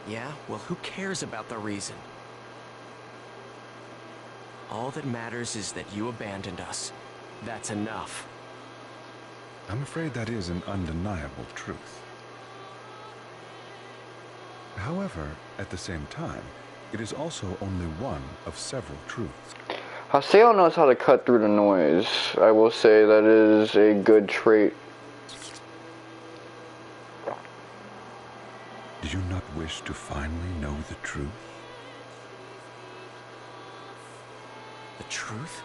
Yeah? Well, who cares about the reason? All that matters is that you abandoned us. That's enough. I'm afraid that is an undeniable truth. However, at the same time, it is also only one of several truths. Haseo knows how to cut through the noise. I will say that is a good trait. Do you not wish to finally know the truth? The truth?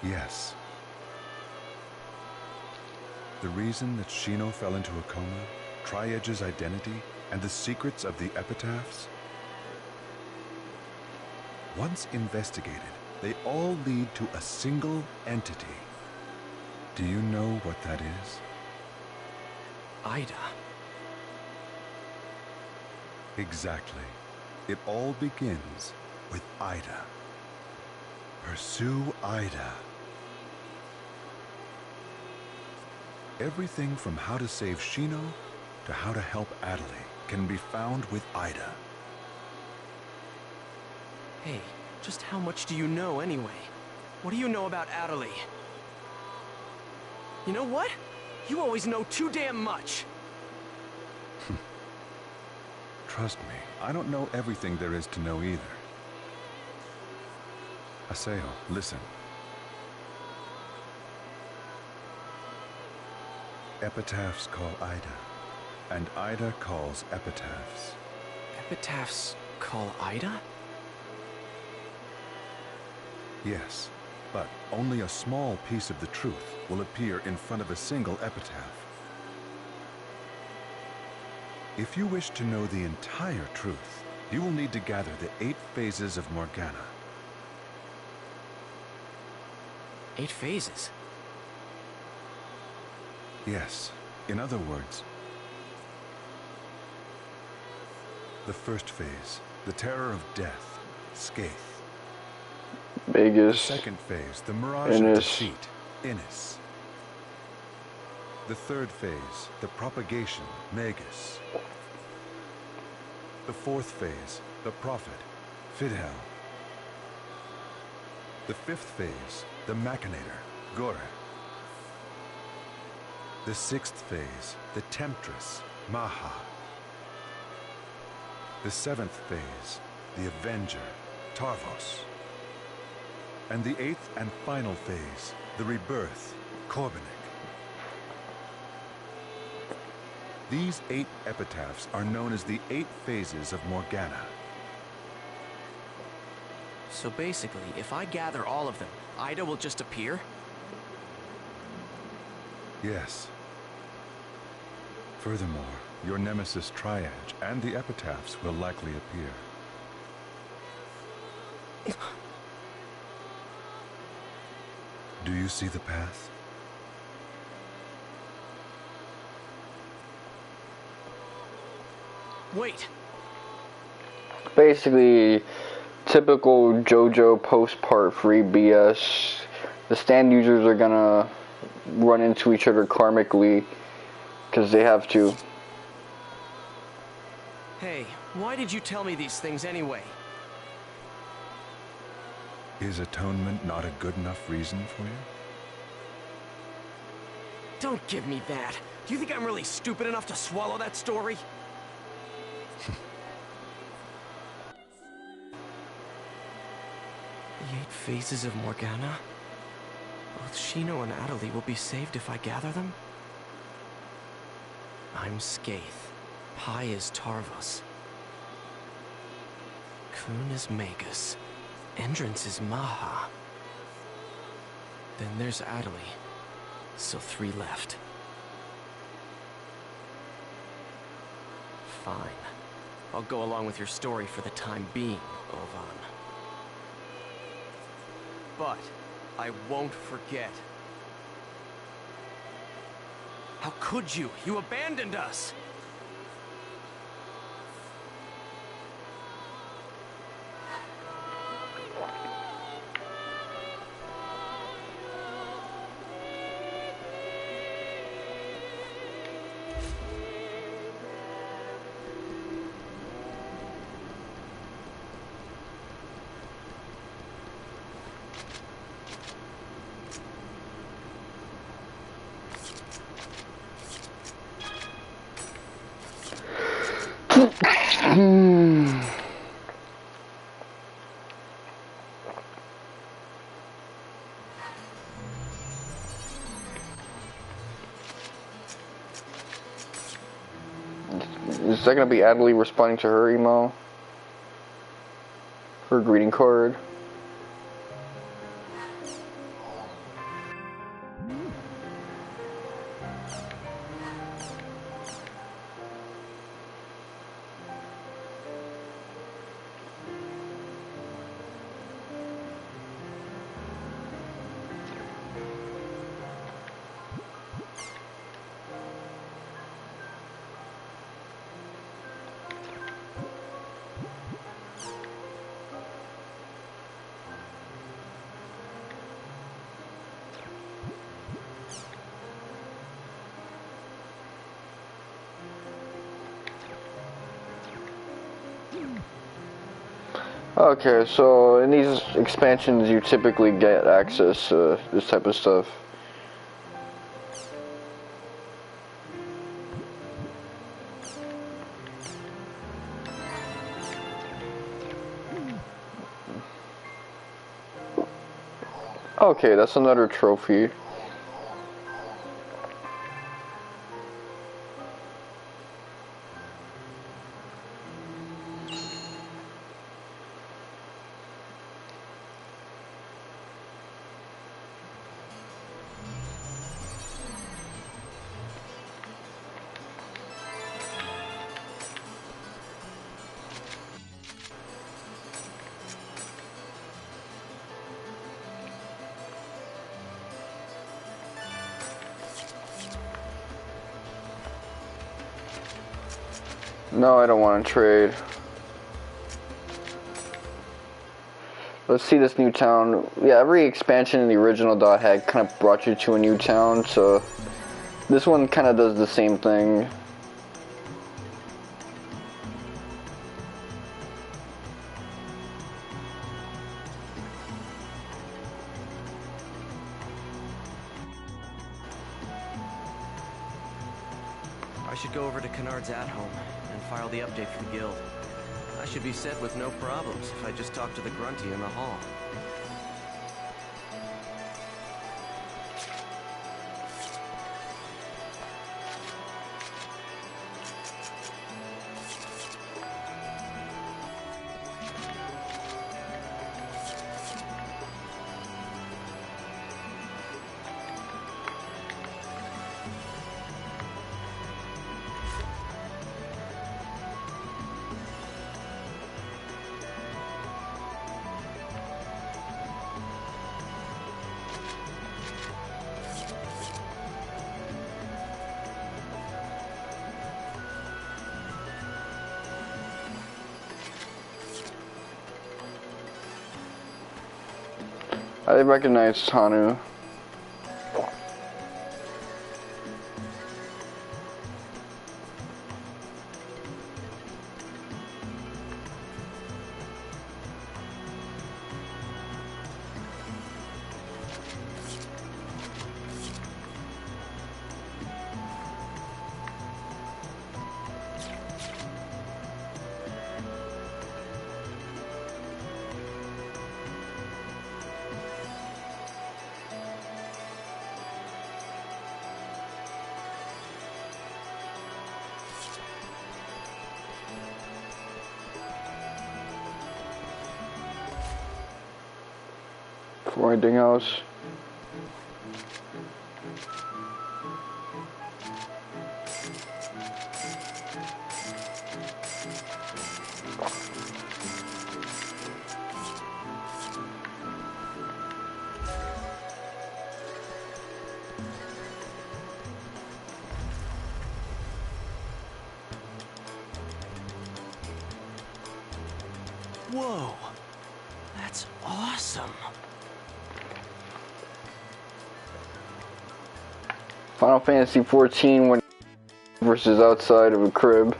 Yes. The reason that Shino fell into a coma, Tri-Edge's identity, and the secrets of the Epitaphs? Once investigated, they all lead to a single entity. Do you know what that is? Ida. Exactly. It all begins with Ida. Pursue Ida. Everything from how to save Shino to how to help Atoli can be found with Ida. Hey, just how much do you know anyway? What do you know about Atoli? You know what? You always know too damn much. Trust me, I don't know everything there is to know either. Haseo, listen. Epitaphs call Ida, and Ida calls epitaphs. Epitaphs call Ida? Yes, but only a small piece of the truth will appear in front of a single epitaph. If you wish to know the entire truth, you will need to gather the 8 phases of Morgana. 8 phases? Yes. In other words, the first phase, the terror of death, Skaith. Vegas. The second phase, the mirage of deceit, Innis. The third phase, the propagation, Magus. The fourth phase, the prophet, Fidel. The fifth phase, the machinator, Gore. The sixth phase, the temptress, Maha. The seventh phase, the avenger, Tarvos. And the 8th and final phase, the rebirth, Korbanik. These 8 epitaphs are known as the 8 phases of Morgana. So basically, if I gather all of them, Ida will just appear? Yes. Furthermore, your nemesis Tri-Edge and the epitaphs will likely appear. Do you see the path? Wait. Basically, typical JoJo post-part 3 BS. The stand users are gonna run into each other karmically because they have to. Hey, why did you tell me these things anyway? Is atonement not a good enough reason for you? Don't give me that. Do you think I'm really stupid enough to swallow that story? The 8 phases of Morgana? Both Shino and Atoli will be saved if I gather them? I'm Skaith. Pi is Tarvos. Kun is Magus. Entrance is Maha. Then there's Atoli. So 3 left. Fine. I'll go along with your story for the time being, Ovan. But I won't forget. How could you? You abandoned us! Is that gonna be Atoli responding to her email? Her greeting card? Okay, so in these expansions you typically get access to this type of stuff. Okay, that's another trophy. No, I don't want to trade. Let's see this new town. Yeah, every expansion in the original dot had kind of brought you to a new town, so this one kind of does the same thing. I should go over to Kennard's at-home and file the update for the guild. I should be set with no problems if I just talk to the grunty in the hall. I recognize Tanu. For anything else. Whoa, that's awesome. Final Fantasy 14 when versus outside of a crib.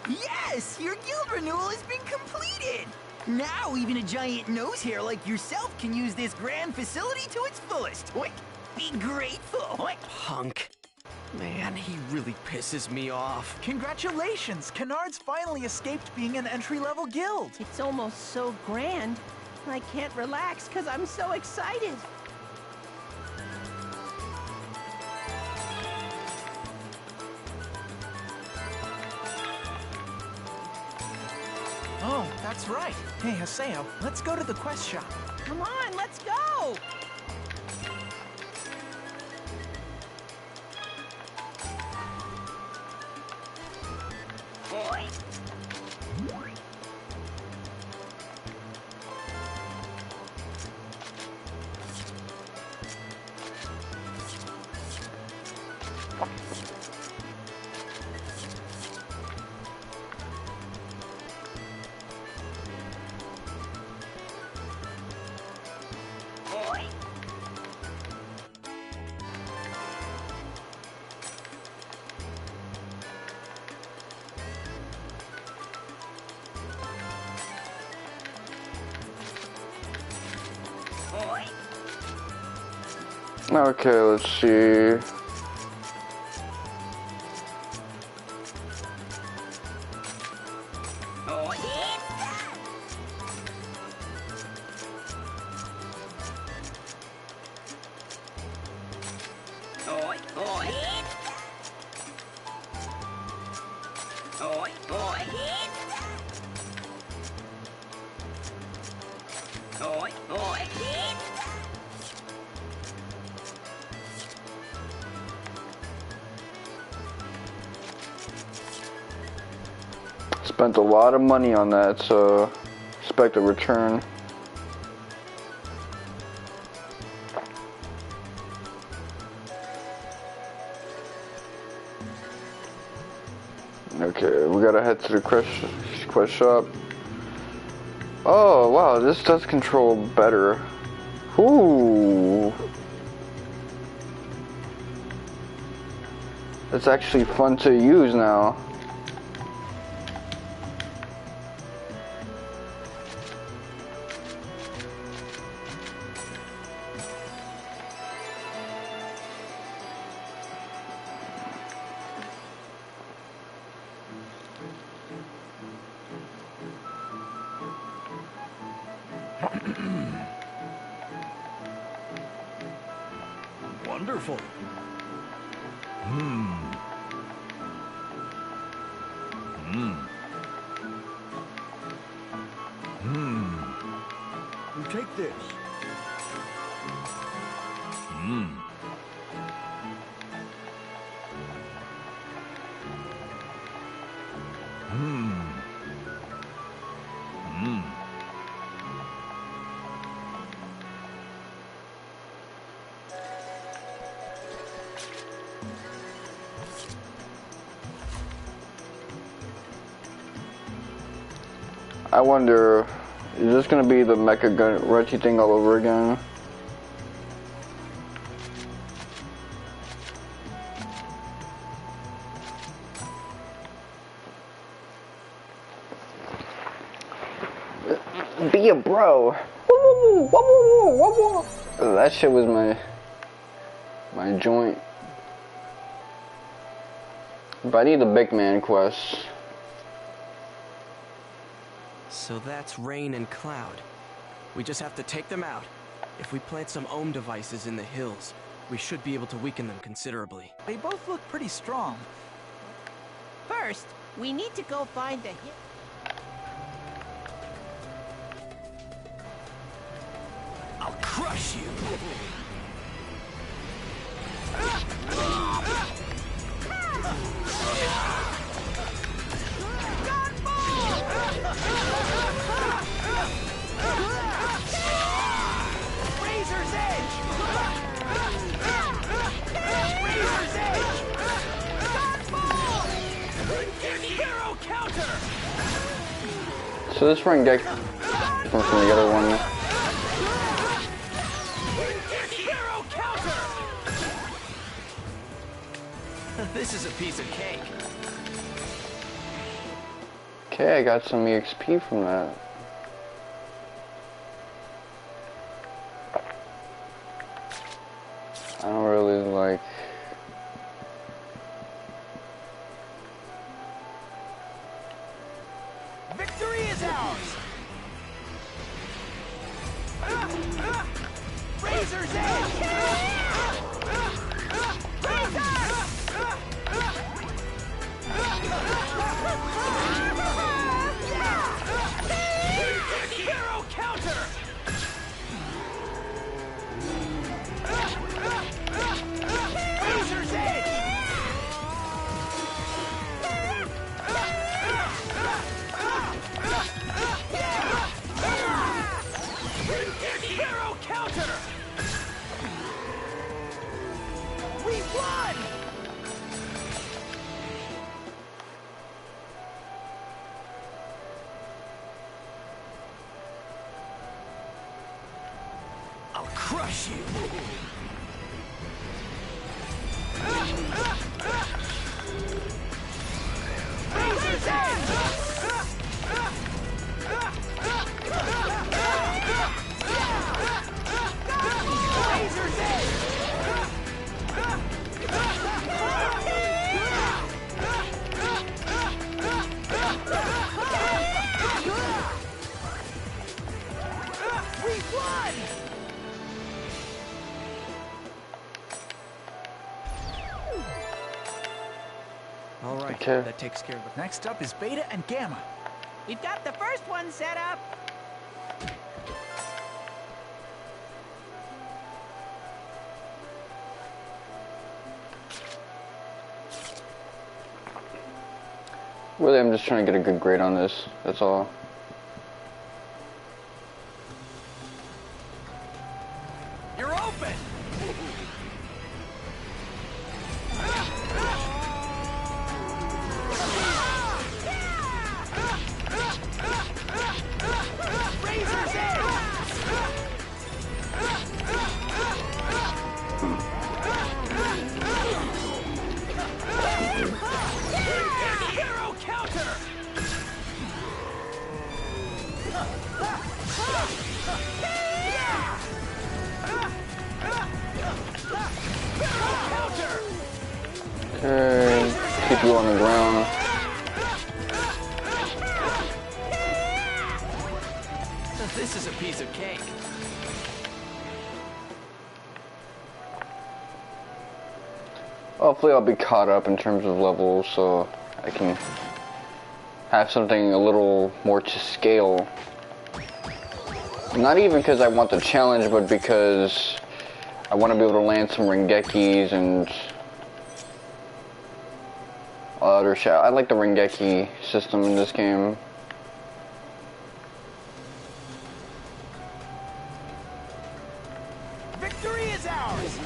Yes! Your guild renewal has been completed! Now even a giant nose hair like yourself can use this grand facility to its fullest. Be grateful. Punk. Man, he really pisses me off. Congratulations! Kennard's finally escaped being an entry-level guild. It's almost so grand. I can't relax because I'm so excited. Oh, that's right. Hey, Haseo, let's go to the quest shop. Come on, let's go! Okay, let's see. Spent a lot of money on that, so expect a return. Okay, we gotta head to the quest shop. Oh wow, this does control better. Ooh. It's actually fun to use now. Wonderful. Take this. I wonder, is this gonna be the mecha Gunchy thing all over again? Be a bro. That shit was my joint. But I need the big man quest. So that's Rain and Cloud. We just have to take them out. If we plant some ohm devices in the hills, we should be able to weaken them considerably. They both look pretty strong. First, we need to go find the I'll crush you! Razor's Edge! Razor's Edge! Sparrow counter! So this ring deck from the other one. Sparrow counter! This is a piece of cake. Okay, I got some EXP from that. I don't really like... Victory is ours! Razor's Edge! Sparrow counter! Razor's Edge! Sparrow counter! We won! I'll crush you! Razor's Edge! Razor's Edge! All right, Okay. that takes care of it. Next up is Beta and Gamma. We've got the first one set up. Really, I'm just trying to get a good grade on this. That's all. You're open! Razor's Hero counter! Okay, keep you on the ground. This is a piece of cake. Hopefully I'll be caught up in terms of levels so I can have something a little more to scale. Not even because I want the challenge, but because I want to be able to land some Rengekis and other shit. I like the Rengeki system in this game. Victory is ours!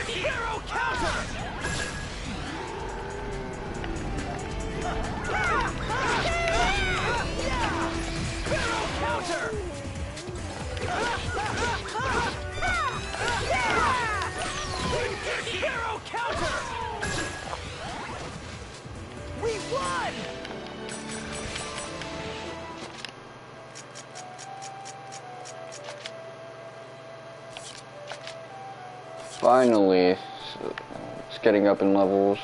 Hero counter! Hero counter! Hero counter! We won! Finally, it's getting up in levels.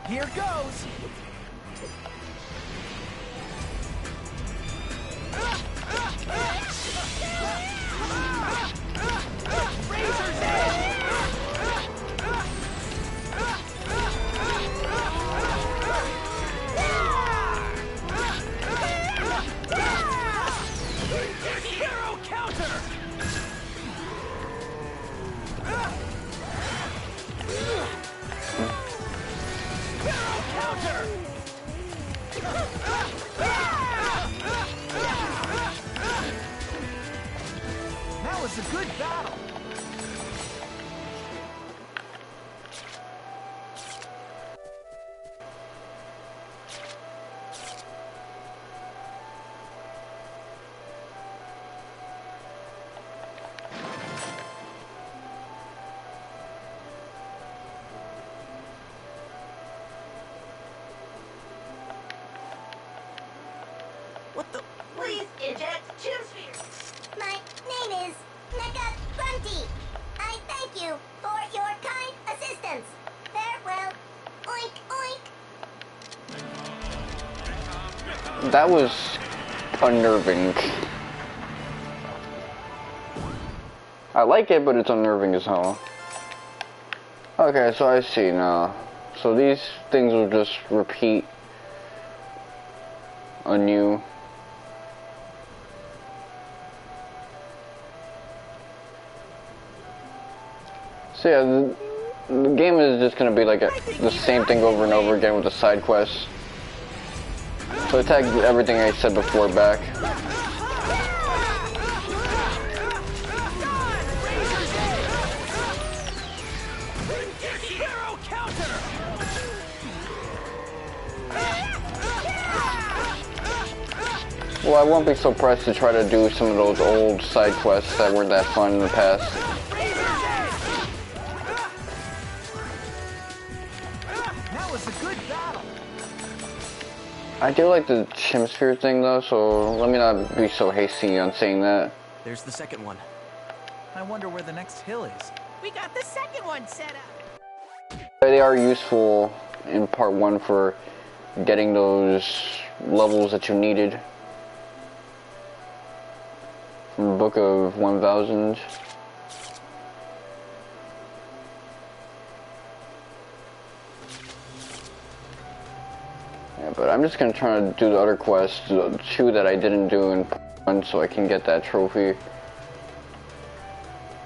Here goes! Razor's edge! Hero counter! Hero counter! That was a good battle. What the? Please eject Chimsphere. My name is Mecha Grunty. I thank you for your kind assistance. Farewell. Oink oink. That was unnerving. I like it, but it's unnerving as hell. Okay, so I see now. So these things will just repeat anew. So yeah, the game is just gonna be like the same thing over and over again with the side quests. So I tagged everything I said before back. Hero counter! Well, I won't be so pressed to try to do some of those old side quests that weren't that fun in the past. That was a good battle. I do like the Chimsphere thing though, so let me not be so hasty on saying that. There's the second one. I wonder where the next hill is. We got the second one set up. They are useful in part 1 for getting those levels that you needed from the Book of 1000. Yeah, but I'm just gonna try to do the other quests, the 2 that I didn't do in part 1, so I can get that trophy.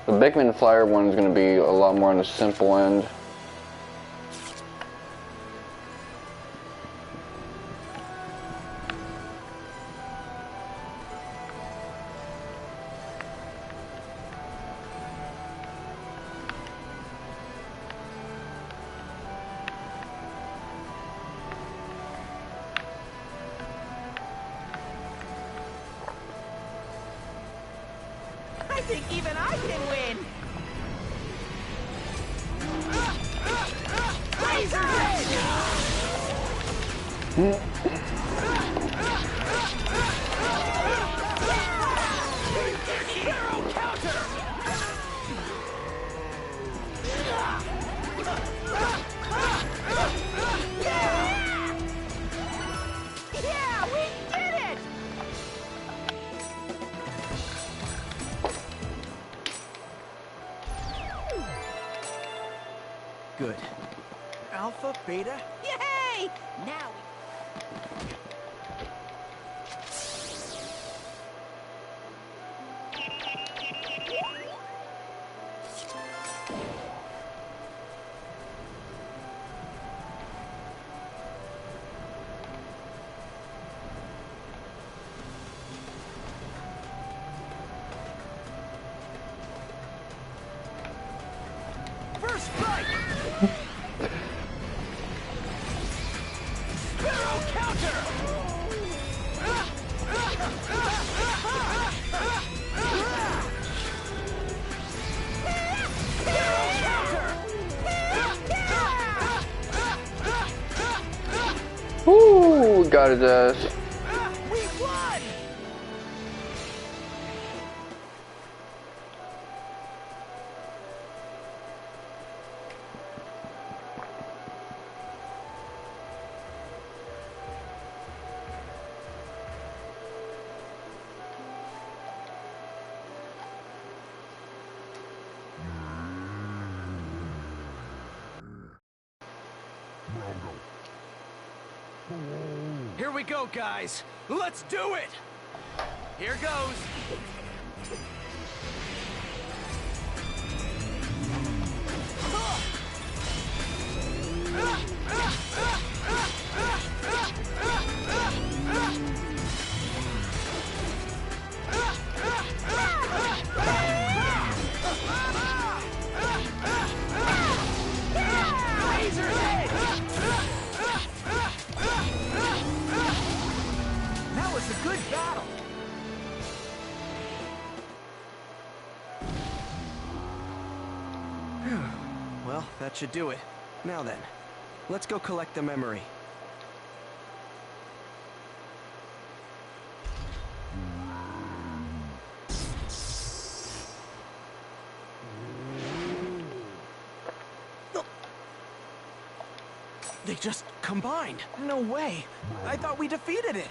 The Bigman Flyer one is gonna be a lot more on the simple end. I think even I can win! Razor's Edge! Barrel counter! Yeah, we did it! Good. Alpha, beta? Yay! Now first strike! Barrel counter! Barrel counter! Ooh, got his ass. We won! Here we go, guys. Let's do it! Here goes. Razor's Edge! That was a good battle. Well, that should do it. Now then, let's go collect the memory. They just combined. No way. I thought we defeated it.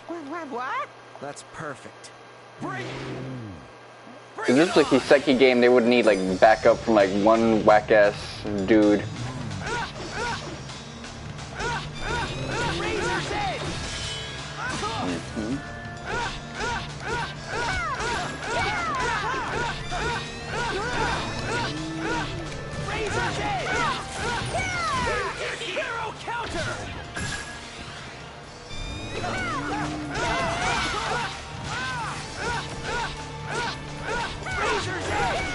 What? That's perfect. Bring it! If this was a Kiseki game, they would need like backup from like one whack-ass dude. Razor's Edge! Razor's Edge! Barrel counter! Razor's Edge!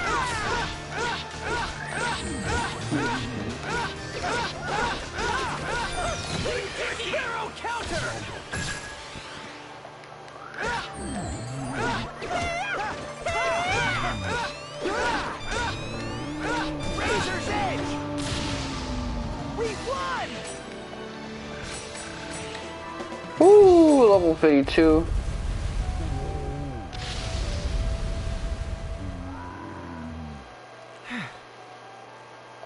Barrel counter! Razor's Edge! We won! Ooh, level 52.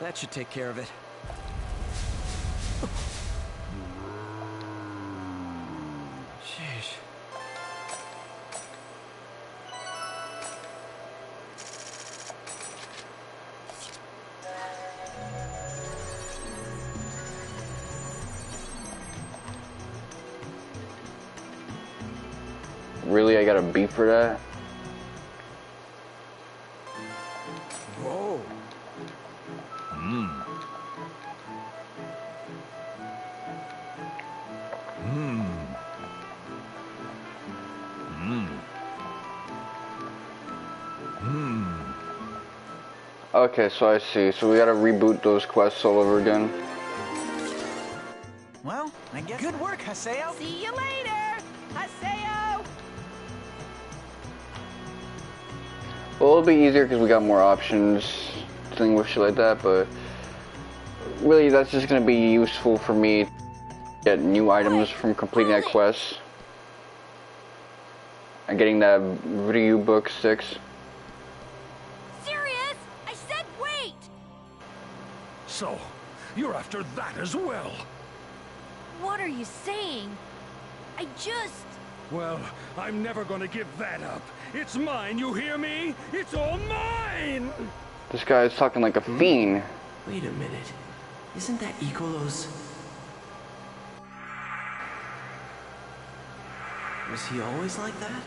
That should take care of it. Sheesh. Really, I got a beat for that? Whoa. Okay, so I see. So we gotta reboot those quests all over again. Well, I guess. Good work, Haseo. See you later, Haseo. Well, it'll be easier because we got more options, thing with shit like that, but really that's just gonna be useful for me to get new items from completing that quest. And getting that Ryu book 6. Serious? I said wait! So, you're after that as well? What are you saying? I just... Well, I'm never gonna give that up. It's mine, you hear me? It's all mine! This guy is talking like a fiend. Wait a minute. Isn't that Icolo's... Was he always like that?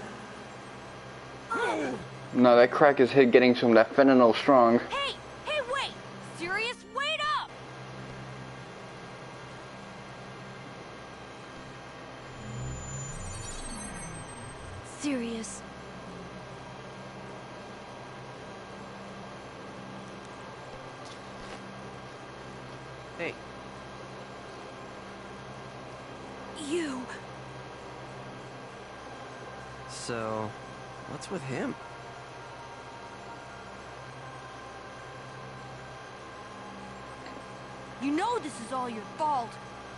No, that crack is hit getting to him, that fentanyl strong. Hey! Hey, wait! Serious, wait up! Serious. Hey. You... So, what's with him? You know this is all your fault.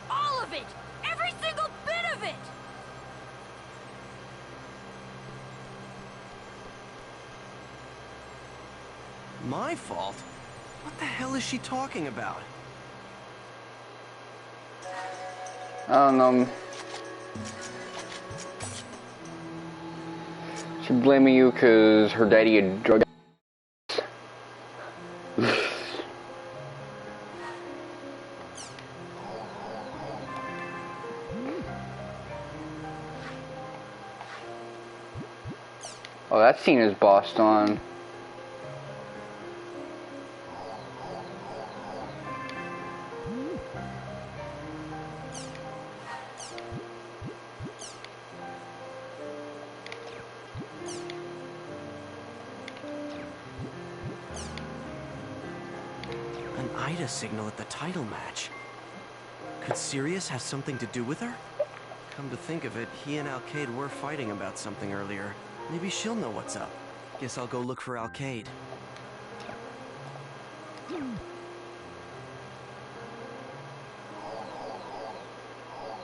All of it! Every single bit of it! My fault? What the hell is she talking about? I don't know. She's blaming you because her daddy a drug. Oh, that scene is bossed on. An Ida signal at the title match. Could Sirius have something to do with her? Come to think of it, he and Alkaid were fighting about something earlier. Maybe she'll know what's up. Guess I'll go look for Alkaid.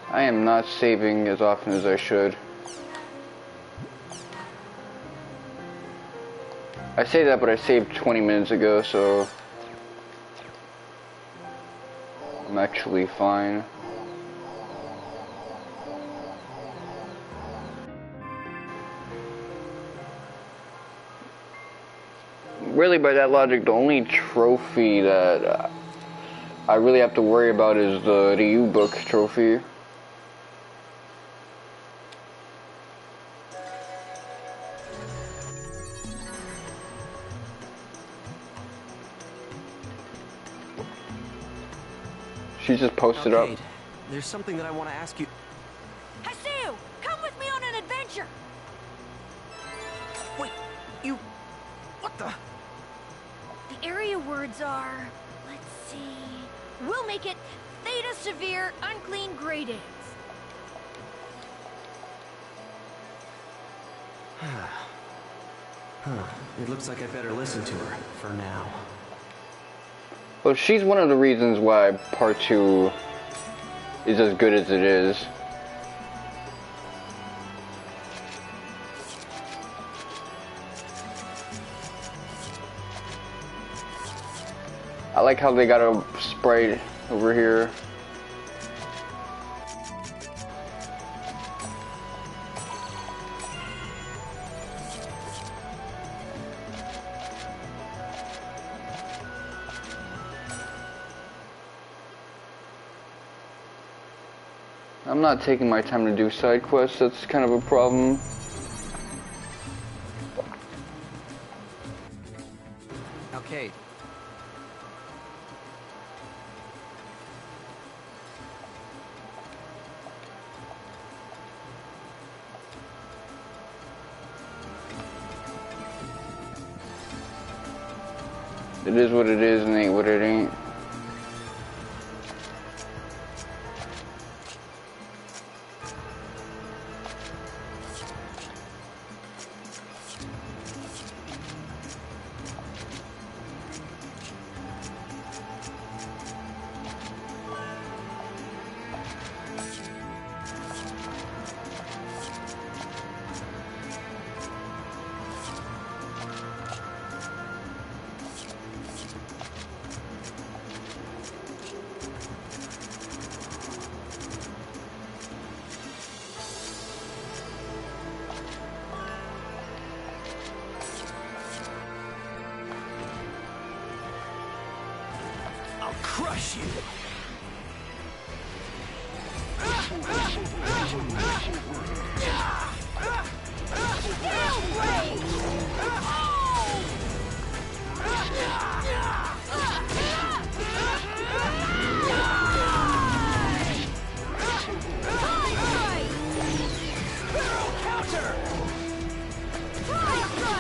I am not saving as often as I should. I say that, but I saved 20 minutes ago, so I'm actually fine. Really, by that logic, the only trophy that I really have to worry about is the Ryu book trophy. She just posted Alkaid, up. There's something that I want to ask you. Haseo, come with me on an adventure! Wait, you... What the... The area words are... Let's see... We'll make it Theta Severe Unclean Gradings. It looks like I better listen to her, for now. Well, she's one of the reasons why Part 2 is as good as it is. I like how they got a sprite over here. I'm not taking my time to do side quests, that's kind of a problem. Alkaid. It is what it is and ain't what it ain't. Crush you!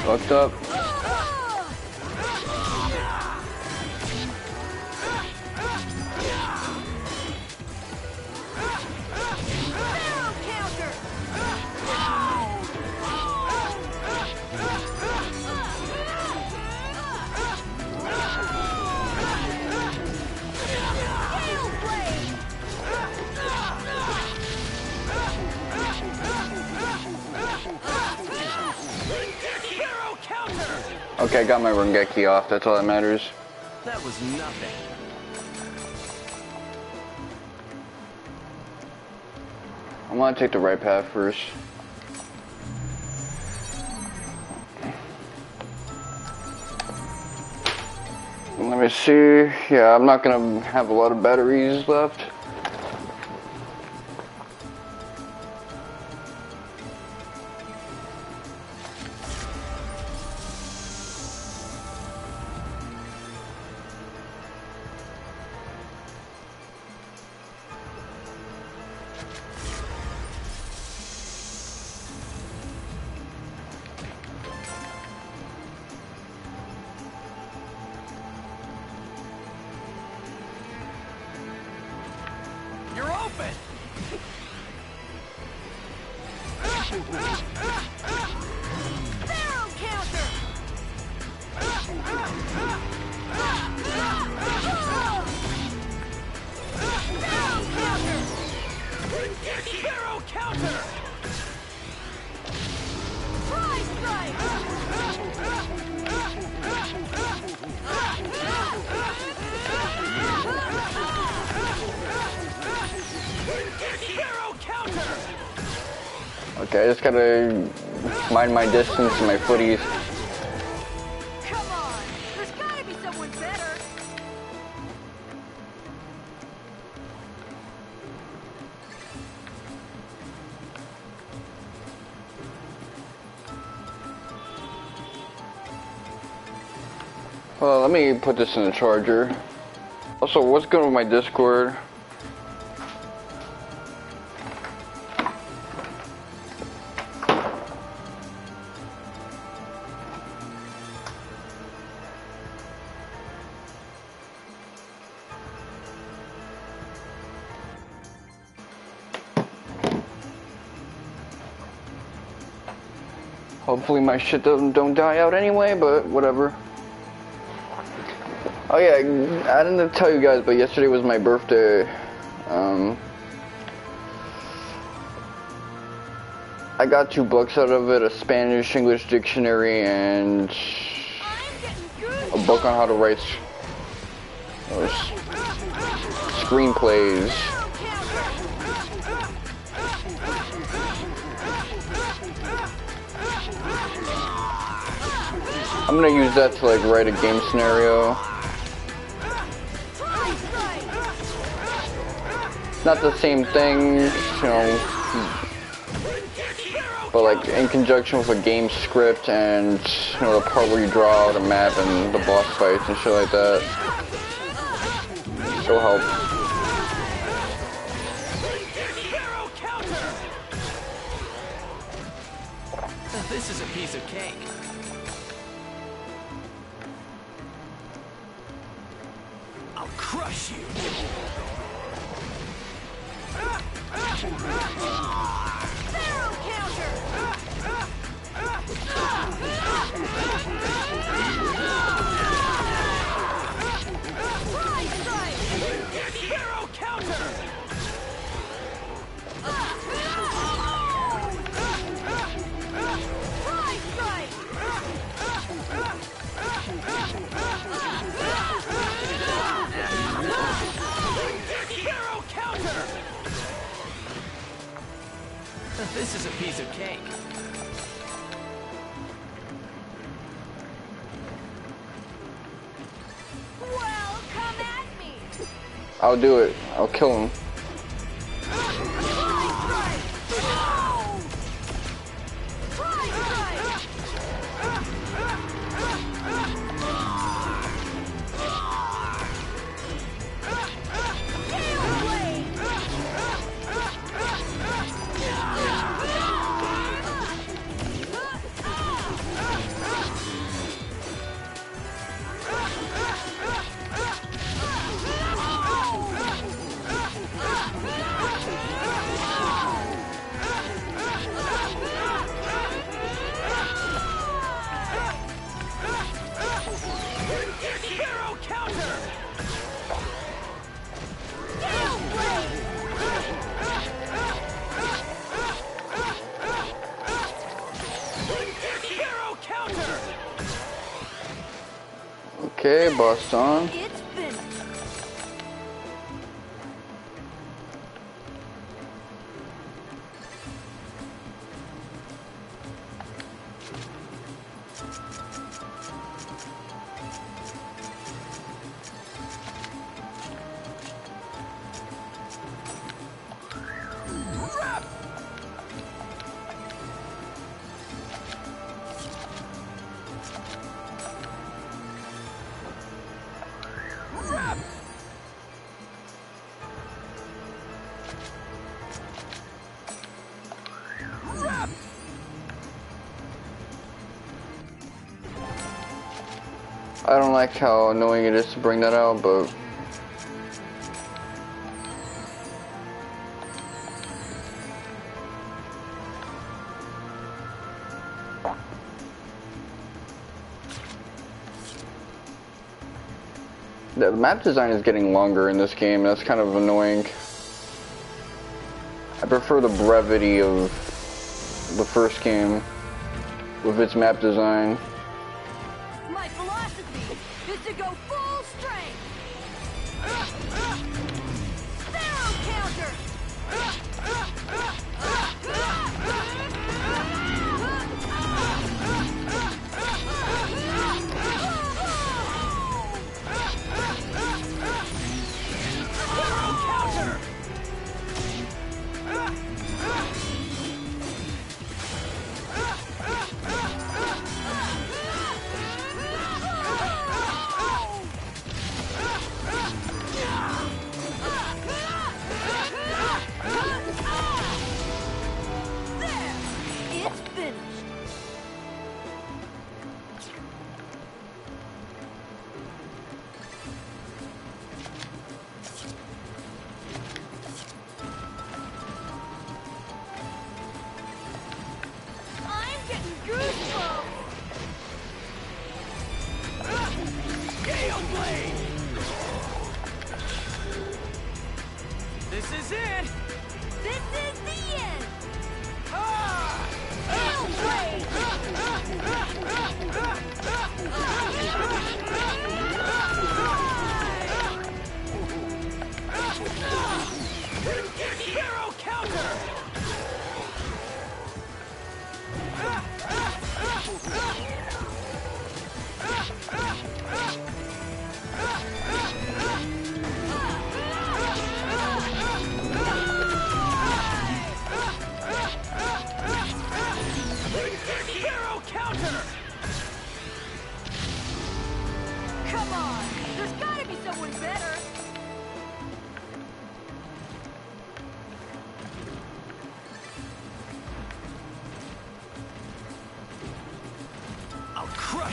Fucked up. Okay, I got my Rengeki off, that's all that matters. That was nothing. I'm gonna take the right path first. Let me see. Yeah, I'm not gonna have a lot of batteries left. You're open! Barrel counter! Barrel counter! Prize strike! Barrel counter! Okay, I just gotta mind my distance and my footies. Come on! There's gotta be someone better! Well, let me put this in the charger. Also, what's good with my Discord? Hopefully my shit don't die out anyway, but whatever. Oh yeah, I didn't tell you guys, but yesterday was my birthday. I got 2 books out of it, a Spanish-English dictionary and a book on how to write screenplays. I'm gonna use that to like write a game scenario. not the same thing, you know, but like in conjunction with a game script and, you know, the part where you draw out a map and the boss fights and shit like that. It'll help. This is a piece of cake. I'll crush you. Pharaoh counter! Pride strike! Pharaoh counter! Pride strike! Pharaoh counter! This is a piece of cake. Well, come at me! I'll do it. I'll kill him. Pride strike! No! Pride strike! Gale blade! Pharaoh counter! Gale blade! Pharaoh counter! Okay, boss on. It's finished! I don't like how annoying it is to bring that out, but the map design is getting longer in this game. That's kind of annoying. I prefer the brevity of the first game with its map design. My philosophy is to go full strength! Pharaoh counter! It's finished! I'm getting goosebumps! Gale blade! This is it! This is the end! Ah! Gale blade! Pharaoh counter!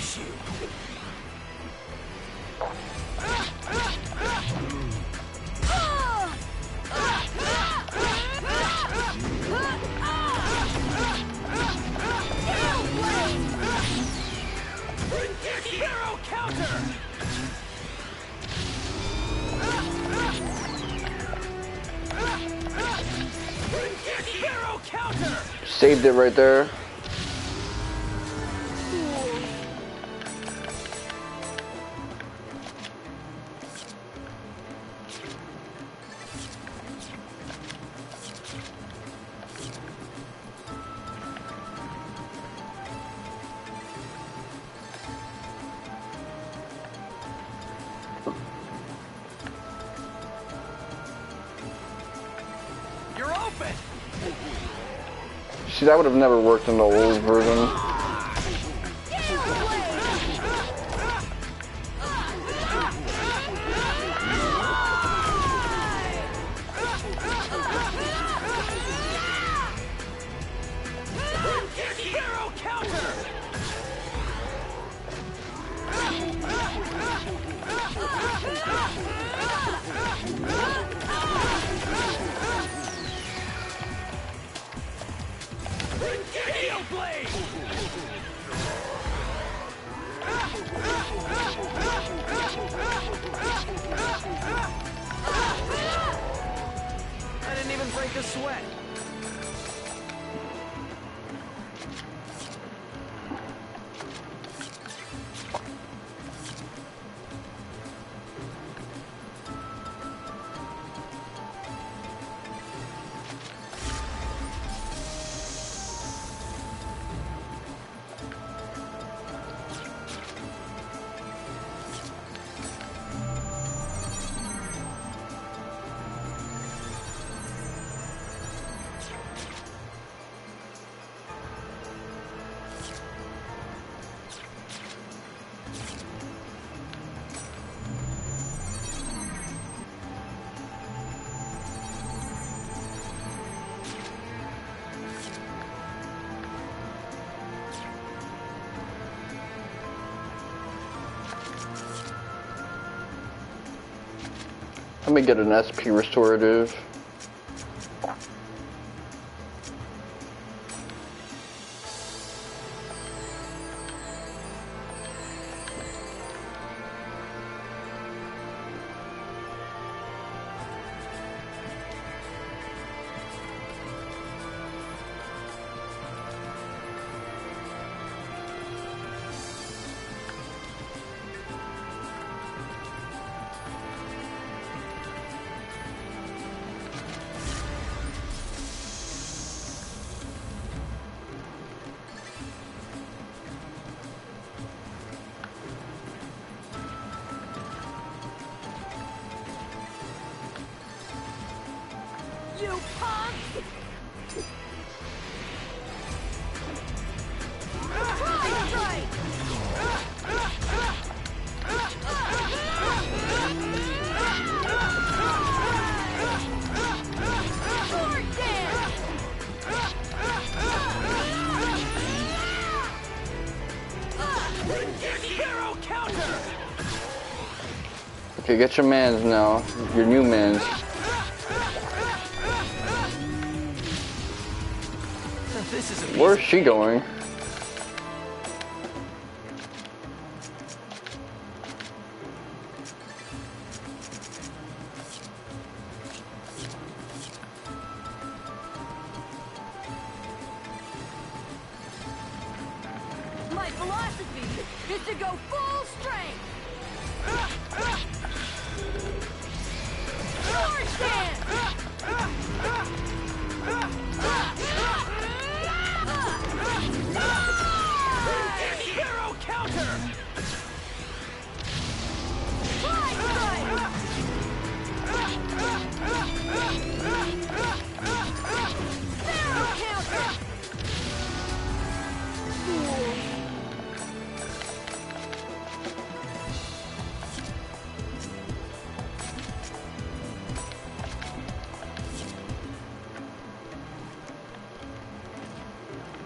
crush you. Hero counter! Hero counter! Saved it right there. See, that would have never worked in the old version. Hero counter! Steel blade! I didn't even break a sweat. Let me get an SP restorative. You punk! Strike! Sword dance! Hero counter! Okay, get your mans now. Your new mans. Where's she going? My philosophy is to go full strength! Sword dance! Hero counter! Fly strike! Hero counter!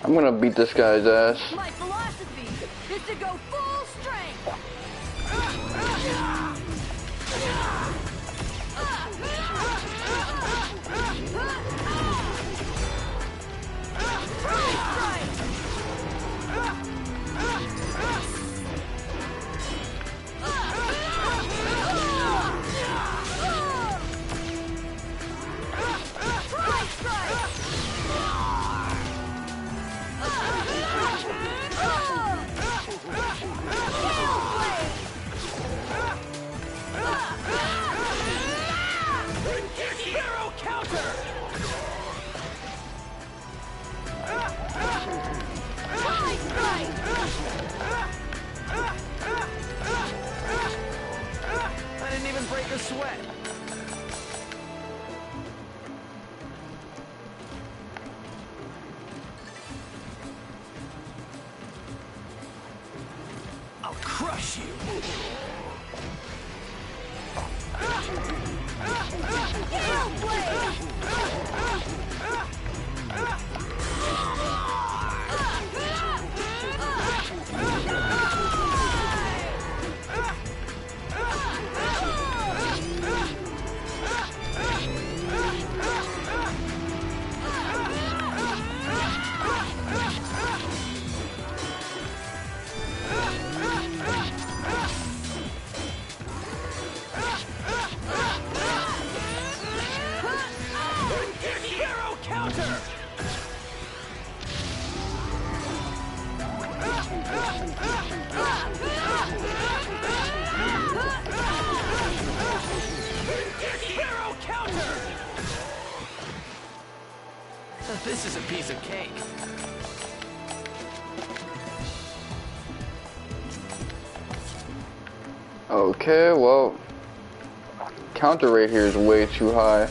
I'm gonna beat this guy's ass. My philosophy is to go full I'll crush you. This is a piece of cake. Okay, well, counter rate here is way too high.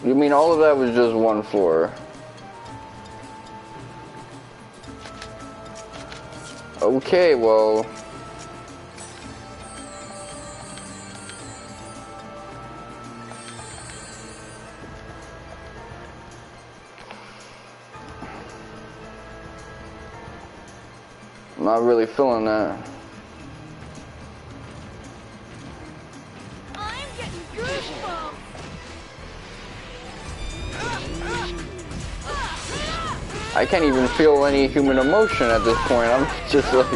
You mean all of that was just one floor? Okay, well... Not really feeling that. I'm getting goosebumps. I can't even feel any human emotion at this point. I'm just like,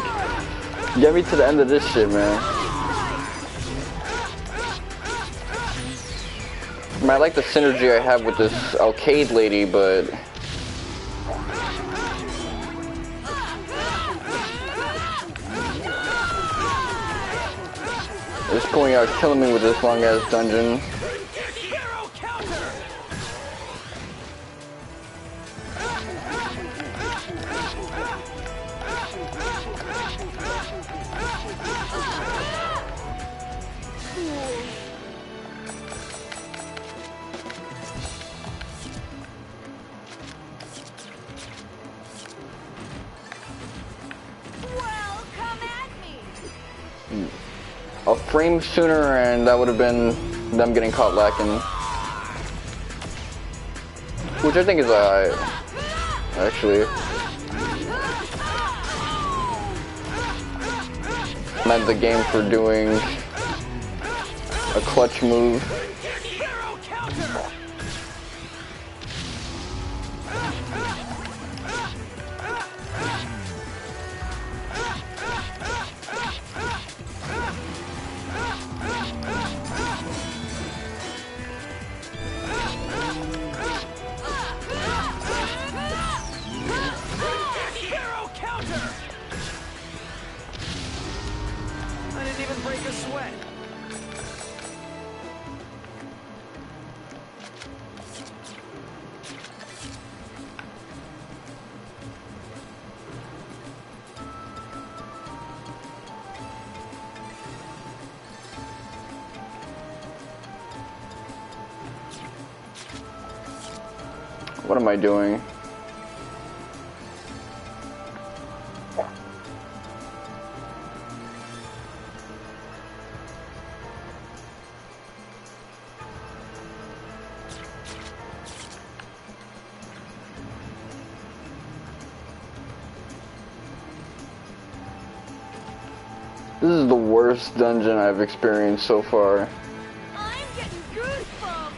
get me to the end of this shit, man. I mean, I like the synergy I have with this Alkaid lady, but at this point, y'all killing me with this long ass dungeon. A frame sooner and that would have been them getting caught lacking. Which I think is alright, actually. Meant the game for doing a clutch move. What am I doing? This is the worst dungeon I've experienced so far. I'm getting goosebumps.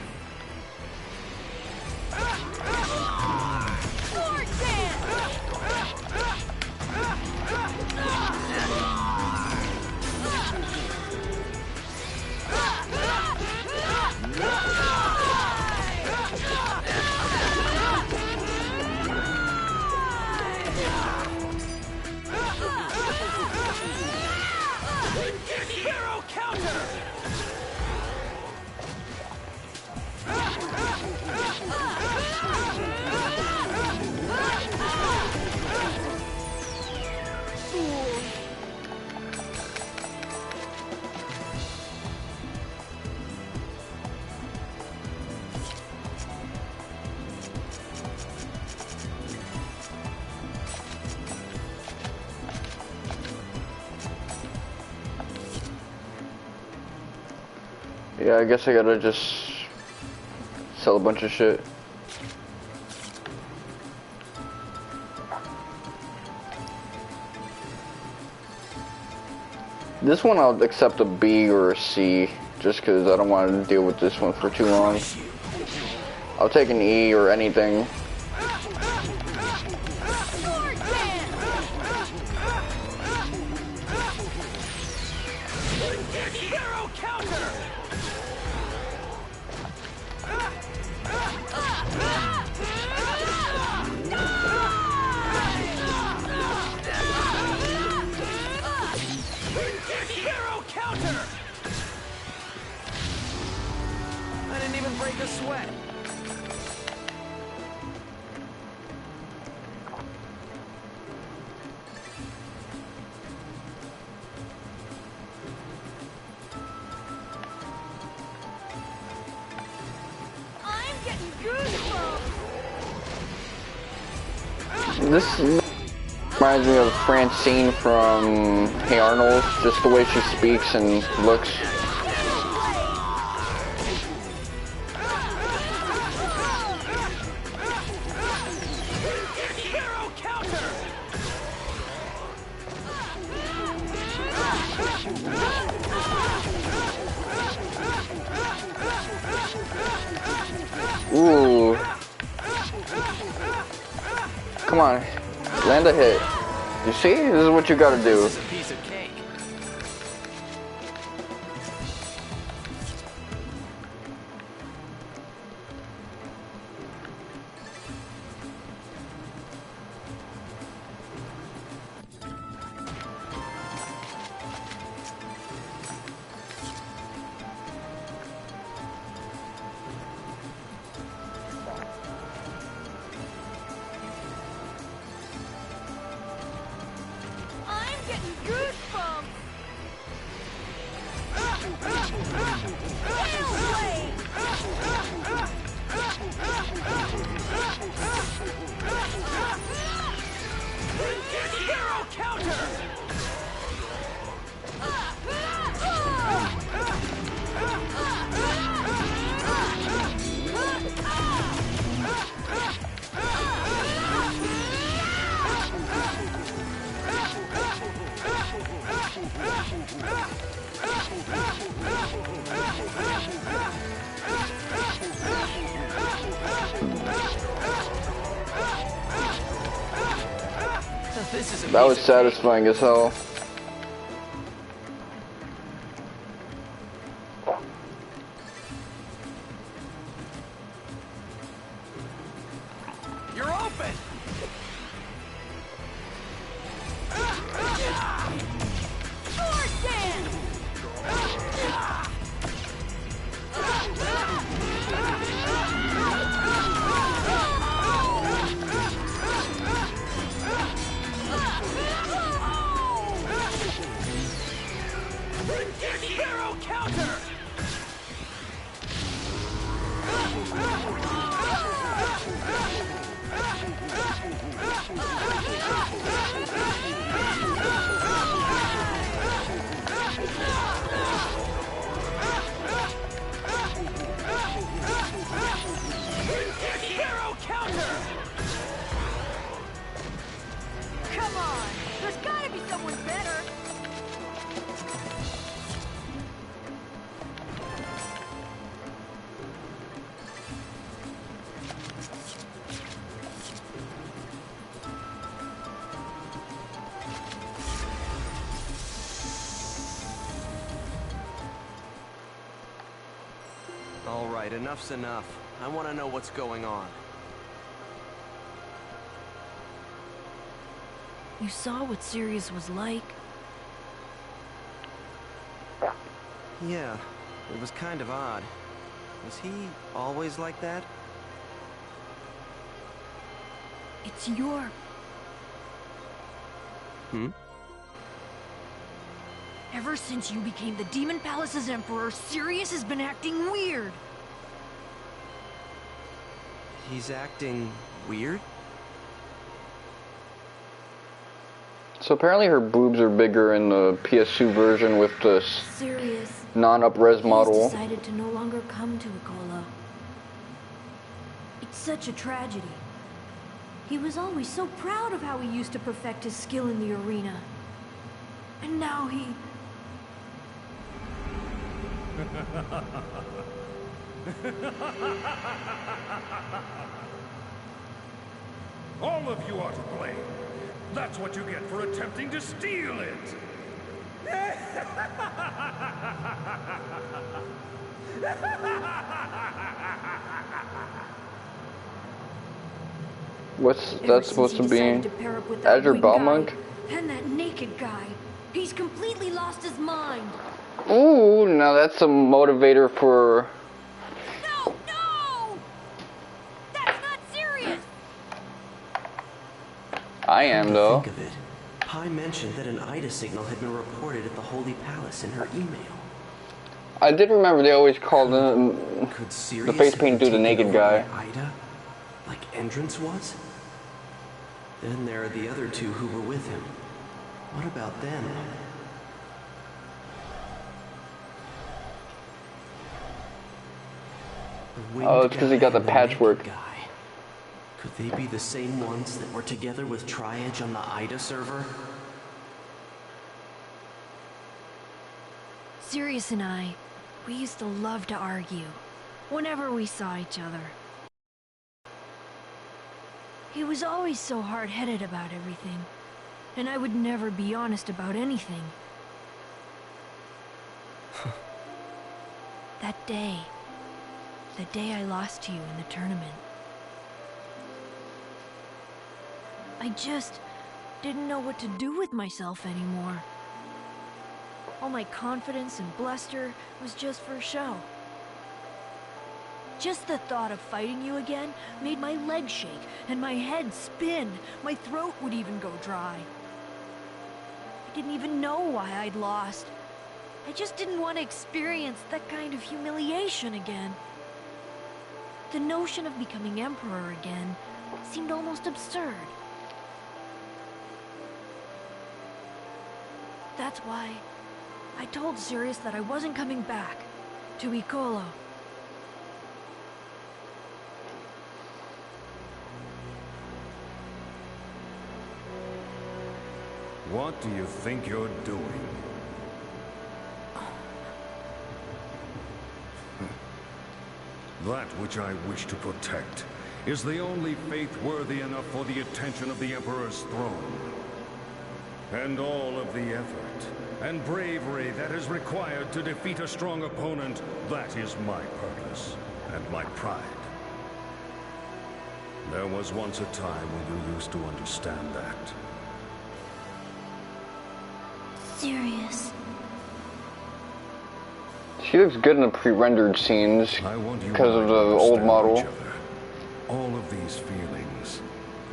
Yeah, I guess I gotta just sell a bunch of shit. This one I'll accept a B or a C, just because I don't want to deal with this one for too long. I'll take an E or anything. I didn't even break a sweat. I'm getting goosebumps. This reminds me of Francine from Hey Arnold, just the way she speaks and looks. Ooh. Come on. Land a hit. You see? This is what you gotta do. This is a piece of cake. I'm getting goosebumps. Tail blade. Hero counter! That was satisfying as hell. You're open! Sword dance. Hero counter! Hero counter! Come on. There's gotta be someone better. All right, enough's enough. I want to know what's going on. You saw what Sirius was like? Yeah, it was kind of odd. Was he always like that? It's your... Hmm? Ever since you became the Demon Palace's Emperor, Sirius has been acting weird. He's acting weird? So apparently her boobs are bigger in the PS2 version with this Serious. non-up-res model. He's decided to no longer come to Ikola. It's such a tragedy. He was always so proud of how he used to perfect his skill in the arena. And now he... All of you are to blame. That's what you get for attempting to steal it. What's that supposed to be? Azure Balmunk? And that naked guy. He's completely lost his mind. Ooh, now that's a motivator for... No, no! That's not serious! I am, though. Think of it. Pi mentioned that an IDA signal had been reported at the Holy Palace in her email. I did remember they always called him the face paint dude the naked guy. IDA? Like Entrance was? Then there are the other two who were with him. What about them? Oh, it's because he got the patchwork. Could they be the same ones that were together with Tri-Edge on the IDA server? Sirius and I, we used to love to argue whenever we saw each other. He was always so hard-headed about everything, and I would never be honest about anything. That day, the day I lost to you in the tournament, I just didn't know what to do with myself anymore. All my confidence and bluster was just for show. Just the thought of fighting you again made my legs shake and my head spin. My throat would even go dry. I didn't even know why I'd lost. I just didn't want to experience that kind of humiliation again. The notion of becoming Emperor again seemed almost absurd. That's why I told Sirius that I wasn't coming back to Ikola. What do you think you're doing? That which I wish to protect is the only faith worthy enough for the attention of the Emperor's throne. And all of the effort and bravery that is required to defeat a strong opponent, that is my purpose and my pride. There was once a time when you used to understand that. Sirius. She looks good in the pre-rendered scenes because of the old model. All of these feelings,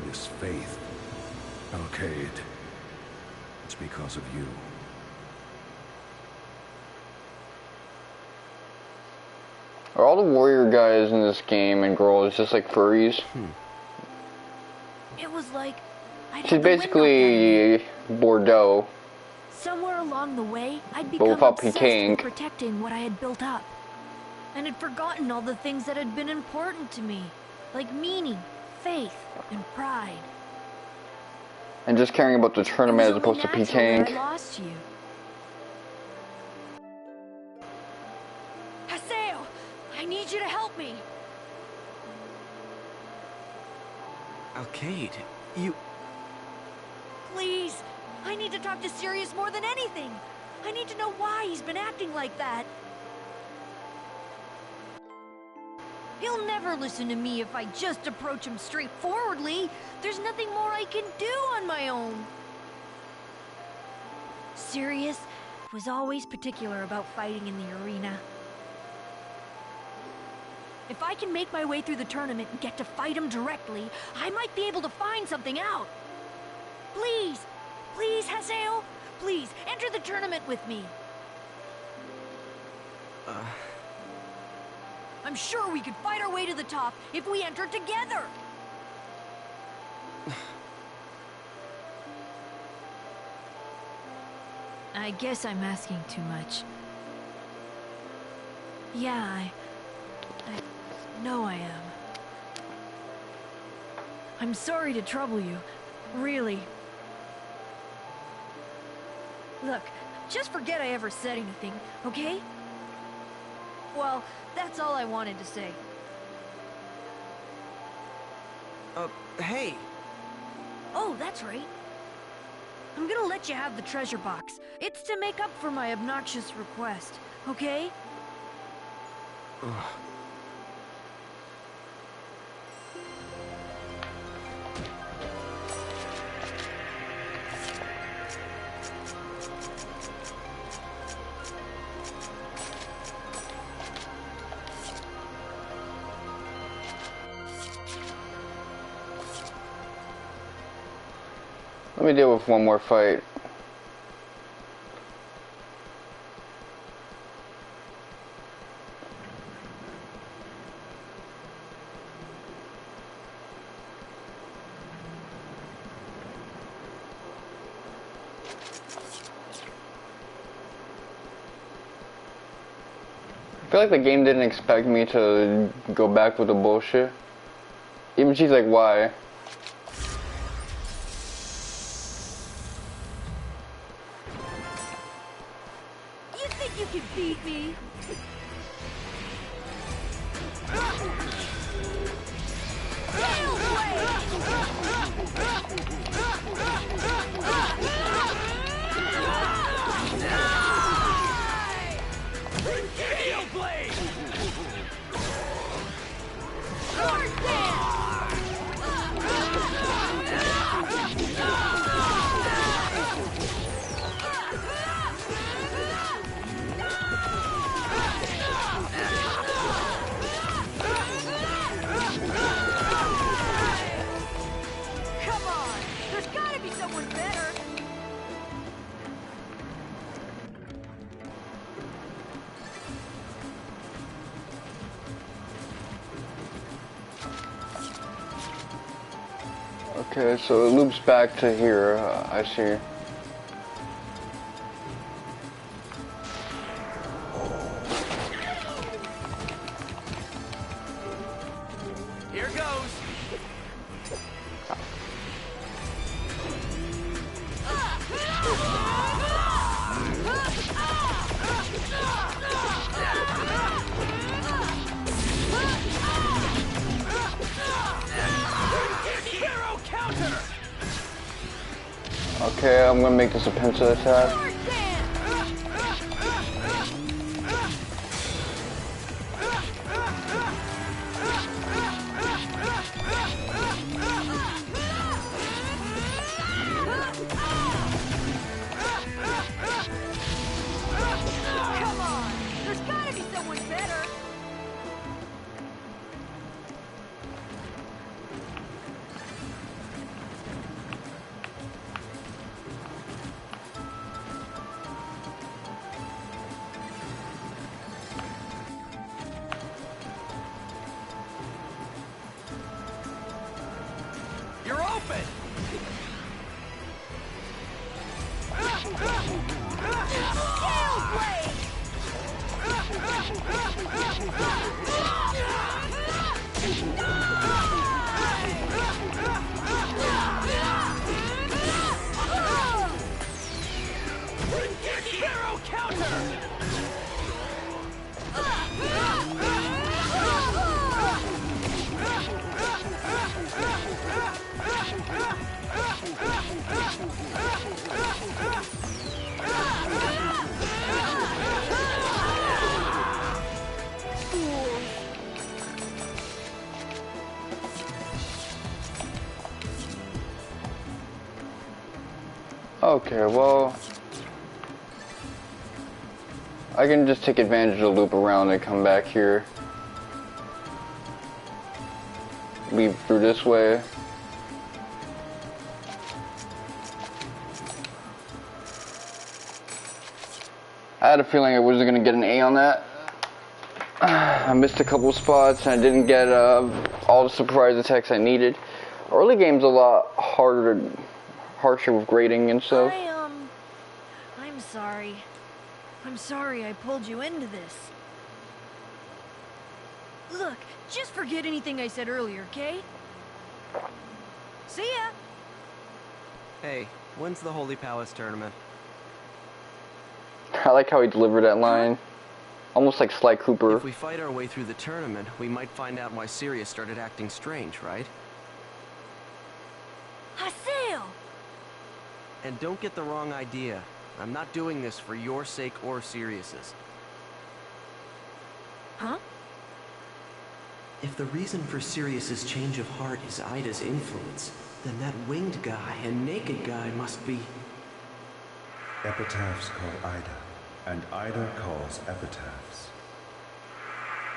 this faith, Alkaid, it's because of you. Are all the warrior guys in this game and girls just like furries? It was like She's basically Bordeaux. Somewhere along the way, I'd But become without obsessed PKing. with protecting what I had built up. And had forgotten all the things that had been important to me, like meaning, faith, and pride. And just caring about the tournament as opposed to I PKing. lost you. Haseo, I need you to help me. Alkaid, you... Please, I need to talk to Sirius more than anything. I need to know why he's been acting like that. He'll never listen to me if I just approach him straightforwardly. There's nothing more I can do on my own. Sirius was always particular about fighting in the arena. If I can make my way through the tournament and get to fight him directly, I might be able to find something out. Please, please, Haseo, please, enter the tournament with me. I'm sure we could fight our way to the top if we enter together. I guess I'm asking too much. Yeah, I know I am. I'm sorry to trouble you. Really. Look, just forget I ever said anything, okay? Well, that's all I wanted to say. Hey. Oh, that's right. I'm gonna let you have the treasure box. It's to make up for my obnoxious request, okay? Ugh. Let me deal with one more fight. I feel like the game didn't expect me to go back with the bullshit. Even she's like, why? You think you can beat me? Okay, so it loops back to here, I see. Here goes. Okay, I'm gonna make this a pencil attack. Come on! There's gotta be someone better! You're open. Hero counter! Okay, well, I can just take advantage of the loop around and come back here. Leave through this way. I had a feeling I wasn't going to get an A on that. I missed a couple spots and I didn't get all the surprise attacks I needed. Early game's a lot harsher with grading and stuff. I'm sorry. I'm sorry I pulled you into this. Look, just forget anything I said earlier, okay? See ya! Hey, when's the Holy Palace tournament? I like how he delivered that line. Almost like Sly Cooper. If we fight our way through the tournament, we might find out why Sirius started acting strange, right? Haseo! And don't get the wrong idea. I'm not doing this for your sake or Sirius's. Huh? If the reason for Sirius's change of heart is Ida's influence, then that winged guy and naked guy must be... Epitaphs call Ida, and Ida calls epitaphs.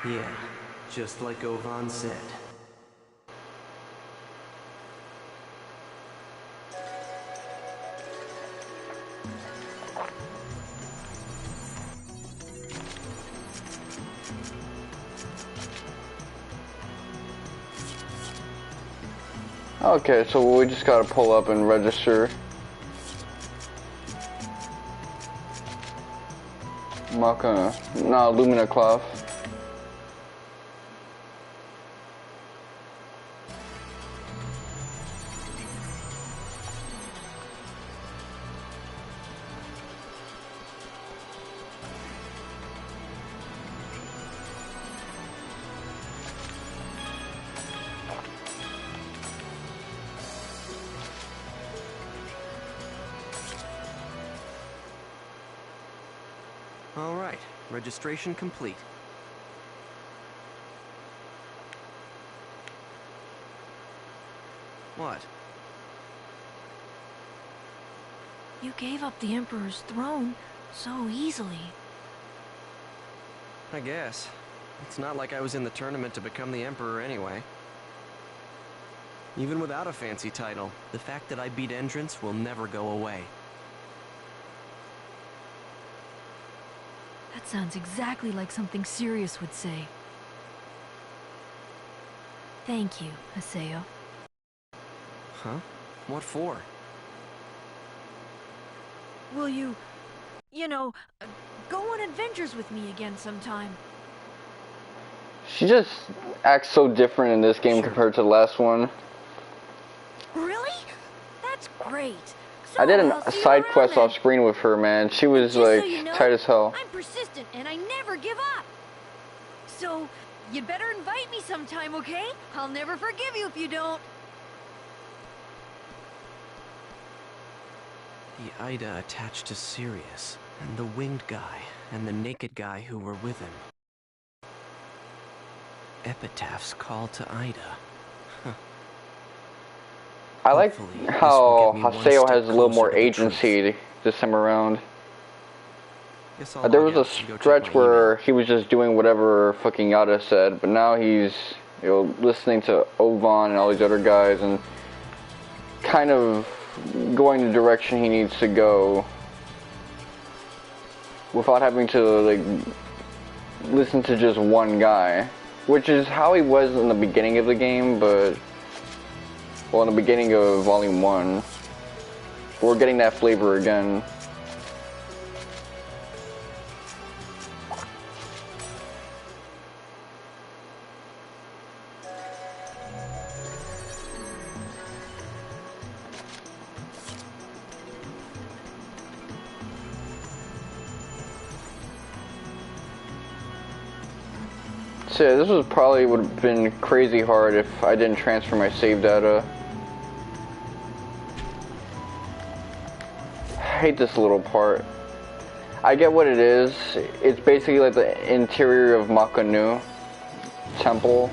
Yeah, just like Ovan said. Okay, so we just gotta pull up and register. Lumina Cloth. All right, registration complete. What? You gave up the Emperor's throne so easily. I guess. It's not like I was in the tournament to become the Emperor anyway. Even without a fancy title, the fact that I beat Entrance will never go away. That sounds exactly like something Sirius would say. Thank you, Haseo. Huh? What for? Will you know, go on adventures with me again sometime? She just acts so different in this game compared to the last one. Really? That's great. So I did a side quest off screen with her, man. She was like so you know, tight as hell. I'm persistent and I never give up. So, you'd better invite me sometime, okay? I'll never forgive you if you don't. The Ida attached to Sirius, and the winged guy, and the naked guy who were with him. Epitaph's call to Ida. Huh. I like how Haseo has a little more agency this time around. There was a stretch where he was just doing whatever fucking Yada said, but now he's, listening to Ovan and all these other guys and kind of going the direction he needs to go without having to listen to just one guy, which is how he was in the beginning of the game, but in the beginning of Volume 1. We're getting that flavor again. So yeah, this would have been crazy hard if I didn't transfer my save data. I hate this little part. I get what it is. It's basically like the interior of Makanu Temple.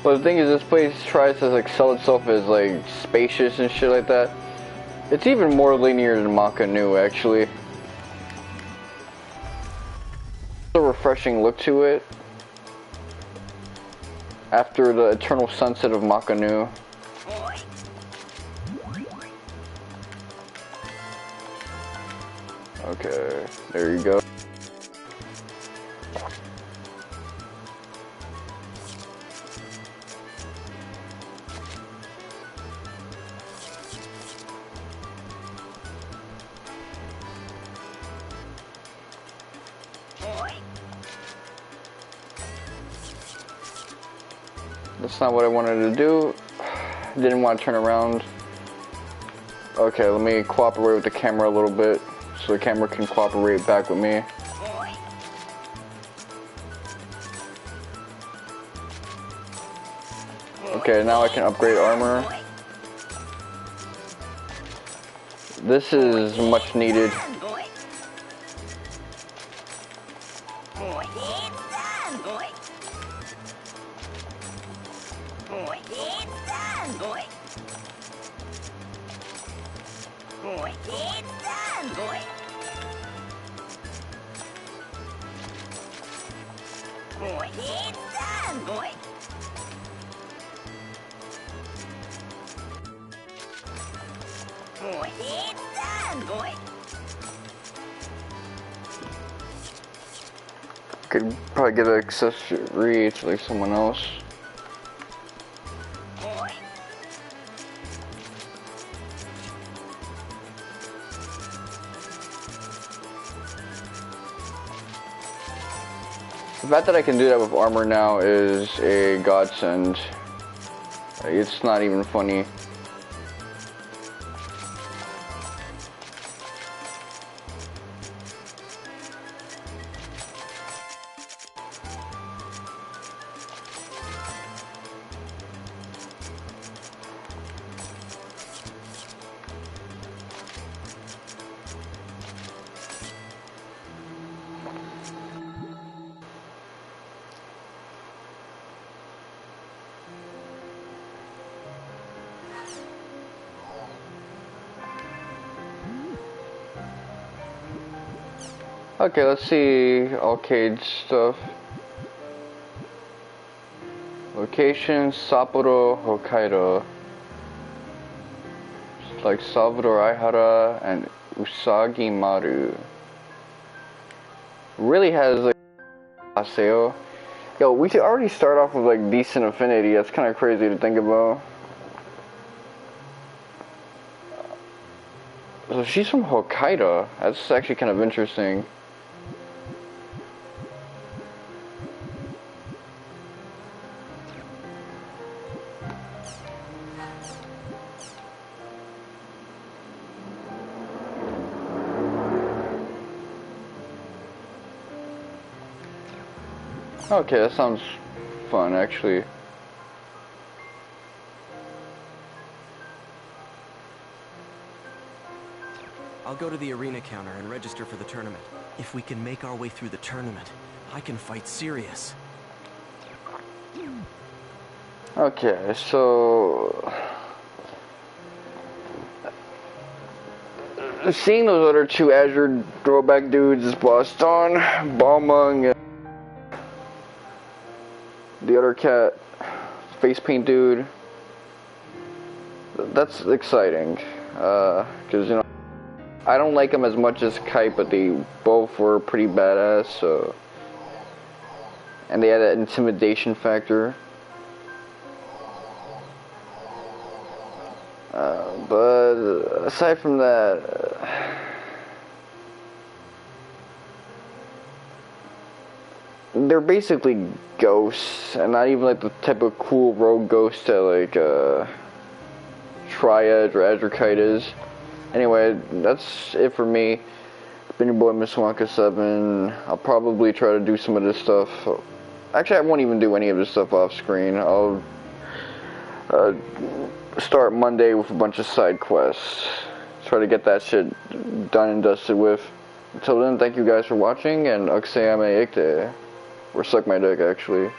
But the thing is, this place tries to sell itself as spacious and shit like that. It's even more linear than Makanu, actually. A refreshing look to it after the eternal sunset of Makanu. Okay, there you go. That's not what I wanted to do. Didn't want to turn around. Okay, let me cooperate with the camera a little bit so the camera can cooperate back with me. Okay, now I can upgrade armor. This is much needed. Could probably get an accessory to like someone else. The fact that I can do that with armor now is a godsend. It's not even funny. Okay, let's see Alkaid stuff. Location, Sapporo, Hokkaido. It's like Salvador Aihara and Usagi Maru. Really has like Haseo. Yo, we already start off with like decent affinity. That's kind of crazy to think about. So she's from Hokkaido. That's actually kind of interesting. Okay, that sounds fun, actually. I'll go to the arena counter and register for the tournament. If we can make our way through the tournament, I can fight Sirius. Okay, so... seeing those other two Azure throwback dudes is Boston, Balmung, and the other cat, face paint dude. That's exciting, because, you know, I don't like them as much as Kite, but they both were pretty badass, so... and they had that intimidation factor. But aside from that, they're basically ghosts, and not even like the type of cool rogue ghost that like Triad or Azure Kite is. Anyway, that's it for me. Been your boy, Miss Wonka 7. I'll probably try to do some of this stuff. Actually, I won't even do any of this stuff off screen. I'll start Monday with a bunch of side quests. Try to get that shit done and dusted with. Until then, thank you guys for watching, and Haseo and Alkaid. Or suck my dick, actually.